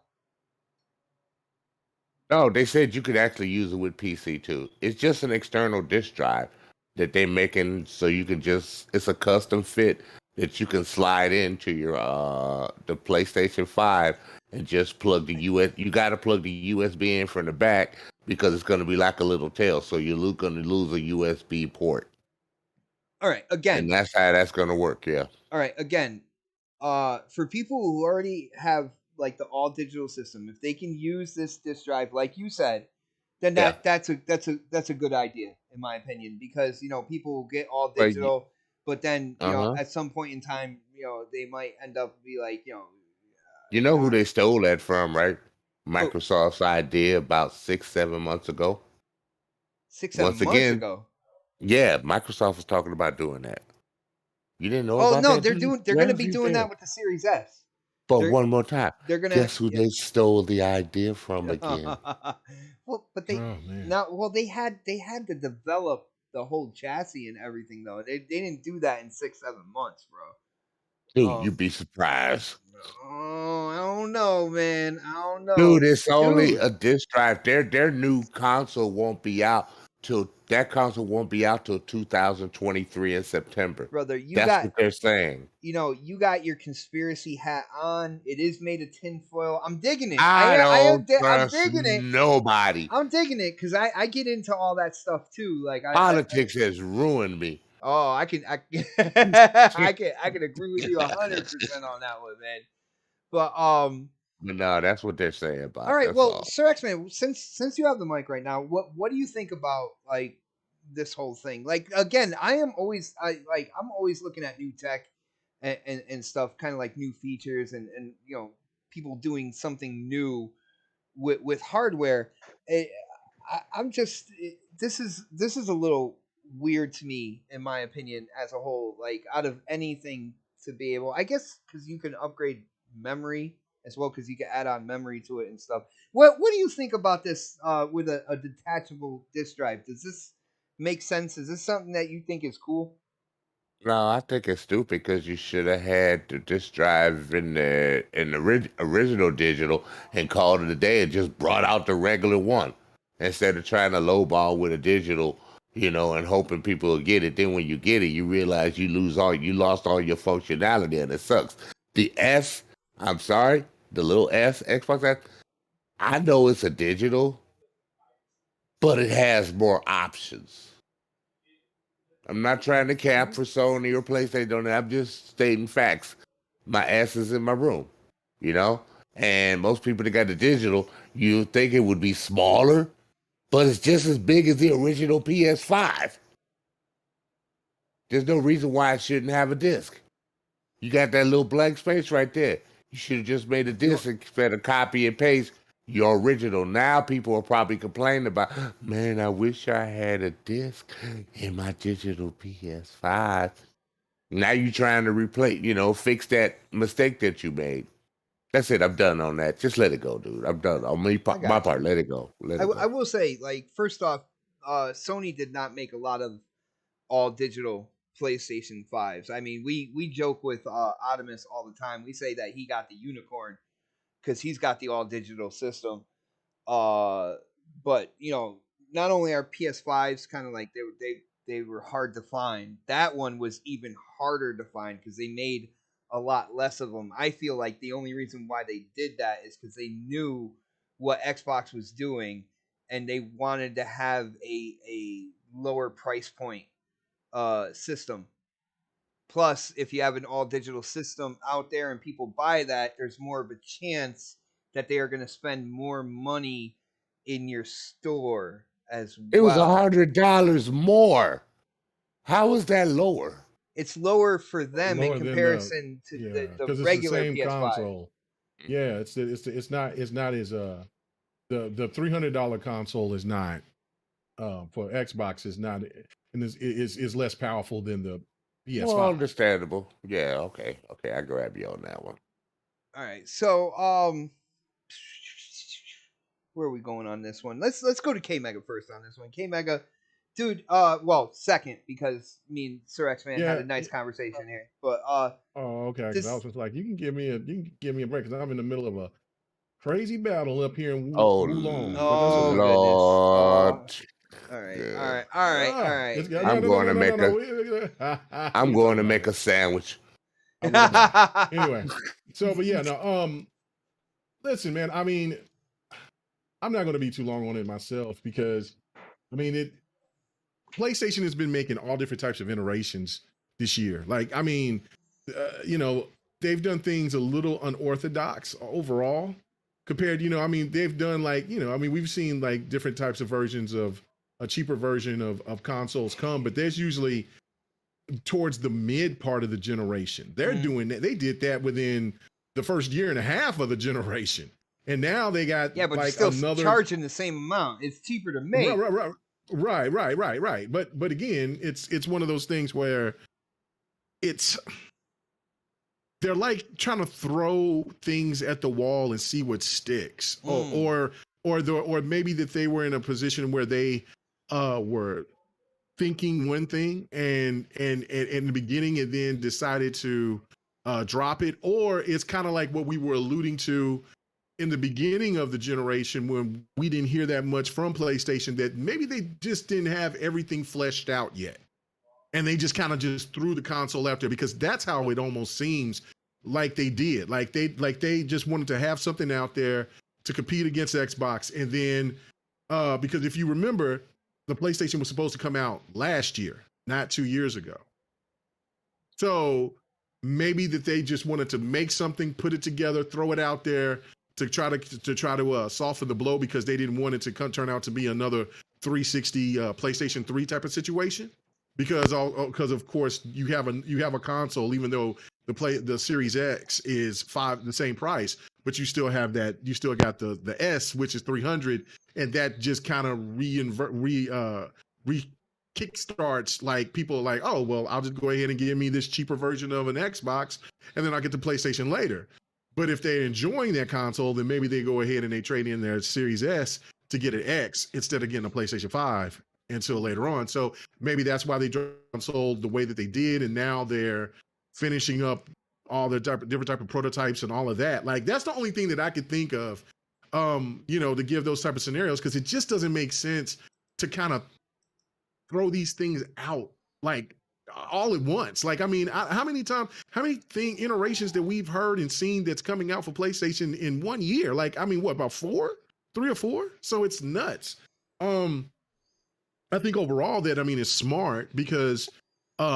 No, they said you could actually use it with PC too. It's just an external disk drive that they're making, so you can it's a custom fit that you can slide into your the PlayStation 5 and just plug the US. You got to plug the USB in from the back because it's going to be like a little tail. So you're going to lose a USB port. All right, again. And that's how that's going to work. Yeah. All right, again. For people who already have like the all digital system, if they can use this disk drive, like you said, then that's a good idea in my opinion, because people will get all digital, but then at some point in time, they might end up be like You know who they stole that from, right? Microsoft's idea about 6-7 months ago. 6-7 months ago. Yeah, Microsoft was talking about doing that. You didn't know Oh about no, that? they're going to be doing that with the Series S. But one more time, they're gonna guess who they stole the idea from again? Well, but they they had to develop the whole chassis and everything though. They didn't do that in 6-7 months, bro. Dude, you'd be surprised. Oh, I don't know, man. I don't know. Dude, it's only a disk drive. Their new console won't be out till 2023 in September. Brother, that's what they're saying. You got your conspiracy hat on. It is made of tinfoil. I'm digging it. I'm digging it. Nobody. I'm digging it because I get into all that stuff too. Like politics has ruined me. Oh, I can agree with you 100% on that one, man. But no, that's what they're saying about. All right, well, Sir X-Man, since you have the mic right now, what do you think about like this whole thing? Like again, I'm always looking at new tech and stuff, kind of like new features and people doing something new with hardware. I'm just this is a little weird to me, in my opinion, as a whole. Like out of anything to be able, I guess, because you can upgrade memory as well, because you can add on memory to it and stuff. What do you think about this with a detachable disk drive? Does this make sense? Is this something that you think is cool? No, I think it's stupid because you should have had the disk drive in the original digital and called it a day and just brought out the regular one instead of trying to lowball with a digital, and hoping people will get it. Then when you get it, you realize you lost all your functionality, and it sucks. The S, I'm sorry, the little S, Xbox S, I know it's a digital, but it has more options. I'm not trying to cap for Sony or PlayStation. I'm just stating facts. My S is in my room, and most people that got the digital, you think it would be smaller, but it's just as big as the original PS5. There's no reason why it shouldn't have a disc. You got that little blank space right there. You should have just made a disc instead of copy and paste your original. Now people are probably complaining about, man, I wish I had a disc in my digital PS5. Now you're trying to replace, fix that mistake that you made. That's it. I'm done on that. Just let it go, dude. I'm done. On my part, let it go. I will say, like, first off, Sony did not make a lot of all digital PlayStation 5s. I mean, we joke with Optimus all the time. We say that he got the unicorn because he's got the all digital system. But not only are PS5s kind of like they were hard to find, that one was even harder to find because they made a lot less of them. I feel like the only reason why they did that is because they knew what Xbox was doing and they wanted to have a lower price point system. Plus, if you have an all digital system out there and people buy that, there's more of a chance that they are going to spend more money in your store as well. It was $100 more. How is that lower? It's lower for them in comparison to the regular PS5 console. Yeah, it's not as the $300 console is not for Xbox is not, and is less powerful than the PS5. Well, understandable. Yeah, okay, I grab you on that one. All right, so where are we going on this one? Let's go to K Mega first on this one. K Mega, dude. Well, second because me and Sir X-Man had a nice conversation here. But oh, okay. Because I was just like, you can give me a break because I'm in the middle of a crazy battle up here in Wulong. Oh, Lord. All right. I'm going to make a sandwich. Anyway, so but yeah, no. listen, man. I mean, I'm not going to be too long on it myself because, I mean, PlayStation has been making all different types of iterations this year. Like, I mean, you know, they've done things a little unorthodox overall compared, I mean, they've done like, I mean, we've seen like different types of versions of a cheaper version of consoles come, but there's usually towards the mid part of the generation. They're doing that. They did that within the first year and a half of the generation. And now they got Yeah, but like you're still another charging the same amount. It's cheaper to make. right. But again, it's one of those things where they're like trying to throw things at the wall and see what sticks, or maybe that they were in a position where they were thinking one thing and in the beginning and then decided to drop it, or it's kind of like what we were alluding to in the beginning of the generation when we didn't hear that much from PlayStation, that maybe they just didn't have everything fleshed out yet. And they just kind of just threw the console out there, because that's how it almost seems like they did. Like they just wanted to have something out there to compete against Xbox. And then because if you remember, the PlayStation was supposed to come out last year, not 2 years ago. So maybe that they just wanted to make something, put it together, throw it out there to try to soften the blow, because they didn't want it to turn out to be another 360 PlayStation 3 type of situation. Because of course you have a console, even though the Series X is the same price, but you still got the S, which is 300, and that just kind of kickstarts, like people are like, oh well, I'll just go ahead and give me this cheaper version of an Xbox, and then I'll get the PlayStation later. But if they're enjoying that console, then maybe they go ahead and they trade in their Series S to get an X instead of getting a PlayStation 5 until later on. So maybe that's why they sold the way that they did, and now they're finishing up all the different type of prototypes and all of that. Like, that's the only thing that I could think of, to give those type of scenarios, because it just doesn't make sense to kind of throw these things out like all at once. Like, I mean, how many iterations that we've heard and seen that's coming out for PlayStation in 1 year? Like, I mean, what, about 3 or 4? So it's nuts. I think overall that, I mean, it's smart, because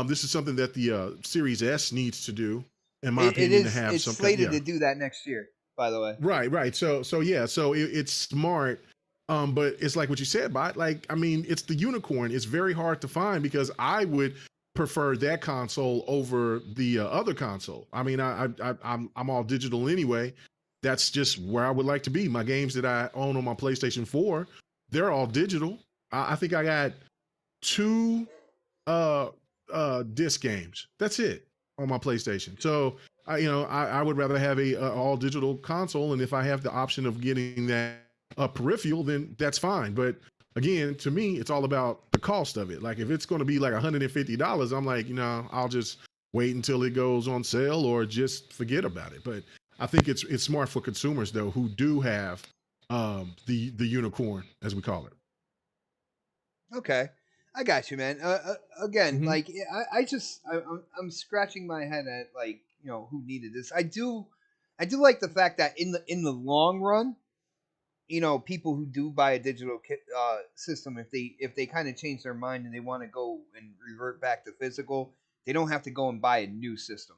this is something that the Series S needs to do, in my opinion, to have it's some slated to do that next year, by the way. Right. So yeah, so it's smart. But it's like what you said, Bot. Like, I mean, it's the unicorn. It's very hard to find, because I would prefer that console over the other console. I mean, I'm all digital anyway. That's just where I would like to be. My games that I own on my PlayStation 4, they're all digital. I think I got 2 disc games. That's it on my PlayStation. So I would rather have a all digital console, and if I have the option of getting that peripheral, then that's fine. But again, to me, it's all about the cost of it. Like, if it's going to be like $150, I'm like, I'll just wait until it goes on sale, or just forget about it. But I think it's smart for consumers, though, who do have the unicorn, as we call it. Okay, I got you, man. Again, Mhm. like I'm scratching my head at, like, who needed this. I do like the fact that in the long run, people who do buy a digital system, if they kind of change their mind and they want to go and revert back to physical, they don't have to go and buy a new system.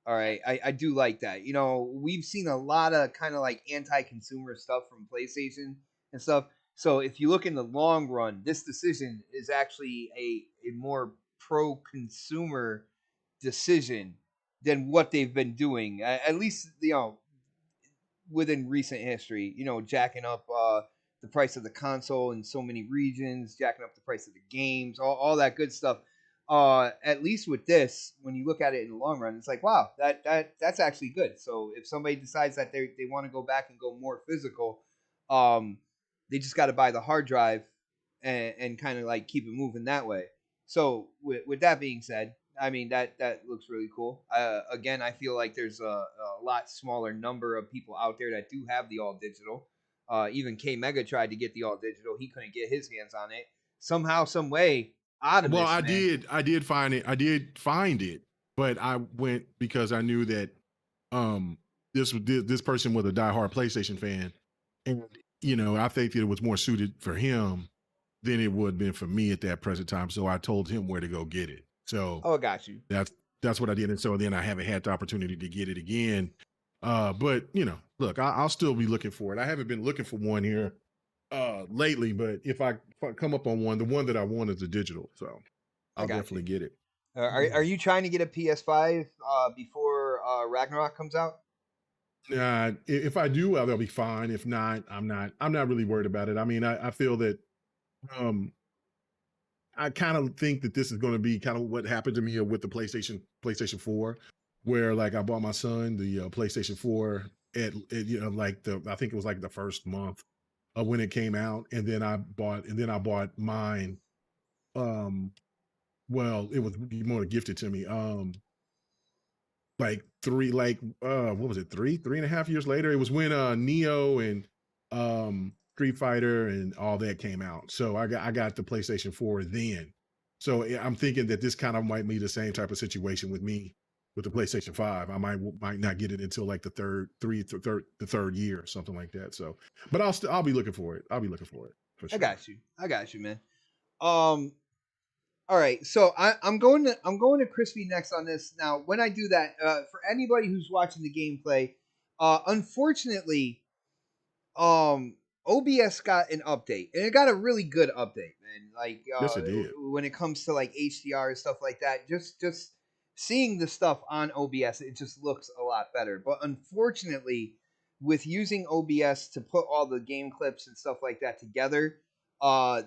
All right, I do like that. We've seen a lot of kind of like anti-consumer stuff from PlayStation and stuff. So if you look in the long run, this decision is actually a more pro-consumer decision than what they've been doing. At least, within recent history, jacking up the price of the console in so many regions, jacking up the price of the games, all that good stuff. At least with this, when you look at it in the long run, it's like, wow, that's actually good. So if somebody decides that they want to go back and go more physical, they just got to buy the hard drive and kind of like keep it moving that way. So with that being said, I mean, that looks really cool. Again, I feel like there's a lot smaller number of people out there that do have the all digital. Even K Mega tried to get the all digital; he couldn't get his hands on it. Somehow, some way, Well, Optimus, man. I did find it, but I went because I knew that this person was a diehard PlayStation fan, and I think that it was more suited for him than it would have been for me at that present time. So I told him where to go get it. So Oh, I got you. that's what I did, and so then I haven't had the opportunity to get it again. But look, I'll still be looking for it. I haven't been looking for one here lately, but if I come up on one, the one that I want is the digital, so I'll definitely get it. Are you trying to get a PS5 before Ragnarok comes out? If I do, well, they'll be fine. If not, I'm not really worried about it. I mean, I feel that I kind of think that this is going to be kind of what happened to me with the PlayStation 4, where like I bought my son the PlayStation 4 at I think it was like the first month of when it came out, and then I bought mine. Well, it was more gifted to me. Like what was it, 3.5 years later? It was when Neo and Street Fighter and all that came out. So I got the PlayStation 4 then. So I'm thinking that this kind of might be the same type of situation with me with the PlayStation 5. I might not get it until like the third year or something like that. So, but I'll be looking for it. I'll be looking for it for sure. I got you, man. All right, so I'm going to Crispy next on this. Now, when I do that, for anybody who's watching the gameplay, unfortunately, OBS got an update, and it got a really good update, man. Like, yes, it did. When it comes to like HDR and stuff like that, just seeing the stuff on OBS, it just looks a lot better. But unfortunately, with using OBS to put all the game clips and stuff like that together,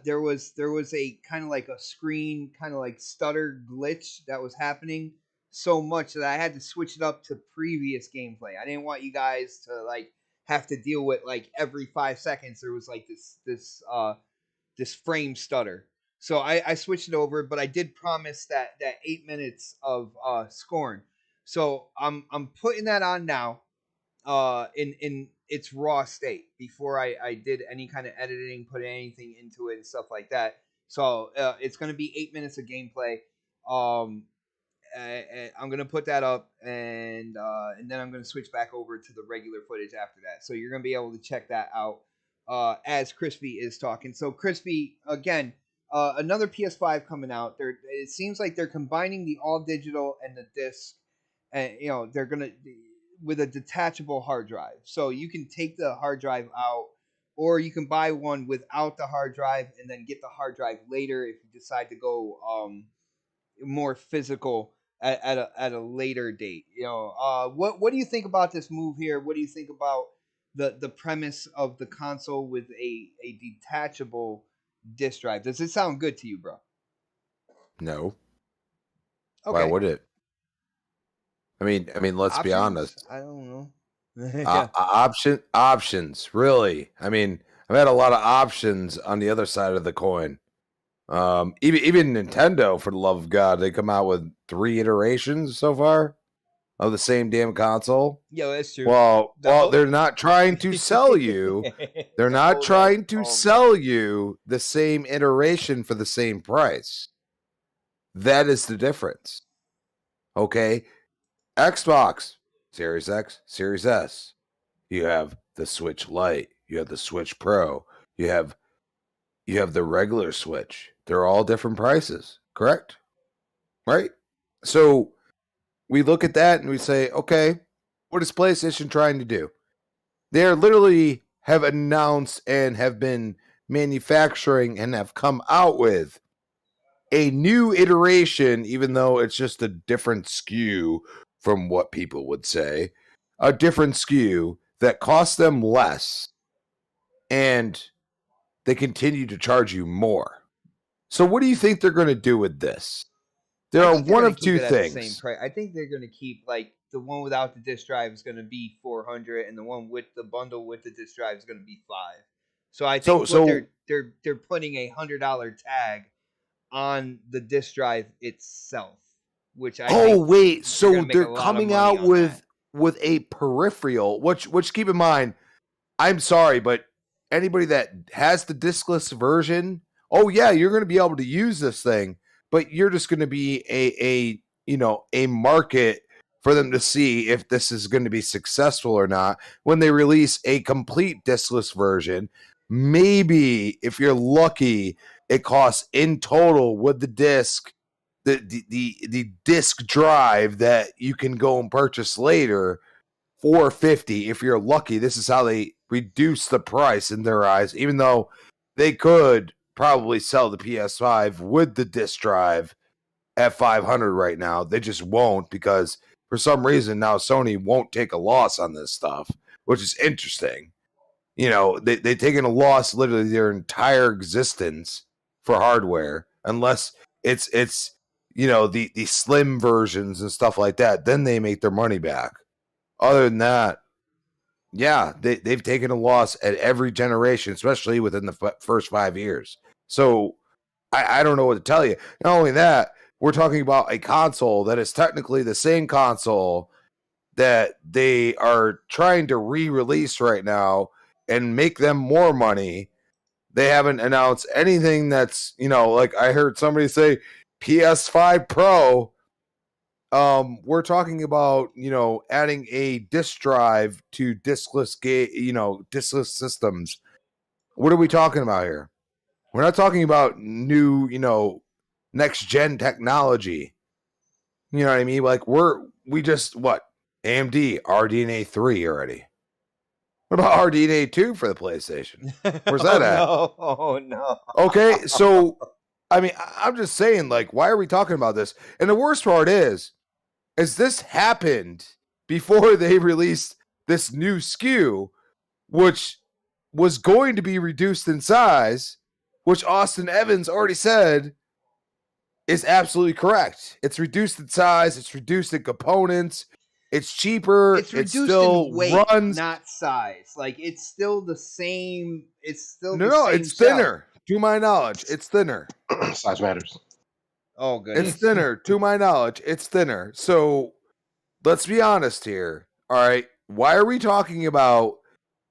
there was a kind of like a screen kind of like stutter glitch that was happening so much that I had to switch it up to previous gameplay. I didn't want you guys to like have to deal with like every 5 seconds there was like this frame stutter. So I switched it over, but I did promise that 8 minutes of scorn. So I'm putting that on now in its raw state before I did any kind of editing, put anything into it and stuff like that. So it's going to be 8 minutes of gameplay. I'm going to put that up, and then I'm going to switch back over to the regular footage after that. So you're going to be able to check that out as Crispy is talking. So Crispy, again, another PS5 coming out. It seems like they're combining the all digital and the disc, and they're going to with a detachable hard drive. So you can take the hard drive out, or you can buy one without the hard drive and then get the hard drive later if you decide to go more physical at a later date. What do you think about this move here? What do you think about the premise of the console with a detachable disk drive? Does it sound good to you, bro? No. Okay. Why would it? I mean, let's Options? be honest. I don't know. Options, really. I mean, I've had a lot of options on the other side of the coin. Even Nintendo, for the love of God, they come out with 3 iterations so far of the same damn console. Yeah, that's true. Well, they're not trying to sell you. They're not trying to sell you the same iteration for the same price. That is the difference. Okay. Xbox, Series X, Series S. You have the Switch Lite. You have the Switch Pro. You have the regular Switch. They're all different prices, correct? Right? So we look at that and we say, okay, what is PlayStation trying to do? They literally have announced and have been manufacturing and have come out with a new iteration, even though it's just a different SKU from what people would say, a different SKU that costs them less, and they continue to charge you more. So what do you think they're going to do with this? There are one of two things. I think they're going to keep, like, the one without the disc drive is going to be $400, and the one with the bundle with the disc drive is going to be $500. So I think they're putting a $100 tag on the disc drive itself, which I so they're coming out with a peripheral, which keep in mind, I'm sorry, but anybody that has the discless version, you're going to be able to use this thing, but you're just going to be a market for them to see if this is going to be successful or not. When they release a complete diskless version, maybe if you're lucky, it costs in total with the disc, the disc drive that you can go and purchase later, $450. If you're lucky, this is how they reduce the price in their eyes, even though they could probably sell the PS5 with the disc drive at $500 right now. They just won't, because for some reason now Sony won't take a loss on this stuff, which is interesting. You know, they've taken a loss literally their entire existence for hardware, unless it's you know, the slim versions and stuff like that. Then they make their money back. Other than that, yeah, they've taken a loss at every generation, especially within the first 5 years. So I don't know what to tell you. Not only that, we're talking about a console that is technically the same console that they are trying to re-release right now and make them more money. They haven't announced anything that's, you know, like I heard somebody say PS5 Pro. We're talking about, you know, adding a disk drive to diskless diskless systems. What are we talking about here? We're not talking about new, you know, next gen technology. You know what I mean? Like we just AMD RDNA 3 already. What about RDNA 2 for the PlayStation? Where's that at? No. Oh no. Okay, so I mean, I'm just saying, like, why are we talking about this? And the worst part is this happened before they released this new SKU, which was going to be reduced in size, which Austin Evans already said is absolutely correct. It's reduced in size, it's reduced in components, it's cheaper, It's reduced still in weight, runs. not size. Like, it's still the same. It's still It's thinner. To my knowledge, it's thinner. Size matters. Oh, good. It's thinner. To my knowledge, it's thinner. So let's be honest here. All right. Why are we talking about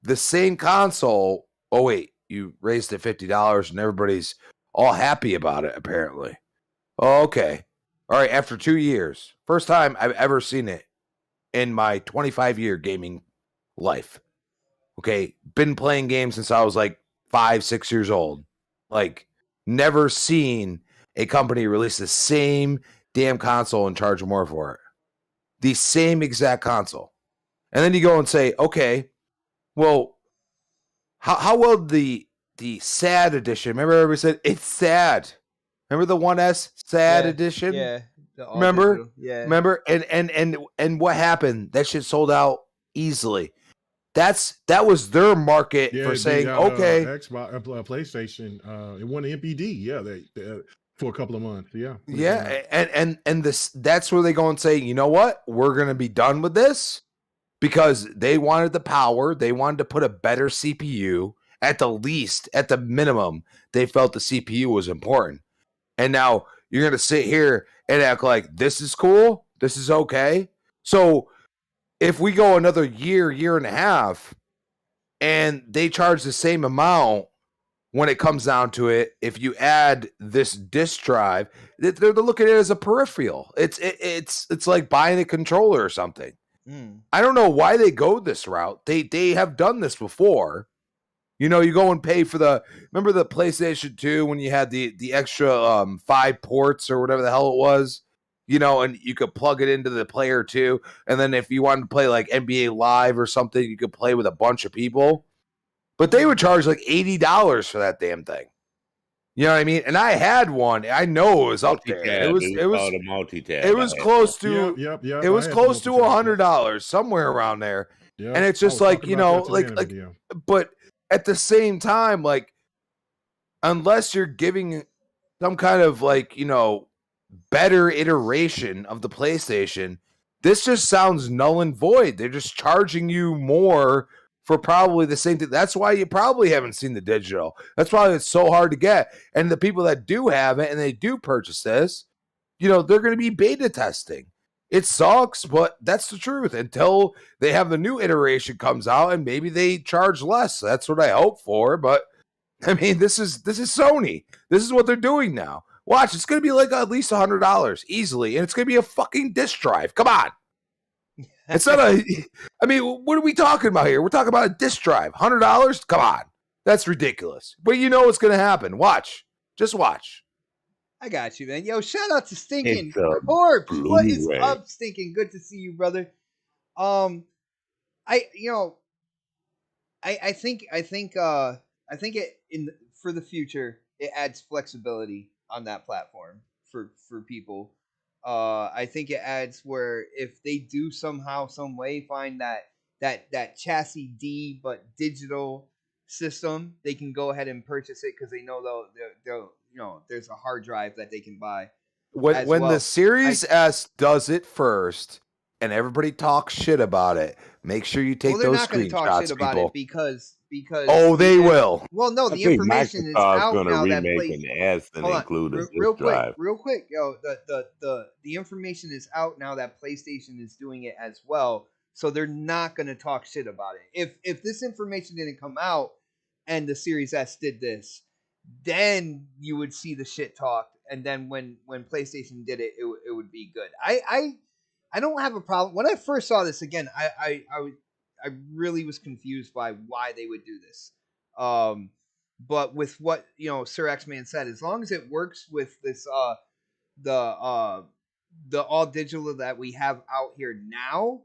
the same console? Oh, wait. You raised it $50 and everybody's all happy about it, apparently. Okay. All right. After 2 years. First time I've ever seen it in my 25-year gaming life. Okay. Been playing games since I was like 5-6 years old. Like, never seen a company release the same damn console and charge more for it. The same exact console. And then you go and say, okay, well, how will the sad edition, remember everybody said, it's sad. Remember the 1S sad edition? Yeah. Remember? Digital. Yeah. Remember? And what happened? That shit sold out easily. That was their market for saying, okay, Xbox, PlayStation, it won the MPD, they for a couple of months, and that's where they go and say, you know what, we're gonna be done with this, because they wanted the power, they wanted to put a better CPU. At the least, at the minimum, they felt the CPU was important. And now you're gonna sit here and act like this is cool, this is okay. So if we go another year and a half, and they charge the same amount when it comes down to it, if you add this disk drive, they're looking at it as a peripheral. It's like buying a controller or something. I don't know why they go this route. They have done this before. You know, you go and pay for remember the PlayStation 2 when you had the extra 5 ports or whatever the hell it was? You know, and you could plug it into the player too. And then if you wanted to play like NBA Live or something, you could play with a bunch of people. But they would charge like $80 for that damn thing. You know what I mean? And I had one. I know it was up there. It was a multi-tab. It was close to it was close to $100, somewhere around there. Yep. And it's just like, you know, like but at the same time, like, unless you're giving some kind of like, you know, better iteration of the PlayStation, this just sounds null and void. They're just charging you more for probably the same thing. That's why you probably haven't seen the digital. That's why it's so hard to get. And the people that do have it and they do purchase this, you know, they're going to be beta testing. It sucks, but that's the truth. Until they have the new iteration comes out and maybe they charge less. That's what I hope for. But I mean, this is Sony. This is what they're doing now. Watch, it's going to be like at least $100 easily, and it's going to be a fucking disk drive. Come on. It's not a. I mean, what are we talking about here? We're talking about a disc drive. $100? Come on, that's ridiculous. But you know what's going to happen. Watch, just watch. I got you, man. Yo, shout out to Stinking It's a Corpse. What is Blu-ray. up, Stinking? Good to see you, brother. I you know I think it for the future it adds flexibility on that platform for people. I think it adds where if they do somehow some way find that chassis D but digital system, they can go ahead and purchase it because they know they'll there's a hard drive that they can buy as When well. the Series S does it first, and everybody talks shit about it, make sure you take Well, they're those not going to talk shit screenshots, about people. it because Oh, they will. Well, no, I the think information is Microsoft's out gonna now that remake plays. an S and Hold on, include a real disk quick, drive. yo. The information is out now that PlayStation is doing it as well, so they're not going to talk shit about it. If this information didn't come out and the Series S did this, then you would see the shit talked, and then when PlayStation did it, it would be good. I don't have a problem. When I first saw this again, I really was confused by why they would do this. But with what Sir X Man said, as long as it works with this the all digital that we have out here now,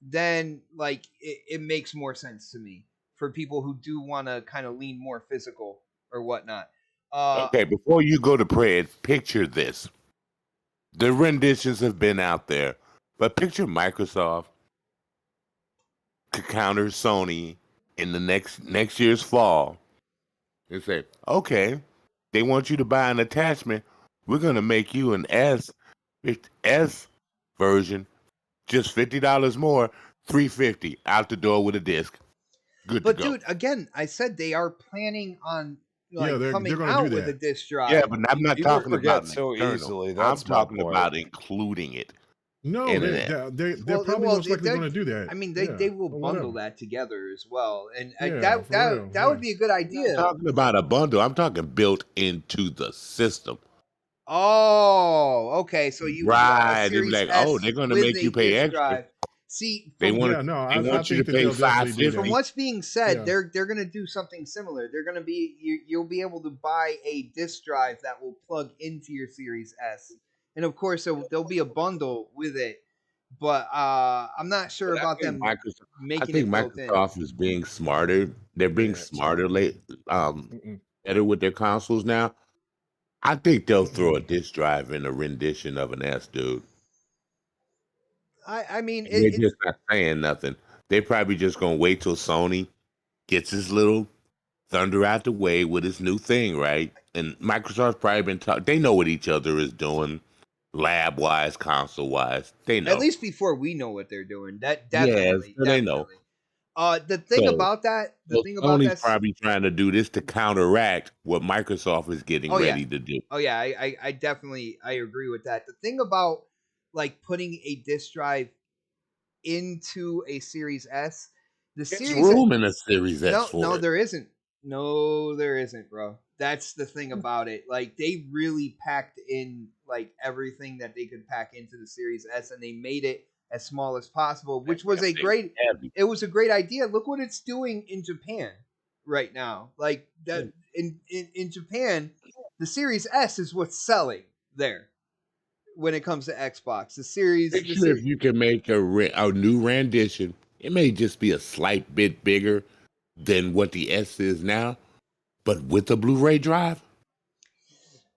then like it makes more sense to me for people who do want to kind of lean more physical or whatnot. Okay, before you go to prayer, picture this. The renditions have been out there, but picture Microsoft could counter Sony in the next year's fall and say, okay, they want you to buy an attachment. We're gonna make you an S version, just $50 more, $350 out the door with a disc. Good But to go. dude, again, I said they are planning on Yeah, they're coming gonna out do with a that. disc drive. Yeah, but I'm not People talking forget about an so external. easily. I'm That's my talking point. about including it. No, Internet. they're Well, probably well, most likely they're- going to do that. I mean, Yeah, they will or bundle whatever. that together as well, and Yeah, that for real, that would yeah. be a good I'm idea. talking about a bundle. I'm talking built into the system. Oh, okay. So you want a Right. They be Series like, oh, S they're going to with make a you pay disc extra. drive. See, They from want Yeah, no, they I want you think to that pay they'll definitely do from that. what's being said, Yeah. they're going to do something similar. They're going to be you'll be able to buy a disc drive that will plug into your Series S, and of course there'll be a bundle with it. But I'm not sure But about them I making think it built in. Microsoft is being smarter. They're being Yeah. smarter Mm-mm. better with their consoles now. I think they'll throw a disc drive in a rendition of an S, dude. I mean, And they're just not saying nothing. They probably just gonna wait till Sony gets his little thunder out the way with his new thing, right? And Microsoft's probably been talking. They know what each other is doing, lab wise, console wise. They know. at least before we know what they're doing. That Yes, definitely, so they know. The thing So, about that, so Sony's probably trying to do this to counteract what Microsoft is getting Oh, yeah. ready to do. Oh yeah, I definitely I agree with that. The thing about like putting a disc drive into a Series S, the There's Series room in a Series S for no it. there isn't. No, there isn't, bro. That's the thing about it. Like they really packed in like everything that they could pack into the Series S, and they made it as small as possible, which was a great. Heavy. It was a great idea. Look what it's doing in Japan right now. Like that in Japan, the Series S is what's selling there when it comes to Xbox. Picture if you can make a new rendition. It may just be a slight bit bigger than what the S is now, but with a Blu-ray drive.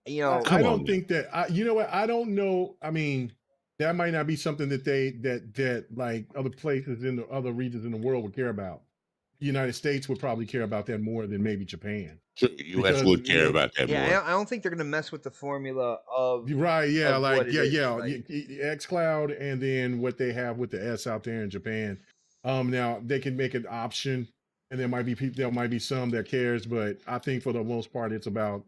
You know, Come I on, don't man. think that. You know what? I don't know. I mean, that might not be something that that like other places in the other regions in the world would care about. The United States would probably care about that more than maybe Japan. Sure, the U.S. Because, would you care know- about that yeah, more. I don't think they're gonna mess with the formula of Right? Yeah, of like what it is, yeah, like- XCloud, and then what they have with the S out there in Japan. Now they can make an option, and there might be some that cares, but I think for the most part, it's about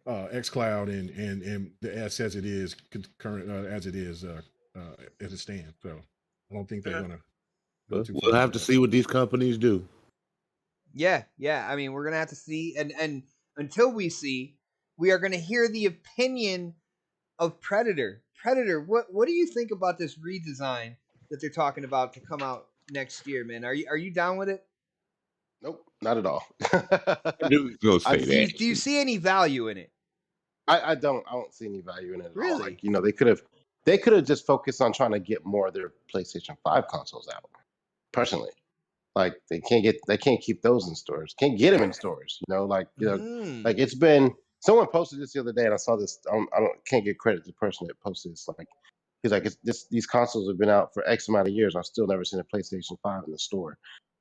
XCloud and the S as it is current as it is as it stands. So I don't think they're gonna go too far. We'll have with to that. see what these companies do. Yeah. I mean, we're gonna have to see, and until we see, we are gonna hear the opinion of Predator. Predator, what do you think about this redesign that they're talking about to come out next year, man. Are you down with it? Nope, not at all. I knew he was gonna say that. Do you see any value in it? I don't see any value in it at all. Really? Like, you know, they could have just focused on trying to get more of their PlayStation 5 consoles out. Personally, like they can't keep those in stores. Can't get them in stores. You know, like like it's been. Someone posted this the other day, and I saw this. Can't give credit to the person that posted this. Like he's like, these consoles have been out for X amount of years. I've still never seen a PlayStation 5 in the store.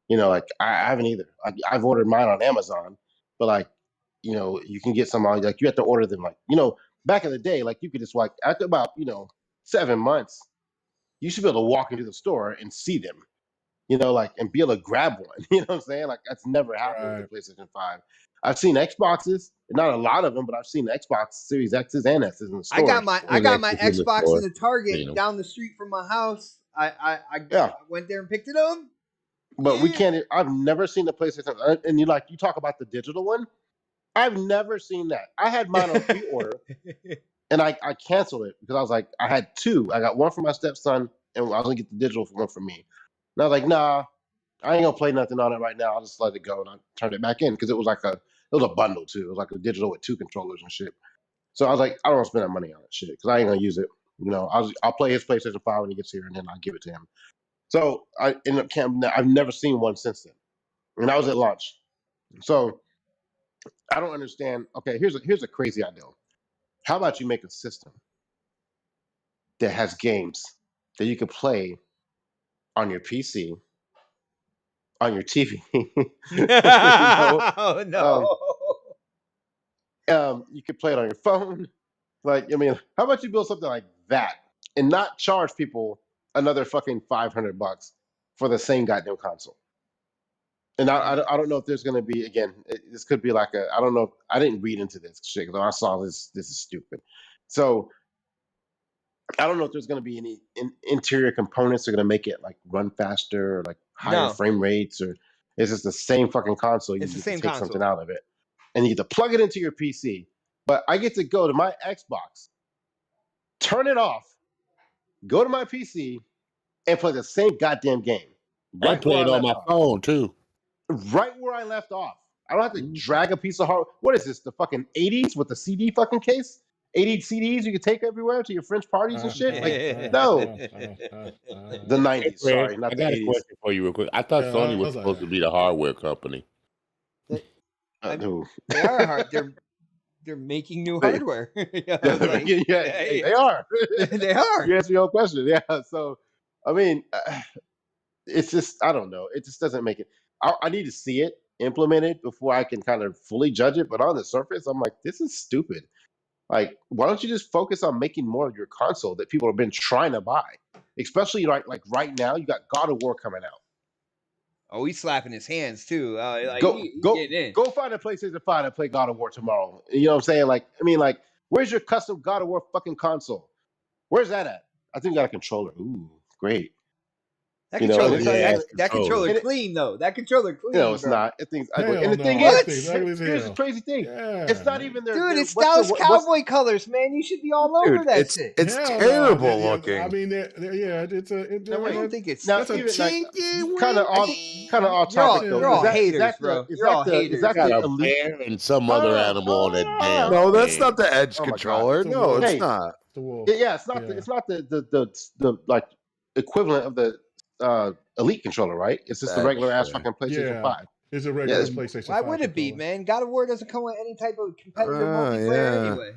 You know, like I haven't either. I've ordered mine on Amazon, but like, you know, you can get some like you have to order them. Like, you know, back in the day, like you could just like after about 7 months, you should be able to walk into the store and see them. You know, like and be able to grab one. You know what I'm saying? Like that's never happened with the PlayStation 5. I've seen Xboxes, not a lot of them, but I've seen Xbox Series X's and S's in the store. I got my Xbox in the Target down the street from my house. I went there and picked it up. But we can't. I've never seen the PlayStation, and you talk about the digital one. I've never seen that. I had mine on pre-order, and I canceled it because I was like, I had two. I got one for my stepson, and I was gonna get the digital one for me. And I was like, nah, I ain't gonna play nothing on it right now. I'll just let it go, and I turned it back in because it was a bundle too. It was like a digital with 2 controllers and shit. So I was like, I don't want to spend that money on that shit because I ain't gonna use it. You know, I'll play his PlayStation 5 when he gets here, and then I'll give it to him. So I ended up I've never seen one since then, and I was at launch. So I don't understand. Okay, here's a crazy idea. How about you make a system that has games that you can play on your PC, on your TV? Oh no! You could play it on your phone. Like, I mean, how about you build something like that and not charge people another fucking $500 for the same goddamn console? And I don't know if there's going to be, again, this could be like I don't know. I didn't read into this shit because I saw this is stupid. So I don't know if there's going to be any interior components that are going to make it like run faster or like higher frame rates, or it's just the same fucking console. You just take something out of it and you get to plug it into your PC. But I get to go to my Xbox, turn it off, go to my PC, and play the same goddamn game. I play it on my phone too. Right where I left off. I don't have to drag a piece of hardware. What is this? The fucking 80s with the CD fucking case? 80 CDs you can take everywhere to your French parties and shit? Like, no. The 90s, sorry, not the 80s. I got a question for you real quick. I thought Sony was supposed to be the hardware company. They are hard. They're making new hardware. They are. They are. You answered your own question. Yeah. So, I mean, it's just, I don't know. It just doesn't make it. I need to see it implemented before I can kind of fully judge it. But on the surface, I'm like, this is stupid. Like, why don't you just focus on making more of your console that people have been trying to buy? Especially like right now, you got God of War coming out. Oh, he's slapping his hands too. Go find a PlayStation 5 and play God of War tomorrow. You know what I'm saying? Like, I mean, like, where's your custom God of War fucking console? Where's that at? I think you got a controller. Ooh, great. That controller clean though. That controller clean. No, it's not. It thinks ugly. And the thing is, here's the crazy thing. Yeah. It's not even their. Dude, it's Dallas Cowboy colors, man. You should be all over that shit. It's terrible looking. I mean, I don't think it's. That's kind of off topic though. You're all haters, bro. You're all haters. Is that a bear and some other animal on that damn? No, that's not the Edge controller. No, it's not. Yeah, it's not. It's not the like equivalent of the Elite controller, right? It's just the regular ass fucking PlayStation 5. It's a regular PlayStation 5. Why would it be, man? God of War doesn't come with any type of competitive multiplayer anyway.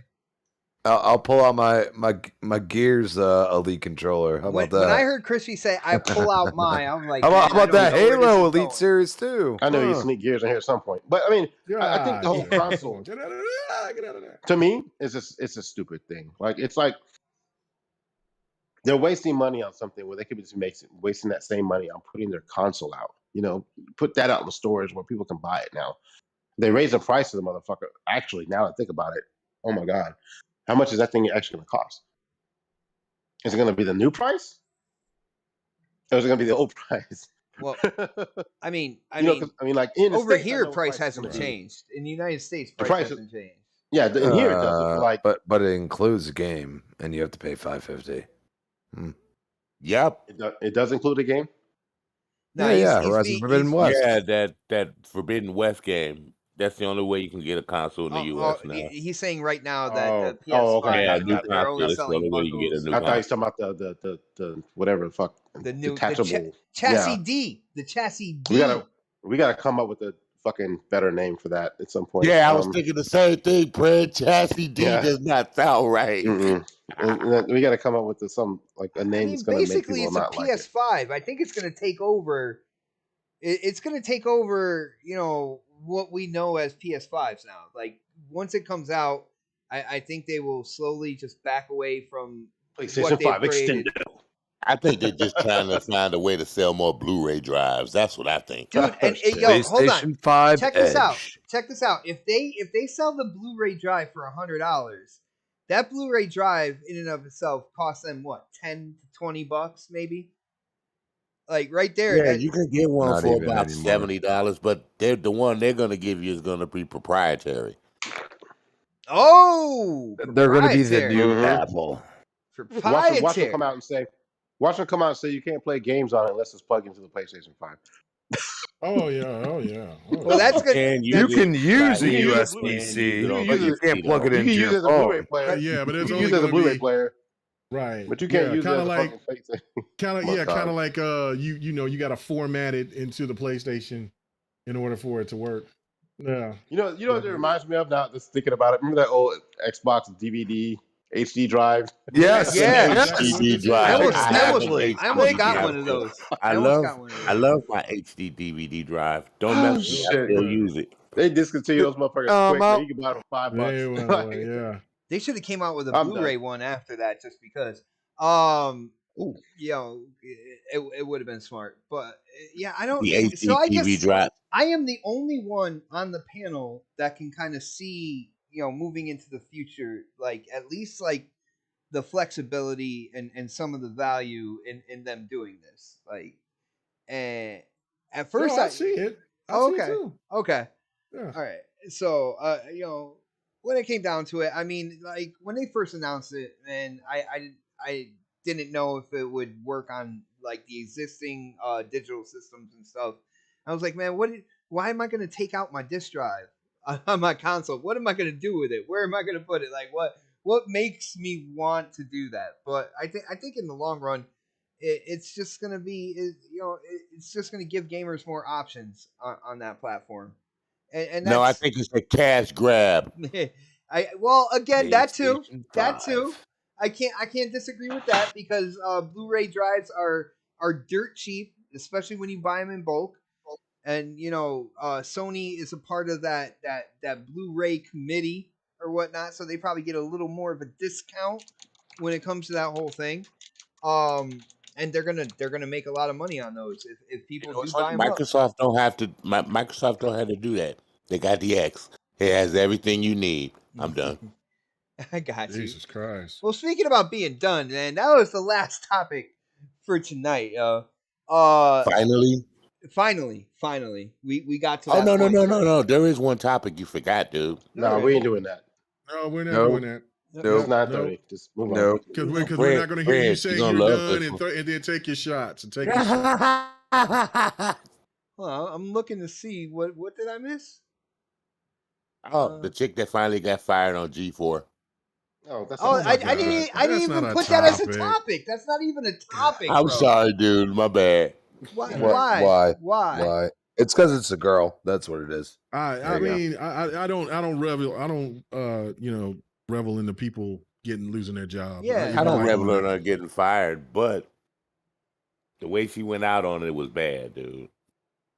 I'll pull out my Gears Elite controller. How about that? When I heard Crispy say I pull out mine, I'm like, how about that Halo Elite Series too? I know you sneak Gears in here at some point, but I mean, I think the whole console, get out of there. To me, it's a stupid thing. Like, it's like they're wasting money on something where they could be just wasting that same money on putting their console out. You know, put that out in the stores where people can buy it now. They raise the price of the motherfucker. Actually, now that I think about it, oh my God. How much is that thing actually going to cost? Is it going to be the new price? Or is it going to be the old price? Well, I mean, like in over here, price hasn't changed. In the United States, price hasn't changed. Yeah, in here it doesn't. Like, but it includes a game, and you have to pay $550. Yep. It does include a game. No, yeah. Horizon Forbidden West. Yeah, that Forbidden West game. That's the only way you can get a console in the U.S. now. He's saying right now that the PS5, Oh, okay. Yeah, Got new it. they're only console. That's the selling only way you can get a bundles. new I thought he was console. talking about the whatever the fuck The new detachable. chassis Yeah. D. The chassis D. We gotta come up with a fucking better name for that at some point. Yeah, I was thinking the same thing. Brad Chassis D does not sound right. And then we gotta come up with some like a name that's gonna make basically, people it's a not like it. PS5. I think it's going to take over. It's going to take over, what we know as PS5s now. Like once it comes out, I think they will slowly just back away from PlayStation 5 extended. I think they're just trying to find a way to sell more Blu-ray drives. That's what I think. Dude, and yo, hold on. PlayStation 5 Check Edge. this out. Check this out. If they sell the Blu-ray drive for $100, that Blu-ray drive in and of itself costs them what, $10 to $20 maybe? Like right there. Yeah, you can get one Not for even about anymore. $70, but the one they're gonna give you is gonna be proprietary. Oh, They're going to be the proprietary. new Apple. Proprietary. Watch them come out and say you can't play games on it unless it's plugged into the PlayStation 5. Oh yeah. Well, that's good. You can use a You can use USB-C, Blu-ray. but you can't plug it You can into use it your as a Blu-ray phone. player. Yeah, but it's you can only use it as a gonna Blu-ray be player, right. but you can't use it as a like fucking PlayStation. kind of like you got to format it into the PlayStation in order for it to work. Yeah. You know what it reminds me of now? Just thinking about it. Remember that old Xbox DVD HD drive? Yes. Yeah. HDD drive. I almost got drive one of too. those. I almost got one of those. love my HD DVD drive. Don't mess with me. I shit. still use it. They discontinued those motherfuckers quick. Man. You can buy them for $5. They went away, yeah. They should have came out with a I'm Blu-ray done. one after that, just because. Ooh. It would have been smart, but yeah, I don't. The HD So I TV guess drive. I am the only one on the panel that can kind of see, moving into the future, like at least like the flexibility and some of the value in them doing this. Like, and at first I see it. Oh, see it okay. too. Okay. Yeah. All right. So, when it came down to it, I mean, like when they first announced it, man, I didn't know if it would work on like the existing digital systems and stuff. I was like, man, why am I going to take out my disk drive on my console? What am I going to do with it? Where am I going to put it? Like, what makes me want to do that? But I think in the long run, it's just going to be, it's just going to give gamers more options on that platform. And No, I that's, think it's a cash grab. again, that too. PlayStation 5. I can't disagree with that because Blu-ray drives are dirt cheap, especially when you buy them in bulk. And Sony is a part of that Blu-ray committee or whatnot, so they probably get a little more of a discount when it comes to that whole thing. And they're gonna make a lot of money on those if people do buy them up. Microsoft don't have to. Microsoft don't have to do that. They got the X. It has everything you need. I'm done. I got you. Jesus Christ. Well, speaking about being done, man, that was the last topic for tonight. Finally. Finally, we got to. Oh that point. no! There is one topic you forgot, dude. No, we ain't doing that. No, we're not Nope. doing that. It's not Nope. 30. Just move on. Nope. Because we're Fred, not going to hear you Fred, say you're you're gonna love done this and, one. and then take your shots and take your shots. Well, I'm looking to see what did I miss? Oh, the chick that finally got fired on G4. Oh, that's Oh, not I bad. didn't That's even not a put that as a topic. topic. That's not even a topic. I'm bro. sorry, dude. My bad. Why? It's because it's a girl. That's what it is. I There you go. mean, I don't revel in the people losing their jobs. Yeah. Even I don't like revel them. in her getting fired, but the way she went out on it was bad, dude.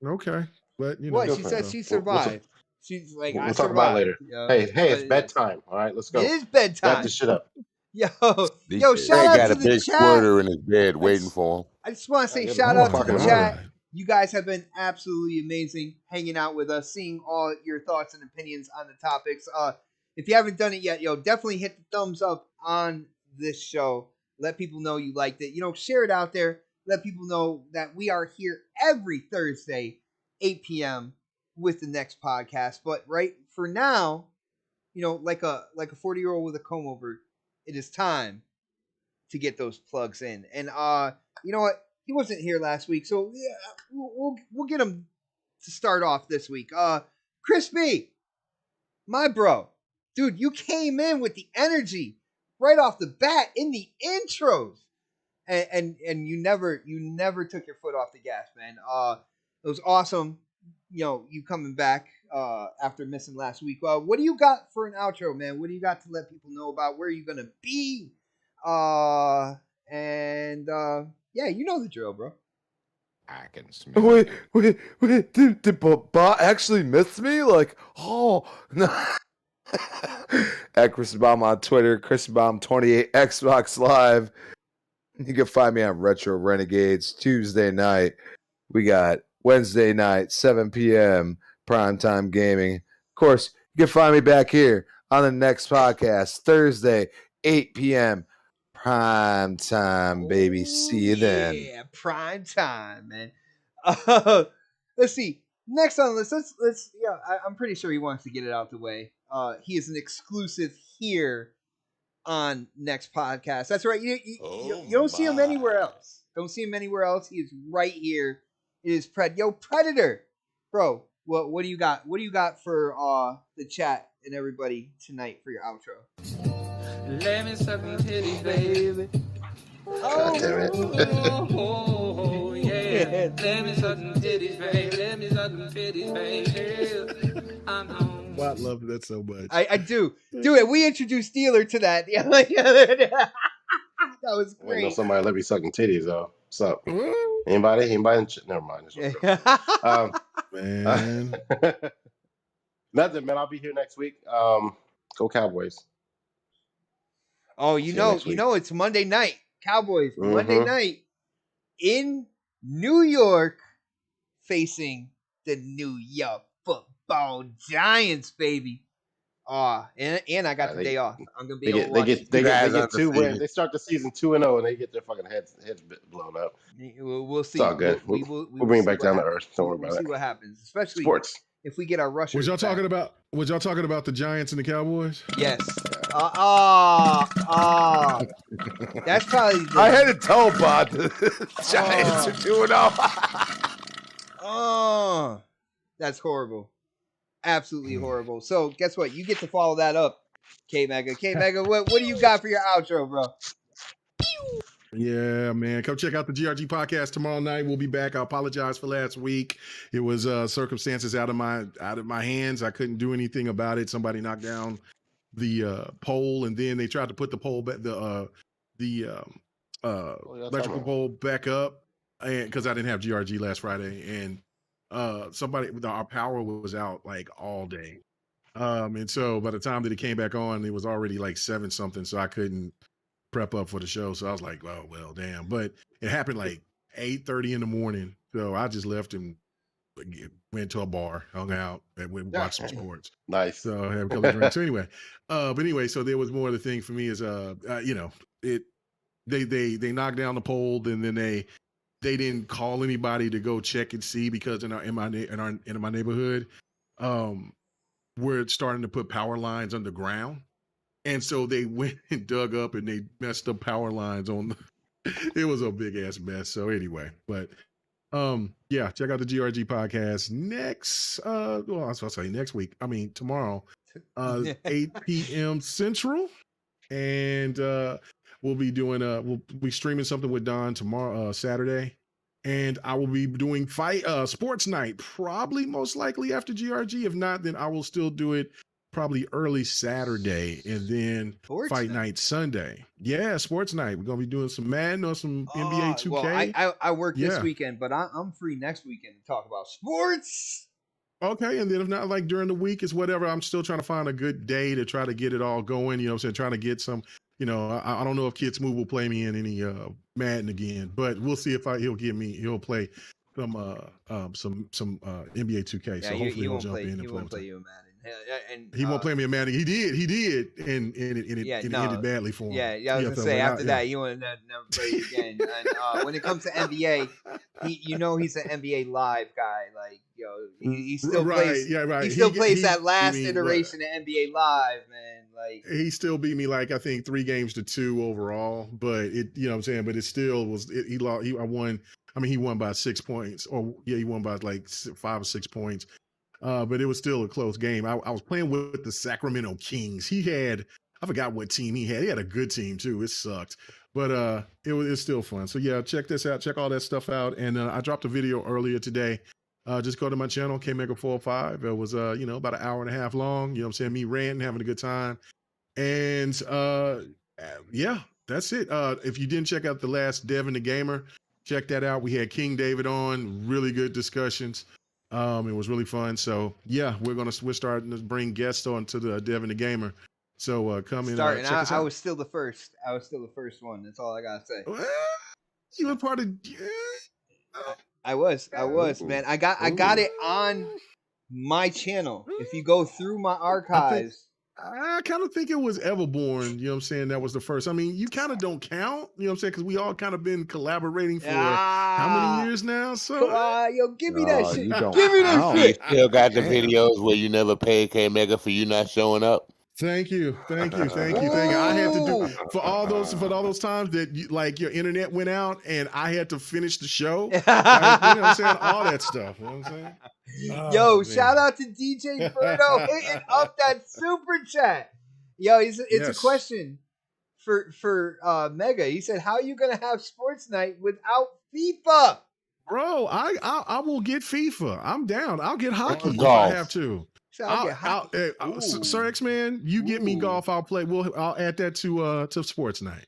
Okay, but What Good she for said, her. she We'll- survived. She's like, We'll I talk about it survived. later. Hey, it's bedtime. All right, let's go. It is Wrap bedtime. this shit up. Yo, These yo, days. shout Fred out got to a the big chat. squirter in his bed waiting for him. I just want to say Yeah, shout oh out to my the God. chat. You guys have been absolutely amazing hanging out with us, seeing all your thoughts and opinions on the topics. If you haven't done it yet, definitely hit the thumbs up on this show. Let people know you liked it. Share it out there. Let people know that we are here every Thursday, 8 p.m. with the next podcast. But right for now, like a 40-year-old with a comb over, it is time to get those plugs in. And you know what? He wasn't here last week, so yeah, we'll get him to start off this week. Chris B, my bro, dude, you came in with the energy right off the bat in the intros, and you never took your foot off the gas, man. It was awesome. You know, you coming back after missing last week. What do you got for an outro, man? What do you got to let people know about where you're gonna be? Yeah, you know the drill, bro. I can smell Wait, did Bob actually miss me? Like, oh, no. At Chris Baum on Twitter, Chris Baum 28 Xbox Live. You can find me on Retro Renegades Tuesday night. We got Wednesday night, 7 p.m. Primetime Gaming. Of course, you can find me back here on the next podcast, Thursday, 8 p.m. Prime time, baby. See you then. Yeah, prime time, man. Let's see. Next on the list, let's. Yeah, I'm pretty sure he wants to get it out the way. He is an exclusive here on next podcast. That's right. You don't see him anywhere else. Don't see him anywhere else. He is right here. It is Predator, bro. What do you got? What do you got for the chat and everybody tonight for your outro? Let me suck my titties, baby. God damn it. Oh, yeah. Let me suck my titties, baby. Let me suck my titties, baby. I'm home. Well, I love that so much. I do. Do it. We introduced Steeler to that the other day. That was I know great. somebody let me sucking titties though. What's up? Anybody? Never mind. Man. Nothing, man. I'll be here next week. Go Cowboys. Oh, See you next week. it's Monday night. Cowboys, Mhm. Monday night in New York facing the New York Football Giants, baby. And I got the day off. I'm gonna be able to watch it. They Guys get 2 undefeated. wins. They start the season 2-0 and they get their fucking heads blown up. We'll see. It's all good. We'll bring it see back what down to happens. earth. Don't worry We'll about see it. what happens, especially Sports. if we get our rushers. Was y'all back. talking about the Giants and the Cowboys? Yes. That's probably. I had to tell Bob the Giants are doing all. Oh, that's horrible. Absolutely horrible. So guess what? You get to follow that up, K Mega. K Mega, what do you got for your outro, bro? Yeah, man. Come check out the GRG podcast tomorrow night. We'll be back. I apologize for last week. It was circumstances out of my hands. I couldn't do anything about it. Somebody knocked down the pole, and then they tried to put the pole back, electrical pole back up, and because I didn't have GRG last Friday, and our power was out like all day, and so by the time that it came back on, it was already like 7 something, so I couldn't prep up for the show. So I was like, oh well, damn. But it happened like 8:30 in the morning, so I just left and went to a bar, hung out, and went watched some sports. Nice. So I had a couple of drinks. So anyway, so there was more of the thing for me is they knocked down the pole, and then they didn't call anybody to go check and see, because in my neighborhood, we're starting to put power lines underground, and so they went and dug up and they messed up power lines on it was a big ass mess. So anyway, but yeah, check out the GRG podcast next I was supposed to say next week. I mean tomorrow, 8 p.m. Central, and we'll be streaming something with Don tomorrow, Saturday, and I will be doing sports night, probably most likely after GRG. If not, then I will still do it probably early Saturday, and then fight night Sunday. Yeah, sports night. We're gonna be doing some Madden or some NBA 2K. Well, I work this weekend, but I'm free next weekend to talk about sports. Okay, and then if not, like during the week, it's whatever. I'm still trying to find a good day to try to get it all going. You know what I'm saying? Trying to get some, I don't know if Kids Move will play me in any Madden again, but we'll see if he'll play some NBA 2K. Yeah, so hopefully he'll jump in and he play. Won't play you in Madden. And he won't play me in Madden. He did, and it ended badly for him. Yeah, I was gonna say after that, you want to never play again. And when it comes to NBA, he's an NBA Live guy. Like, he still plays. Yeah, right. He still plays that last iteration of NBA Live, man. Like, he still beat me like I think 3-2 overall, but it, you know what I'm saying, but it still was he lost. I won. I mean, he won by 6 points, or yeah, he won by like 5 or 6 points. But it was still a close game. I was playing with the Sacramento Kings. He had, I forgot what team he had. He had a good team too. It sucked, but it's still fun. So yeah, check this out. Check all that stuff out. And I dropped a video earlier today. Just go to my channel, KMega45. It was about an hour and a half long. You know what I'm saying? Me ranting, having a good time. And yeah, that's it. If you didn't check out the last Devin the Gamer, check that out. We had King David on, really good discussions. It was really fun. So yeah, we're starting to bring guests on to the Devin the Gamer. So come in. starting. Check us out. I was still the first. I was still the first one. That's all I gotta say. Well, you were part of. I was, man. I got it on my channel. If you go through my archives, I kind of think it was Everborn, you know what I'm saying? That was the first. I mean, you kind of don't count, you know what I'm saying? Because we all kind of been collaborating for how many years now? So, come on, yo, give me that shit. you don't Give me that count. You shit. still got the videos where you never paid K Mega for you not showing up. thank you. I had to do for all those times that like your internet went out and I had to finish the show. Like, you know what I'm saying? All that stuff. You know what I'm saying? Yo, man. shout out to DJ Birdo hitting up that super chat. Yo, it's a question for Mega. He said, "How are you gonna have sports night without FIFA?" Bro, I will get FIFA. I'm down. I'll get hockey if golf. I have to. So I'll get hockey. Sir X-Man, you get me golf. I'll play. I'll add that to sports night.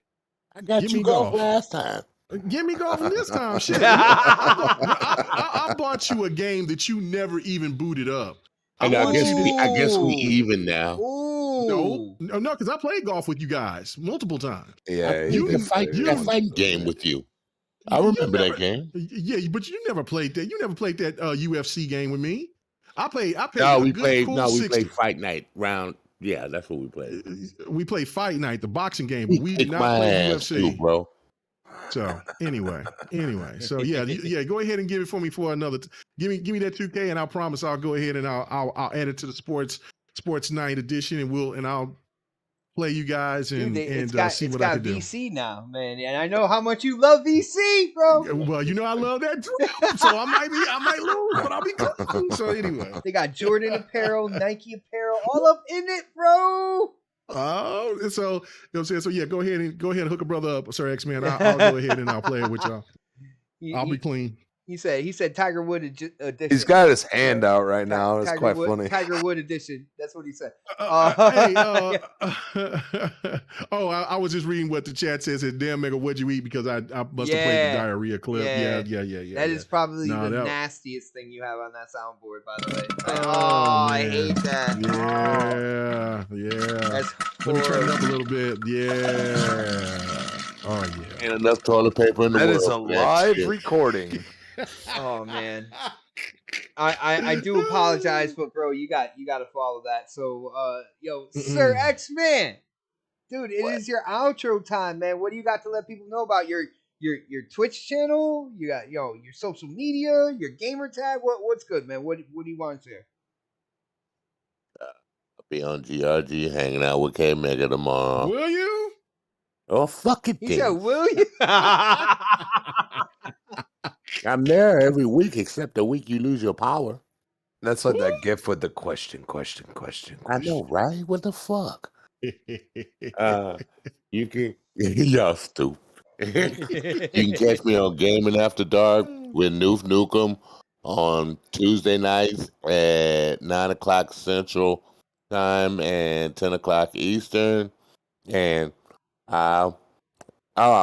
I got Give you me golf golf. last time. Give me golf this time. Shit. I bought you a game that you never even booted up. And I want guess you to- I guess we even now. Ooh. No, because I played golf with you guys multiple times. Yeah, You he can did fight play that one. fighting game with you. I remember that game. Yeah, but you never played that. You never played that UFC game with me. I played. No, a we good, played. cool No, we 60. played Fight Night round. Yeah, that's what we played. We played Fight Night, the boxing game, but we kicked did not my play ass UFC. too, bro. So anyway, so yeah, go ahead and give it for me for another. Give me that 2K, and I promise I'll go ahead and I'll add it to the sports night edition, and I'll play you guys and see what I can do. It's got VC now, man, and I know how much you love VC, bro. Well, you know I love that too, so I might lose, but I'll be cool. So anyway, They got Jordan apparel, Nike apparel, all up in it, bro. oh, so you know what I'm saying. So yeah, go ahead and hook a brother up, Sir X-Man. I'll go ahead and I'll play it with y'all. I'll be clean. He said Tiger Wood edition. He's got his hand out right now. It's quite Wood, funny. Tiger Wood edition. That's what he said. I was just reading what the chat says. It damn Mega, what'd you eat? Because I must have played the diarrhea clip. Yeah. That is probably the nastiest thing you have on that soundboard, by the way. I hate that. Yeah. That's Let me turn it up a little bit. Yeah. Oh yeah. Ain't enough toilet paper in the world. That is a live recording. Oh man. I do apologize, but bro, you got to follow that. So Sir X-Man, dude, it is your outro time, man. What do you got to let people know about your Twitch channel? You got your social media, your gamer tag. What's good, man? What do you want to share? I'll be on GRG hanging out with K Mega tomorrow. Will you? Oh fuck it, He said, "Will you?" I'm there every week except the week you lose your power. That's like that gif with the question. I know, right? What the fuck? You can y'all stupid. You can catch me on Gaming After Dark with Noof Nukem on Tuesday nights at 9:00 Central Time and 10:00 Eastern. And I'll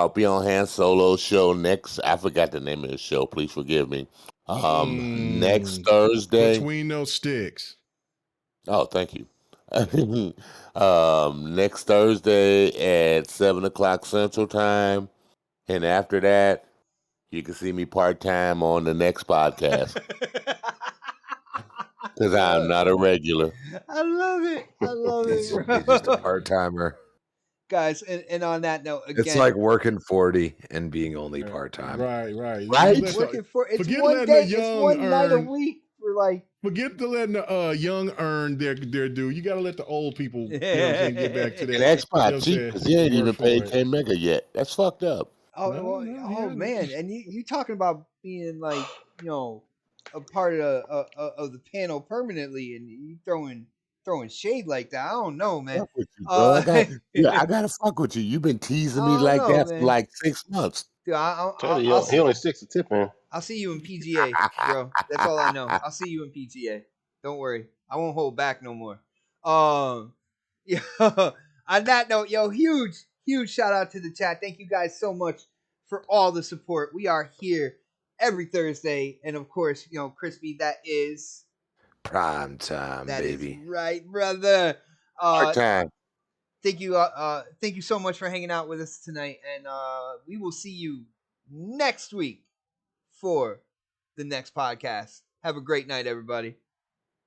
be on Han Solo's show next. I forgot the name of the show. Please forgive me. Next Thursday. Between those sticks. Oh, thank you. Next Thursday at 7:00 Central Time. And after that, you can see me part-time on the next podcast. Because I'm not a regular. I love it. He's bro. just a part-timer. Guys, and on that note, again, It's like working 40 and being only part-time. Right. Right? it's Forget one letting day, the young it's one night a earn- week for like Forget to letting the young earn their due. You got to let the old people, you know what I'm saying, get back to that. And Xbox you know what I'm cheap saying, because he ain't even work for paid it. K Mega yet. That's fucked up. oh No, well, no, oh yeah. man, and you talking about being like a part of the panel permanently, and you throwing shade like that. I don't know, man. Fuck with you, bro. I gotta fuck with you. You've been teasing I me don't like know, that for man. like 6 months. Dude, Tell you, he only sticks to tip, man. I'll see you in PGA, bro. That's all I know. I'll see you in PGA. Don't worry. I won't hold back no more. Yeah. On that note, huge shout out to the chat. Thank you guys so much for all the support. We are here every Thursday, and of course, Crispy, that is Prime time, that is baby. right, brother. Hard time. Thank you so much for hanging out with us tonight, and we will see you next week for the next podcast. Have a great night, everybody.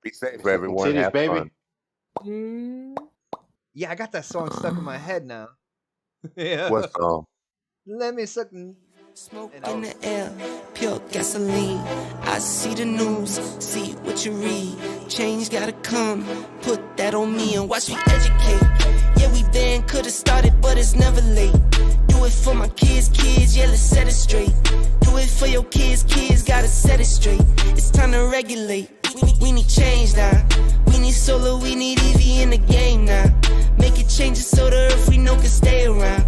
Be safe, Fucking everyone. titties, Have baby. fun. Yeah, I got that song stuck in my head now. Yeah. What song? Let me suck. Smoke in the air, pure gasoline. I see the news, see what you read. Change gotta come, put that on me and watch me educate. Yeah, we been could've started, but it's never late. Do it for my kids, yeah, let's set it straight. Do it for your kids, gotta set it straight. It's time to regulate. We need change now. We need solar, we need EV in the game now. Make it changes so the earth we know can stay around.